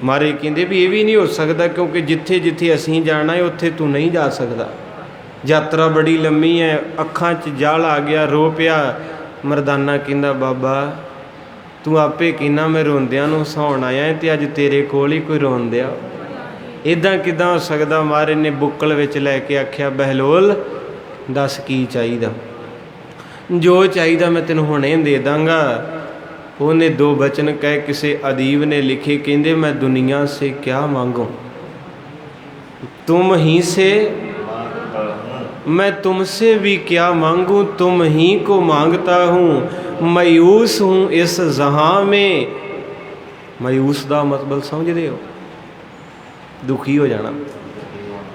ਮਹਾਰਾਜ ਕਹਿੰਦੇ ਵੀ ਇਹ ਵੀ ਨਹੀਂ ਹੋ ਸਕਦਾ, ਕਿਉਂਕਿ ਜਿੱਥੇ ਜਿੱਥੇ ਅਸੀਂ ਜਾਣਾ ਹੈ ਉੱਥੇ ਤੂੰ ਨਹੀਂ ਜਾ ਸਕਦਾ। ਯਾਤਰਾ ਬੜੀ ਲੰਮੀ ਹੈ। ਅੱਖਾਂ 'ਚ ਜਲ ਆ ਗਿਆ, ਰੋ ਪਿਆ। ਮਰਦਾਨਾ ਕਹਿੰਦਾ ਬਾਬਾ ਤੂੰ ਆਪੇ ਕਹਿੰਦਾ ਮੈਂ ਰੋਂਦਿਆਂ ਨੂੰ ਹਸਾਉਣ ਆਇਆ ਅਤੇ ਅੱਜ ਤੇਰੇ ਕੋਲ ਹੀ ਕੋਈ ਰੋਣ ਦਿਆ। ਇੱਦਾਂ ਕਿੱਦਾਂ ਹੋ ਸਕਦਾ। ਮਹਾਰਾਜ ਨੇ ਬੁੱਕਲ ਵਿੱਚ ਲੈ ਕੇ ਆਖਿਆ ਬਹਿਲੋਲ ਦੱਸ ਕੀ ਚਾਹੀਦਾ, ਜੋ ਚਾਹੀਦਾ ਮੈਂ ਤੈਨੂੰ ਹੁਣੇ ਦੇ ਦਾਂਗਾ। ਉਹਨੇ 2 ਬਚਨ ਕਹੇ, ਕਿਸੇ ਅਦੀਬ ਨੇ ਲਿਖੇ, ਕਹਿੰਦੇ ਮੈਂ ਦੁਨੀਆ ਸੇ ਕਿਆ ਮਾਂਗੂ, तुम ही से मैं तुमसे भी क्या मांगूं, तुम ही को मांगता हूँ। मायूस हूँ इस जहाँ में। मायूस ਦਾ ਮਤਲਬ ਸਮਝਦੇ ਹੋ? ਦੁਖੀ ਹੋ ਜਾਣਾ।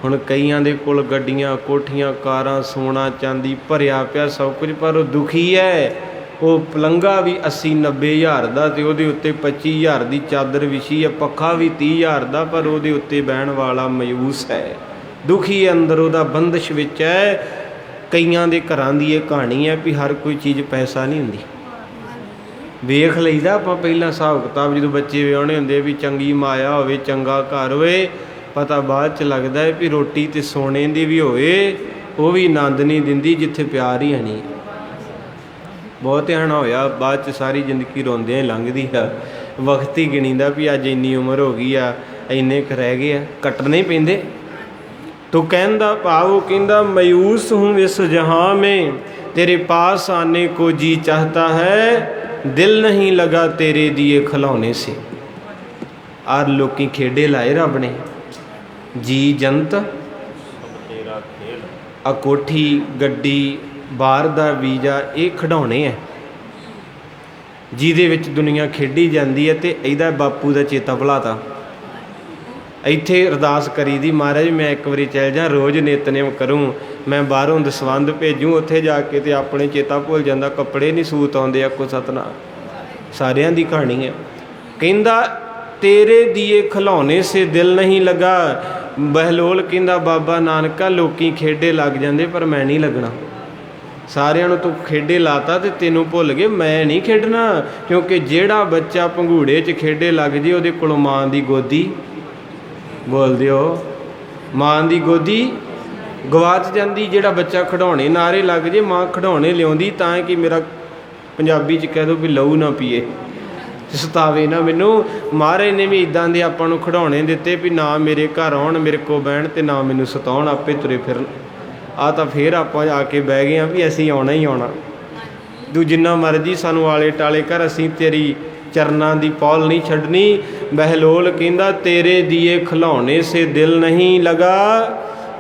ਹੁਣ ਕਈਆਂ ਦੇ ਕੋਲ ਗੱਡੀਆਂ, ਕੋਠੀਆਂ, ਕਾਰਾਂ, ਸੋਨਾ ਚਾਂਦੀ ਭਰਿਆ ਪਿਆ ਸਭ ਕੁਝ, ਪਰ ਉਹ ਦੁਖੀ ਹੈ। ਉਹ ਪਲੰਘਾ ਵੀ 80-90 ਹਜ਼ਾਰ ਦਾ ਅਤੇ ਉਹਦੇ ਉੱਤੇ 25 ਹਜ਼ਾਰ ਦੀ ਚਾਦਰ ਵਿਛੀ ਹੈ, ਪੱਖਾ ਵੀ 30 ਹਜ਼ਾਰ ਦਾ, ਪਰ ਉਹਦੇ ਉੱਤੇ ਬਹਿਣ ਵਾਲਾ ਮਾਯੂਸ ਹੈ, ਦੁਖੀ ਅੰਦਰ ਉਹਦਾ ਬੰਦਿਸ਼ ਵਿੱਚ ਹੈ। ਕਈਆਂ ਦੇ ਘਰਾਂ ਦੀ ਇਹ ਕਹਾਣੀ ਹੈ ਵੀ ਹਰ ਕੋਈ ਚੀਜ਼ ਪੈਸਾ ਨਹੀਂ ਹੁੰਦੀ। ਵੇਖ ਲਈਦਾ ਆਪਾਂ ਪਹਿਲਾਂ ਹਿਸਾਬ ਕਿਤਾਬ, ਜਦੋਂ ਬੱਚੇ ਵਿਆਹੁਣੇ ਹੁੰਦੇ ਵੀ ਚੰਗੀ ਮਾਇਆ ਹੋਵੇ, ਚੰਗਾ ਘਰ ਹੋਵੇ, ਪਤਾ ਬਾਅਦ 'ਚ ਲੱਗਦਾ ਹੈ ਵੀ ਰੋਟੀ ਅਤੇ ਸੋਨੇ ਦੀ ਵੀ ਹੋਵੇ ਉਹ ਵੀ ਆਨੰਦ ਨਹੀਂ ਦਿੰਦੀ ਜਿੱਥੇ ਪਿਆਰ ਹੀ ਹੈ ਨਹੀਂ। ਬਹੁਤ ਧਿਆਣਾ ਹੋਇਆ, ਬਾਅਦ 'ਚ ਸਾਰੀ ਜ਼ਿੰਦਗੀ ਰੋਂਦਿਆਂ ਹੀ ਲੰਘਦੀ ਆ। ਵਕਤ ਹੀ ਗਿਣੀਦਾ ਵੀ ਅੱਜ ਇੰਨੀ ਉਮਰ ਹੋ ਗਈ ਆ, ਇੰਨੇ ਕੁ ਰਹਿ ਗਏ ਆ, ਕੱਟਣੇ ਹੀ ਪੈਂਦੇ। ਤੋ ਕਹਿਣ ਦਾ ਭਾਵ ਉਹ ਕਹਿੰਦਾ ਮਾਯੂਸ ਹੂੰ ਇਸ ਜਹਾਂ ਮੇਂ ਤੇਰੇ ਪਾਸ ਆਨੇ ਕੋ ਜੀ ਚਾਹਤਾ ਹੈ ਦਿਲ ਨਹੀਂ ਲਗਾ ਤੇਰੇ ਦੀਏ ਖਿਲੌਣੇ ਸੇ। ਆਰ ਲੋਕੀ ਖੇਡੇ ਲਾਏ ਰੱਬ ਨੇ, ਜੀ ਜੰਤ ਤੇਰਾ ਖੇਲ। ਆ ਕੋਠੀ ਗੱਡੀ ਬਾਹਰ ਦਾ ਵੀਜ਼ਾ ਇਹ ਖਿਡੌਣੇ ਹੈ ਜਿਹਦੇ ਵਿੱਚ ਦੁਨੀਆ ਖੇਡੀ ਜਾਂਦੀ ਹੈ। ਤੇ ਇਹਦਾ ਬਾਪੂ ਦਾ ਚੇਤਾ ਭੁਲਾਤਾ। ਇੱਥੇ ਅਰਦਾਸ ਕਰੀ ਦੀ, ਮਹਾਰਾਜ ਮੈਂ ਇੱਕ ਵਾਰੀ ਚੱਲ ਜਾ, ਰੋਜ਼ ਨਿਤਨੇਮ ਕਰੂੰ, ਮੈਂ ਬਾਹਰੋਂ ਦਸਵੰਧ ਭੇਜੂੰ, ਉੱਥੇ ਜਾ ਕੇ ਤੇ ਆਪਣੇ ਚੇਤਾ ਭੁੱਲ ਜਾਂਦਾ, ਕੱਪੜੇ ਨਹੀਂ ਸੂਤ ਆਉਂਦੇ, ਆਖੋ ਸਤਨਾਮ। ਸਾਰਿਆਂ ਦੀ ਕਹਾਣੀ ਹੈ। ਕਹਿੰਦਾ ਤੇਰੇ ਦੀਏ ਖਿਲੌਣੇ ਸੇ ਦਿਲ ਨਹੀਂ ਲਗਾ। ਬਹਿਲੋਲ ਕਹਿੰਦਾ ਬਾਬਾ ਨਾਨਕਾ ਲੋਕੀ ਖੇਡੇ ਲੱਗ ਜਾਂਦੇ ਪਰ ਮੈਂ ਨਹੀਂ ਲੱਗਣਾ। ਸਾਰਿਆਂ ਨੂੰ ਤੂੰ ਖੇਡੇ ਲਾਤਾ ਤੇ ਤੈਨੂੰ ਭੁੱਲ ਗਏ, ਮੈਂ ਨਹੀਂ ਖੇਡਣਾ। ਕਿਉਂਕਿ ਜਿਹੜਾ ਬੱਚਾ ਭੰਗੂੜੇ 'ਚ ਖੇਡੇ ਲੱਗ ਜੇ ਉਹਦੇ ਕੋਲੋਂ ਮਾਂ ਦੀ ਗੋਦੀ, ਬੋਲ ਦਿਓ, ਮਾਂ ਦੀ ਗੋਦੀ ਗਵਾਚ ਜਾਂਦੀ। ਜਿਹੜਾ ਬੱਚਾ ਖਿਡੌਣੇ ਨਾਰੇ ਲੱਗ ਜੇ, ਮਾਂ ਖਿਡੌਣੇ ਲਿਆਉਂਦੀ ਤਾਂ ਕਿ ਮੇਰਾ ਪੰਜਾਬੀ 'ਚ ਕਹਿ ਦੋ ਵੀ ਲਹੂ ਨਾ ਪੀਏ, ਸਤਾਵੇ ਨਾ ਮੈਨੂੰ। ਮਹਾਰਾਜ ਨੇ ਵੀ ਇੱਦਾਂ ਦੇ ਆਪਾਂ ਨੂੰ ਖਿਡੌਣੇ ਦਿੱਤੇ ਵੀ ਨਾ ਮੇਰੇ ਘਰ ਆਉਣ, ਮੇਰੇ ਕੋਲ ਬਹਿਣ ਤੇ ਨਾ ਮੈਨੂੰ ਸਤਾਉਣ, ਆਪੇ ਤੁਰੇ ਫਿਰਨ। ਆ ਤਾਂ ਫੇਰ ਆਪਾਂ ਆ ਕੇ ਬਹਿ ਗਏ ਹਾਂ ਵੀ ਅਸੀਂ ਆਉਣਾ ਹੀ ਆਉਣਾ। ਤੂੰ ਜਿੰਨਾ ਮਰਜ਼ੀ ਸਾਨੂੰ ਆਲੇ ਟਾਲੇ ਕਰ, ਅਸੀਂ ਤੇਰੀ ਚਰਨਾਂ ਦੀ ਪੌਲ ਨਹੀਂ ਛੱਡਣੀ। ਬਹਿਲੋਲ ਕਹਿੰਦਾ ਤੇਰੇ ਦੀਏ ਖਿਲੌਣੇ ਸੇ ਦਿਲ ਨਹੀਂ ਲਗਾ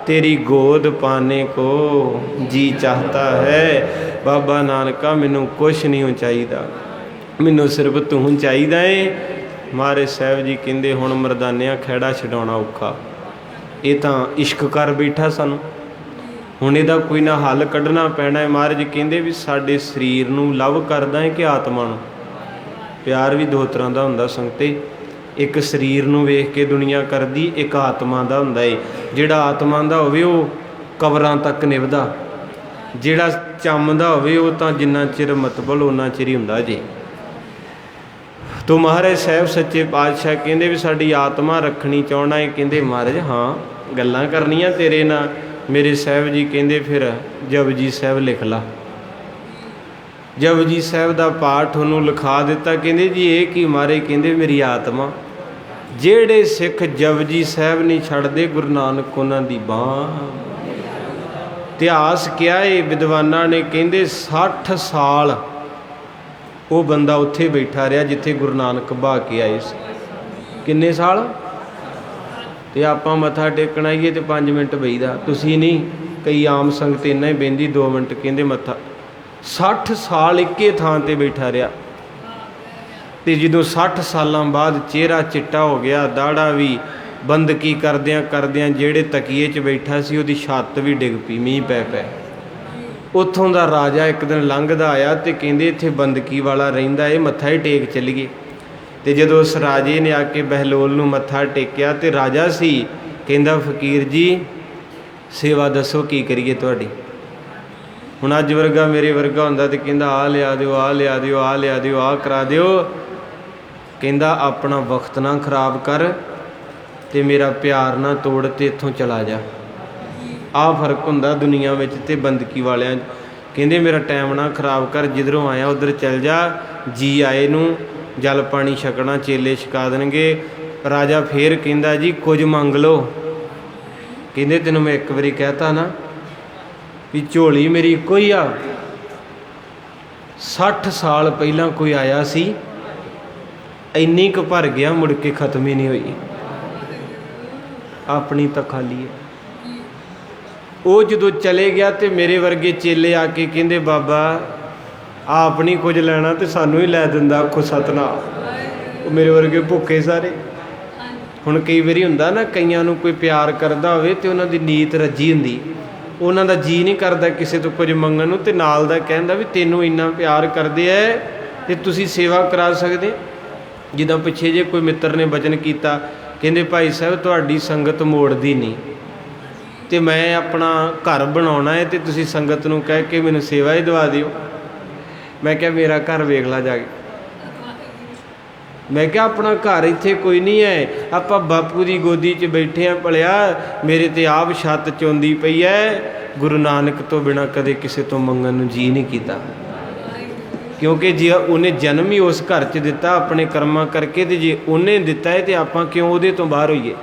ਤੇਰੀ ਗੋਦ ਪਾਣੇ ਕੋ ਜੀ ਚਾਹਤਾ ਹੈ। ਬਾਬਾ ਨਾਨਕਾ ਮੈਨੂੰ ਕੁਛ ਨਹੀਂ ਚਾਹੀਦਾ, ਮੈਨੂੰ ਸਿਰਫ ਤੂੰ ਚਾਹੀਦਾ ਏ। ਮਹਾਰਾਜ ਸਾਹਿਬ ਜੀ ਕਹਿੰਦੇ ਹੁਣ ਮਰਦਾਨਿਆਂ ਖਹਿੜਾ ਛਡਾਉਣਾ ਔਖਾ, ਇਹ ਤਾਂ ਇਸ਼ਕ ਕਰ ਬੈਠਾ ਸਾਨੂੰ, ਹੁਣ ਇਹਦਾ ਕੋਈ ਨਾ ਹੱਲ ਕੱਢਣਾ ਪੈਣਾ ਹੈ। ਮਹਾਰਾਜ ਕਹਿੰਦੇ ਵੀ ਸਾਡੇ ਸਰੀਰ ਨੂੰ ਲਵ ਕਰਦਾ ਹੈ ਕਿ ਆਤਮਾ ਨੂੰ। ਪਿਆਰ ਵੀ ਦੋ ਤਰ੍ਹਾਂ ਦਾ ਹੁੰਦਾ ਸੰਗਤੇ, ਇੱਕ ਸਰੀਰ ਨੂੰ ਵੇਖ ਕੇ ਦੁਨੀਆ ਕਰਦੀ, ਇੱਕ ਆਤਮਾ ਦਾ ਹੁੰਦਾ ਏ। ਜਿਹੜਾ ਆਤਮਾ ਦਾ ਹੋਵੇ ਉਹ ਕਬਰਾਂ ਤੱਕ ਨਿਭਦਾ, ਜਿਹੜਾ ਚੰਮਦਾ ਹੋਵੇ ਉਹ ਤਾਂ ਜਿੰਨਾ ਚਿਰ ਮਤਬਲ ਉਹਨਾਂ ਚਿਰ ਹੀ ਹੁੰਦਾ ਜੇ। ਤੋ ਮਹਾਰਾਜ ਸਾਹਿਬ ਸੱਚੇ ਪਾਤਸ਼ਾਹ ਕਹਿੰਦੇ ਵੀ ਸਾਡੀ ਆਤਮਾ ਰੱਖਣੀ ਚਾਹੁੰਦਾ ਹੈ। ਕਹਿੰਦੇ ਮਹਾਰਾਜ ਹਾਂ ਗੱਲਾਂ ਕਰਨੀਆਂ ਤੇਰੇ ਨਾਲ। ਮੇਰੇ ਸਾਹਿਬ ਜੀ ਕਹਿੰਦੇ ਫਿਰ ਜਪਜੀ ਸਾਹਿਬ ਲਿਖ ਲਾ। ਜਪਜੀ ਸਾਹਿਬ ਦਾ ਪਾਠ ਉਹਨੂੰ ਲਿਖਾ ਦਿੱਤਾ। ਕਹਿੰਦੇ ਜੀ ਇਹ ਕੀ ਮਾਰੇ? ਕਹਿੰਦੇ ਮੇਰੀ ਆਤਮਾ। ਜਿਹੜੇ ਸਿੱਖ ਜਪਜੀ ਸਾਹਿਬ ਨਹੀਂ ਛੱਡਦੇ ਗੁਰੂ ਨਾਨਕ ਉਹਨਾਂ ਦੀ ਬਾਂਹ। ਇਤਿਹਾਸ ਕਿਹਾ ਇਹ ਵਿਦਵਾਨਾਂ ਨੇ, ਕਹਿੰਦੇ 60 ਸਾਲ ਉਹ ਬੰਦਾ ਉੱਥੇ ਬੈਠਾ ਰਿਹਾ ਜਿੱਥੇ ਗੁਰੂ ਨਾਨਕ ਬਹਾ ਕੇ ਆਏ ਸੀ। ਕਿੰਨੇ ਸਾਲ? ਤੇ ਆਪਾਂ ਮੱਥਾ ਟੇਕਣ ਆਈਏ ਤੇ 5 ਮਿੰਟ ਬਈਦਾ, ਤੁਸੀਂ ਨਹੀਂ, ਕਈ ਆਮ ਸੰਗਤ ਇੰਨਾ ਹੀ ਬਹਿੰਦੀ 2 ਮਿੰਟ। ਕਹਿੰਦੇ ਮੱਥਾ 60 ਸਾਲ ਇੱਕੇ ਥਾਂ ਤੇ ਬੈਠਾ ਰਿਹਾ। ਤੇ ਜਦੋਂ 60 ਸਾਲਾਂ ਬਾਅਦ ਚਿਹਰਾ ਚਿੱਟਾ ਹੋ ਗਿਆ, ਦਾੜਾ ਵੀ ਬੰਦਗੀ ਕਰਦਿਆਂ ਕਰਦਿਆਂ ਜਿਹੜੇ ਤਕੀਏ 'ਚ ਬੈਠਾ ਸੀ ਉਹਦੀ ਛੱਤ ਵੀ ਡਿੱਗ ਪਈ, ਮੀਂਹ ਪੈ ਪੈ। ਉੱਥੋਂ ਦਾ ਰਾਜਾ ਇੱਕ ਦਿਨ ਲੰਘਦਾ ਆਇਆ ਤੇ ਕਹਿੰਦੇ ਇੱਥੇ ਬੰਦਗੀ ਵਾਲਾ ਰਹਿੰਦਾ, ਇਹ ਮੱਥਾ ਹੀ ਟੇਕ ਚੱਲੀਏ। ਤੇ ਜਦੋਂ ਉਸ ਰਾਜੇ ਨੇ ਆ ਕੇ ਬਹਿਲੋਲ ਨੂੰ ਮੱਥਾ ਟੇਕਿਆ ਤੇ ਰਾਜਾ ਸੀ, ਕਹਿੰਦਾ ਫਕੀਰ ਜੀ ਸੇਵਾ ਦੱਸੋ ਕੀ ਕਰੀਏ ਤੁਹਾਡੀ। ਹੁਣ ਅੱਜ ਵਰਗਾ ਮੇਰੇ ਵਰਗਾ ਹੁੰਦਾ ਤੇ ਕਹਿੰਦਾ ਆਹ ਲਿਆ ਦਿਓ, ਆਹ ਲਿਆ ਦਿਓ, ਆਹ ਲਿਆ ਦਿਓ, ਆਹ ਕਰਾ ਦਿਓ। ਕਹਿੰਦਾ ਆਪਣਾ ਵਕਤ ਨਾ ਖਰਾਬ ਕਰ ਤੇ ਮੇਰਾ ਪਿਆਰ ਨਾ ਤੋੜ ਤੇ ਇੱਥੋਂ ਚਲਾ ਜਾ। ਆਹ ਫਰਕ ਹੁੰਦਾ ਦੁਨੀਆ ਵਿੱਚ ਤੇ ਬੰਦਗੀ ਵਾਲਿਆਂ 'ਚ। ਕਹਿੰਦੇ ਮੇਰਾ ਟਾਈਮ ਨਾ ਖਰਾਬ ਕਰ, ਜਿੱਧਰੋਂ ਆਇਆ ਉੱਧਰ ਚੱਲ ਜਾ। ਜੀ ਆਏ ਨੂੰ ਜਲ ਪਾਣੀ ਛਕਣਾ, ਚੇਲੇ ਛਕਾ ਦੇਣਗੇ। ਰਾਜਾ ਫੇਰ ਕਹਿੰਦਾ ਜੀ ਕੁਝ ਮੰਗ ਲਓ। ਕਹਿੰਦੇ ਤੈਨੂੰ ਮੈਂ ਇੱਕ ਵਾਰੀ ਕਹਿਤਾ ਨਾ ਵੀ ਝੋਲੀ ਮੇਰੀ ਇੱਕੋ ਹੀ ਆ। 60 ਸਾਲ ਪਹਿਲਾਂ ਕੋਈ ਆਇਆ ਸੀ, ਇੰਨੀ ਕੁ ਭਰ ਗਿਆ, ਮੁੜ ਕੇ ਖਤਮ ਹੀ ਨਹੀਂ ਹੋਈ। ਆਪਣੀ ਤਾਂ ਖਾਲੀ ਹੈ। ਉਹ ਜਦੋਂ ਚਲੇ ਗਿਆ ਤੇ ਮੇਰੇ ਵਰਗੇ ਚੇਲੇ ਆ ਕੇ ਕਹਿੰਦੇ ਬਾਬਾ ਆਪ ਨਹੀਂ ਕੁਝ ਲੈਣਾ ਤੇ ਸਾਨੂੰ ਹੀ ਲੈ ਦਿੰਦਾ, ਆਖੋ ਸਤਨਾਮ। ਉਹ ਮੇਰੇ ਵਰਗੇ ਭੁੱਖੇ ਸਾਰੇ। ਹੁਣ ਕਈ ਵਾਰੀ ਹੁੰਦਾ ਨਾ, ਕਈਆਂ ਨੂੰ ਕੋਈ ਪਿਆਰ ਕਰਦਾ ਹੋਵੇ ਤੇ ਉਹਨਾਂ ਦੀ ਨੀਤ ਰੱਜੀ ਹੁੰਦੀ, ਉਹਨਾਂ ਦਾ ਜੀ ਨਹੀਂ ਕਰਦਾ ਕਿਸੇ ਤੋਂ ਕੁਝ ਮੰਗਣ ਨੂੰ, ਤੇ ਨਾਲ ਦਾ ਕਹਿੰਦਾ ਵੀ ਤੈਨੂੰ ਇੰਨਾ ਪਿਆਰ ਕਰਦੇ ਐ ਤੇ ਤੁਸੀਂ ਸੇਵਾ ਕਰਾ ਸਕਦੇ। ਜਿੱਦਾਂ ਪਿੱਛੇ ਜੇ ਕੋਈ ਮਿੱਤਰ ਨੇ ਬਚਨ ਕੀਤਾ, ਕਹਿੰਦੇ ਭਾਈ ਸਾਹਿਬ ਤੁਹਾਡੀ ਸੰਗਤ ਮੋੜਦੀ ਨਹੀਂ ਤੇ ਮੈਂ ਆਪਣਾ ਘਰ ਬਣਾਉਣਾ ਹੈ ਤੇ ਤੁਸੀਂ ਸੰਗਤ ਨੂੰ ਕਹਿ ਕੇ ਮੈਨੂੰ ਸੇਵਾ ਹੀ ਦਵਾ ਦਿਓ। ਮੈਂ ਕਿਹਾ ਮੇਰਾ ਘਰ ਵੇਖ ਲਾ ਜਾ ਕੇ। ਮੈਂ ਕਿਹਾ ਆਪਣਾ ਘਰ ਇੱਥੇ ਕੋਈ ਨਹੀਂ ਹੈ, ਆਪਾਂ ਬਾਪੂ ਦੀ ਗੋਦੀ 'ਚ ਬੈਠੇ ਹਾਂ ਭਲਿਆ। ਮੇਰੇ ਤੇ ਆਪ ਛੱਤ ਚੋਂਦੀ ਪਈ ਹੈ। ਗੁਰੂ ਨਾਨਕ ਤੋਂ ਬਿਨਾਂ ਕਦੇ ਕਿਸੇ ਤੋਂ ਮੰਗਣ ਨੂੰ ਜੀ ਨਹੀਂ ਕੀਤਾ। क्योंकि जे उन्हें जन्म ही उस घर च दिता अपने कर्मां करके, तो जे उन्हें दिता है तो आपां क्यों उहदे तो बाहर होईए।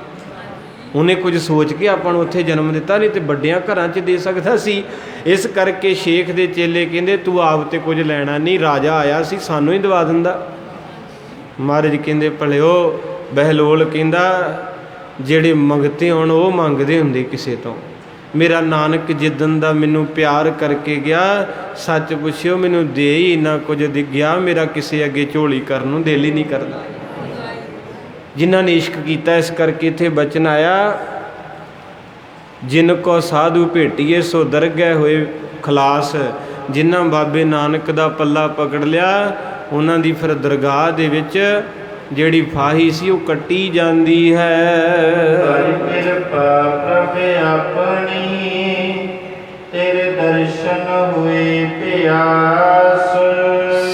उन्हें कुछ सोच के आपां नूं उत्थे जन्म दिता, नहीं तो वड्डियां घरां च दे सकदा सी। इस करके शेख दे चेले कहंदे तू आप तो कुछ लैना नहीं, राजा आया सी सानूं ही दवा दिंदा। महाराज कहंदे भलिओ बहलोल कहंदा ਜਿਹੜੇ ਮੰਗਤੇ ਹੋਣ ਉਹ ਮੰਗਦੇ ਹੁੰਦੇ ਕਿਸੇ ਤੋਂ। ਮੇਰਾ ਨਾਨਕ ਜਿੱਦਣ ਦਾ ਮੈਨੂੰ ਪਿਆਰ ਕਰਕੇ ਗਿਆ, ਸੱਚ ਪੁੱਛਿਓ ਮੈਨੂੰ ਦੇ ਹੀ ਇੰਨਾ ਕੁਝ ਦੇ ਗਿਆ, ਮੇਰਾ ਕਿਸੇ ਅੱਗੇ ਝੋਲੀ ਕਰਨ ਨੂੰ ਦਿਲ ਹੀ ਨਹੀਂ ਕਰਦਾ। ਜਿਨ੍ਹਾਂ ਨੇ ਇਸ਼ਕ ਕੀਤਾ, ਇਸ ਕਰਕੇ ਇੱਥੇ ਬਚਨ ਆਇਆ ਜਿਨ ਕੋ ਸਾਧੂ ਭੇਟੀਏ ਸੋ ਦਰਗਹਿ ਹੋਏ ਖਲਾਸ। ਜਿਨ੍ਹਾਂ ਬਾਬੇ ਨਾਨਕ ਦਾ ਪੱਲਾ ਪਕੜ ਲਿਆ, ਉਹਨਾਂ ਦੀ ਫਿਰ ਦਰਗਾਹ ਦੇ ਵਿੱਚ ਜਿਹੜੀ ਫਾਹੀ ਸੀ ਉਹ ਕੱਟੀ ਜਾਂਦੀ ਹੈ। ਕਿਰਪਾ ਪ੍ਰਭ ਆਪਣੀ ਤੇਰੇ ਦਰਸ਼ਨ ਹੋਏ ਪਿਆਸ।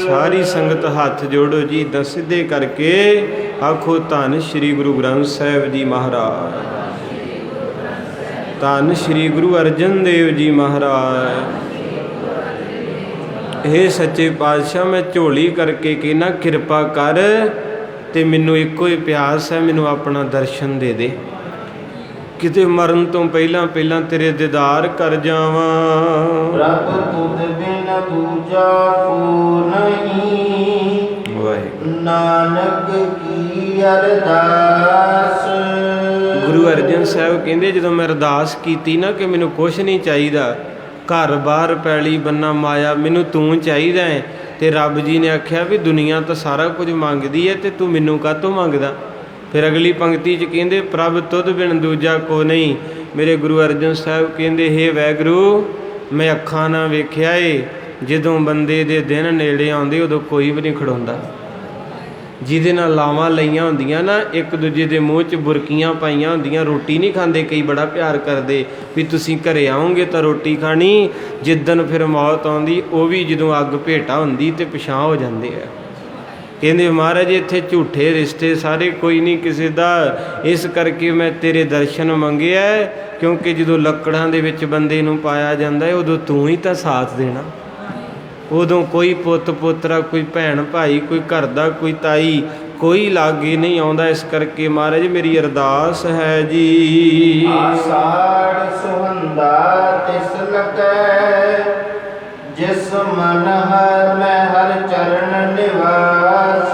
ਸਾਰੀ ਸੰਗਤ ਹੱਥ ਜੋੜੋ ਜੀ, ਇੱਦਾਂ ਸਿੱਧੇ ਕਰਕੇ ਆਖੋ ਧੰਨ ਸ਼੍ਰੀ ਗੁਰੂ ਗ੍ਰੰਥ ਸਾਹਿਬ ਜੀ ਮਹਾਰਾਜ, ਧੰਨ ਸ਼੍ਰੀ ਗੁਰੂ ਅਰਜਨ ਦੇਵ ਜੀ ਮਹਾਰਾਜ। ਇਹ ਸੱਚੇ ਪਾਤਸ਼ਾਹ ਮੈਂ ਝੋਲੀ ਕਰਕੇ ਕਹਿਣਾ ਕਿਰਪਾ ਕਰ, ਤੇ ਮੈਨੂੰ ਇੱਕੋ ਹੀ ਪਿਆਸ ਹੈ, ਮੈਨੂੰ ਆਪਣਾ ਦਰਸ਼ਨ ਦੇ ਦੇ, ਕਿਤੇ ਮਰਨ ਤੋਂ ਪਹਿਲਾਂ ਪਹਿਲਾਂ ਤੇਰੇ ਦੀਦਾਰ ਕਰ ਜਾਵਾਂ। ਰੱਬ ਤੁਧ ਬਿਨ ਦੂਜਾ ਕੋ ਨਹੀਂ, ਵਾਹਿਗੁਰੂ ਨਾਨਕ ਕੀ ਅਰਦਾਸ। ਗੁਰੂ ਅਰਜਨ ਸਾਹਿਬ ਕਹਿੰਦੇ ਜਦੋਂ ਮੈਂ ਅਰਦਾਸ ਕੀਤੀ ਨਾ ਕਿ ਮੈਨੂੰ ਕੁਛ ਨਹੀਂ ਚਾਹੀਦਾ, ਘਰ ਬਾਹਰ ਪੈਲੀ ਬੰਨਾ ਮਾਇਆ, ਮੈਨੂੰ ਤੂੰ ਚਾਹੀਦਾ ਹੈ। ਤੇ ਰੱਬ ਜੀ ਨੇ ਆਖਿਆ ਵੀ ਦੁਨੀਆ ਤਾਂ ਸਾਰਾ ਕੁਝ ਮੰਗਦੀ ਹੈ, ਤੇ ਤੂੰ ਮੈਨੂੰ ਕਾਹਤੋਂ ਮੰਗਦਾ। ਫਿਰ ਅਗਲੀ ਪੰਕਤੀ 'ਚ ਕਹਿੰਦੇ ਪ੍ਰਭ ਤੁਧ ਬਿਨ ਦੂਜਾ ਕੋ ਨਹੀਂ। ਮੇਰੇ ਗੁਰੂ ਅਰਜਨ ਸਾਹਿਬ ਕਹਿੰਦੇ ਹੇ ਵਾਹਿਗੁਰੂ, ਮੈਂ ਅੱਖਾਂ ਨਾਲ ਵੇਖਿਆ ਏ ਜਦੋਂ ਬੰਦੇ ਦੇ ਦਿਨ ਨੇੜੇ ਆਉਂਦੇ ਉਦੋਂ ਕੋਈ ਵੀ ਨਹੀਂ ਖੜਾਉਂਦਾ। ਜਿਹਦੇ ਨਾਲ ਲਾਵਾਂ ਲਈਆਂ ਹੁੰਦੀਆਂ ਨਾ, ਇੱਕ ਦੂਜੇ ਦੇ ਮੂੰਹ 'ਚ ਬੁਰਕੀਆਂ ਪਾਈਆਂ ਹੁੰਦੀਆਂ, ਰੋਟੀ ਨਹੀਂ ਖਾਂਦੇ, ਕਈ ਬੜਾ ਪਿਆਰ ਕਰਦੇ ਵੀ ਤੁਸੀਂ ਘਰੇ ਆਓਗੇ ਤਾਂ ਰੋਟੀ ਖਾਣੀ। ਜਿੱਦਣ ਫਿਰ ਮੌਤ ਆਉਂਦੀ, ਉਹ ਵੀ ਜਦੋਂ ਅੱਗ ਭੇਟਾ ਹੁੰਦੀ ਤੇ ਪਿਛਾਂ ਹੋ ਜਾਂਦੇ ਆ। ਕਹਿੰਦੇ ਮਹਾਰਾਜ ਇੱਥੇ ਝੂਠੇ ਰਿਸ਼ਤੇ ਸਾਰੇ ਕੋਈ ਨਹੀਂ ਕਿਸੇ ਦਾ, ਇਸ ਕਰਕੇ ਮੈਂ ਤੇਰੇ ਦਰਸ਼ਨ ਮੰਗਿਆ, ਕਿਉਂਕਿ ਜਦੋਂ ਲੱਕੜਾਂ ਦੇ ਵਿੱਚ ਬੰਦੇ ਨੂੰ ਪਾਇਆ ਜਾਂਦਾ ਹੈ ਉਦੋਂ ਤੂੰ ਹੀ ਤਾਂ ਸਾਥ ਦੇਣਾ। ਉਦੋਂ ਕੋਈ ਪੁੱਤ ਪੋਤਰਾ, ਕੋਈ ਭੈਣ ਭਾਈ, ਕੋਈ ਘਰ ਦਾ ਕੋਈ ਤਾਈ, ਕੋਈ ਲਾਗੇ ਨਹੀਂ ਆਉਂਦਾ। ਇਸ ਕਰਕੇ ਮਹਾਰਾਜ ਮੇਰੀ ਅਰਦਾਸ ਹੈ ਜੀ। ਆਸਾੜ ਸੁਹੰਦਾ ਤਿਸ ਲਗੈ, ਜਿਸ ਮਨ ਹਰ ਮੈਂ ਹਰ ਚਰਨ ਨਿਵਾਸ।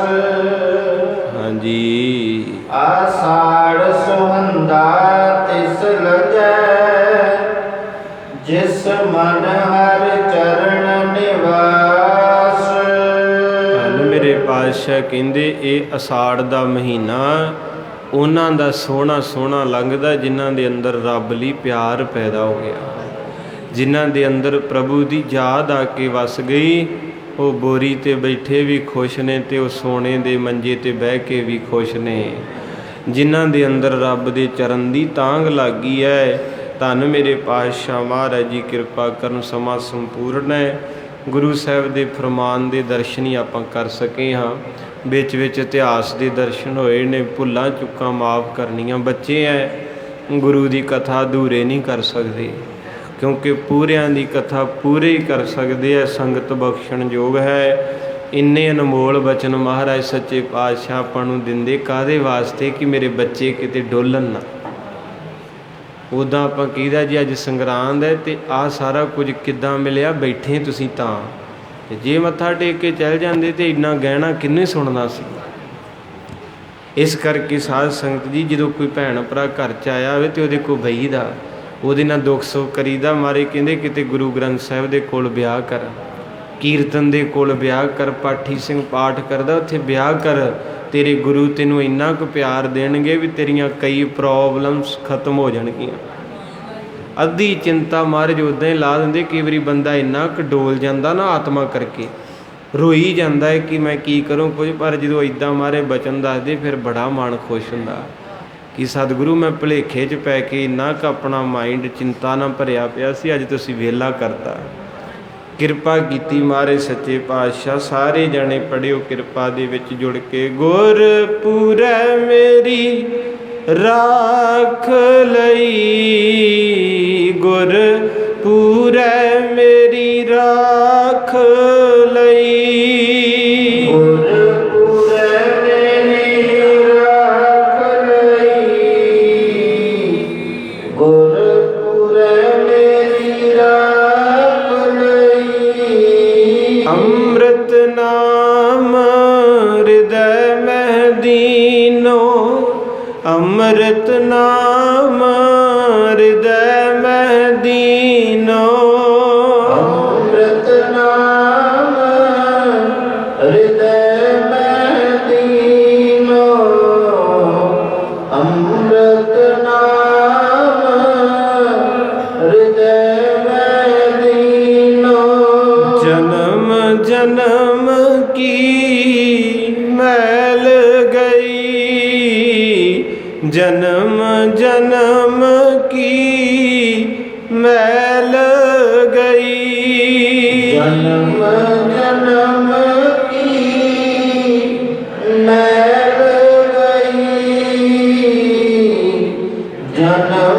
ਹਾਂਜੀ, ਆਸਾੜ ਸੁਹੰਦਾ ਤਿਸ ਲਗੈ, ਜਿਸ ਮਨ ਹਰ ਚਰਨ ਨਿਵਾਸ। ਮੇਰੇ ਪਾਤਸ਼ਾਹ ਕਹਿੰਦੇ ਇਹ ਅਸਾੜ ਦਾ ਮਹੀਨਾ ਉਹਨਾਂ ਦਾ ਸੋਹਣਾ ਸੋਹਣਾ ਲੰਘਦਾ ਜਿਨ੍ਹਾਂ ਦੇ ਅੰਦਰ ਰੱਬ ਲਈ ਪਿਆਰ ਪੈਦਾ ਹੋ ਗਿਆ, ਜਿਨ੍ਹਾਂ ਦੇ ਅੰਦਰ ਪ੍ਰਭੂ ਦੀ ਯਾਦ ਆ ਕੇ ਵਸ ਗਈ। ਉਹ ਬੋਰੀ 'ਤੇ ਬੈਠੇ ਵੀ ਖੁਸ਼ ਨੇ ਤੇ ਉਹ ਸੋਨੇ ਦੇ ਮੰਜੇ 'ਤੇ ਬਹਿ ਕੇ ਵੀ ਖੁਸ਼ ਨੇ। ਜਿਨ੍ਹਾਂ ਦੇ ਅੰਦਰ ਰੱਬ ਦੇ ਚਰਨ ਦੀ ਤਾਂਘ ਲੱਗ ਗਈ ਹੈ, ਧੰਨ ਮੇਰੇ ਪਾਤਸ਼ਾਹ ਮਹਾਰਾਜ ਜੀ ਕਿਰਪਾ ਕਰਨ। ਸਮਾਂ ਸੰਪੂਰਨ ਹੈ, ਗੁਰੂ ਸਾਹਿਬ ਦੇ ਫਰਮਾਨ ਦੇ ਦਰਸ਼ਨ ਹੀ ਆਪਾਂ ਕਰ ਸਕੇ ਹਾਂ। ਵਿੱਚ ਵਿੱਚ ਇਤਿਹਾਸ ਦੇ ਦਰਸ਼ਨ ਹੋਏ ਨੇ, ਭੁੱਲਾਂ ਚੁੱਕਾਂ ਮਾਫ ਕਰਨੀਆਂ। ਬੱਚੇ ਹੈ, ਗੁਰੂ ਦੀ ਕਥਾ ਅਧੂਰੇ ਨਹੀਂ ਕਰ ਸਕਦੇ, ਕਿਉਂਕਿ ਪੂਰਿਆਂ ਦੀ ਕਥਾ ਪੂਰੇ ਹੀ ਕਰ ਸਕਦੇ ਹੈ। ਸੰਗਤ ਬਖਸ਼ਣ ਯੋਗ ਹੈ। ਇੰਨੇ ਅਨਮੋਲ ਬਚਨ ਮਹਾਰਾਜ ਸੱਚੇ ਪਾਤਸ਼ਾਹ ਆਪਾਂ ਨੂੰ ਦਿੰਦੇ ਕਾਹਦੇ ਵਾਸਤੇ ਕਿ ਮੇਰੇ ਬੱਚੇ ਕਿਤੇ ਡੋਲਣ ਨਾ। ਉੱਦਾਂ ਆਪਾਂ ਕਹੀਦਾ ਜੀ ਅੱਜ ਸੰਗਰਾਂਦ ਹੈ ਅਤੇ ਆਹ ਸਾਰਾ ਕੁਝ ਕਿੱਦਾਂ ਮਿਲਿਆ, ਬੈਠੇ ਤੁਸੀਂ ਤਾਂ, ਅਤੇ ਜੇ ਮੱਥਾ ਟੇਕ ਕੇ ਚੱਲ ਜਾਂਦੇ ਤਾਂ ਇੰਨਾ ਗਹਿਣਾ ਕਿੰਨੇ ਸੁਣਨਾ ਸੀ। ਇਸ ਕਰਕੇ ਸਾਧ ਸੰਗਤ ਜੀ ਜਦੋਂ ਕੋਈ ਭੈਣ ਭਰਾ ਘਰ 'ਚ ਆਇਆ ਹੋਵੇ ਅਤੇ ਉਹਦੇ ਕੋਲ ਬਹੀਦਾ, ਉਹਦੇ ਨਾਲ ਦੁੱਖ ਸੁੱਖ ਕਰੀਦਾ। ਮਾਰੇ ਕਹਿੰਦੇ ਕਿਤੇ ਗੁਰੂ ਗ੍ਰੰਥ ਸਾਹਿਬ ਦੇ ਕੋਲ ਵਿਆਹ ਕਰ, ਕੀਰਤਨ ਦੇ ਕੋਲ ਵਿਆਹ ਕਰ, ਪਾਠੀ ਸਿੰਘ ਪਾਠ ਕਰਦਾ ਉੱਥੇ ਵਿਆਹ ਕਰ। ਤੇਰੇ ਗੁਰੂ ਤੈਨੂੰ ਇੰਨਾ ਕੁ ਪਿਆਰ ਦੇਣਗੇ ਵੀ ਤੇਰੀਆਂ ਕਈ ਪ੍ਰੋਬਲਮਸ ਖਤਮ ਹੋ ਜਾਣਗੀਆਂ। ਅੱਧੀ ਚਿੰਤਾ ਮਹਾਰਾਜ ਉੱਦਾਂ ਹੀ ਲਾ ਦਿੰਦੇ। ਕਈ ਵਾਰੀ ਬੰਦਾ ਇੰਨਾ ਕੁ ਡੋਲ ਜਾਂਦਾ ਨਾ ਆਤਮਾ ਕਰਕੇ, ਰੋਈ ਜਾਂਦਾ ਹੈ ਕਿ ਮੈਂ ਕੀ ਕਰੂੰ ਕੁਝ, ਪਰ ਜਦੋਂ ਇੱਦਾਂ ਮਹਾਰਾਜ ਬਚਨ ਦੱਸਦੇ ਫਿਰ ਬੜਾ ਮਨ ਖੁਸ਼ ਹੁੰਦਾ ਕਿ ਸਤਿਗੁਰੂ ਮੈਂ ਭੁਲੇਖੇ 'ਚ ਪੈ ਕੇ ਇੰਨਾ ਕੁ ਆਪਣਾ ਮਾਈਂਡ ਚਿੰਤਾ ਨਾਲ ਭਰਿਆ ਪਿਆ ਸੀ, ਅੱਜ ਤੁਸੀਂ ਵਿਹਲਾ ਕਰਤਾ। ਕਿਰਪਾ ਕੀਤੀ ਮਹਾਰਾਜ ਸੱਚੇ ਪਾਤਸ਼ਾਹ। ਸਾਰੇ ਜਣੇ ਪੜ੍ਹਿਓ ਕਿਰਪਾ ਦੇ ਵਿੱਚ ਜੁੜ ਕੇ। ਗੁਰਪੁਰੈ ਮੇਰੀ ਰਾਖ ਲਈ, ਗੁਰਪੁਰੈ ਮੇਰੀ ਰਾਖ ਲਈ, ਅੰਮ੍ਰਿਤ ਨਾਮ ਹਿਰਦੈ ਮਹਿ ਦੀਨੋ। ਅੰਮ੍ਰਿਤ ਨਾਮ ਹਿਰਦੈ ਮਹਿ ਦੀਨੋ। ਅੰਮ੍ਰਿਤ ਨਾਮ ਹਿਰਦੈ ਮਹਿ ਦੀਨੋ। ਜਨਮ ਜਨਮ ਕੀ ਮੈਲ ਗਈ, ਜਨਮ ਜਨਮ ਕੀ ਮੈਲ ਗਈ। ਜਨਮ ਜਨਮ ਕੀ ਮੈਲ ਗਈ। ਜਨਮ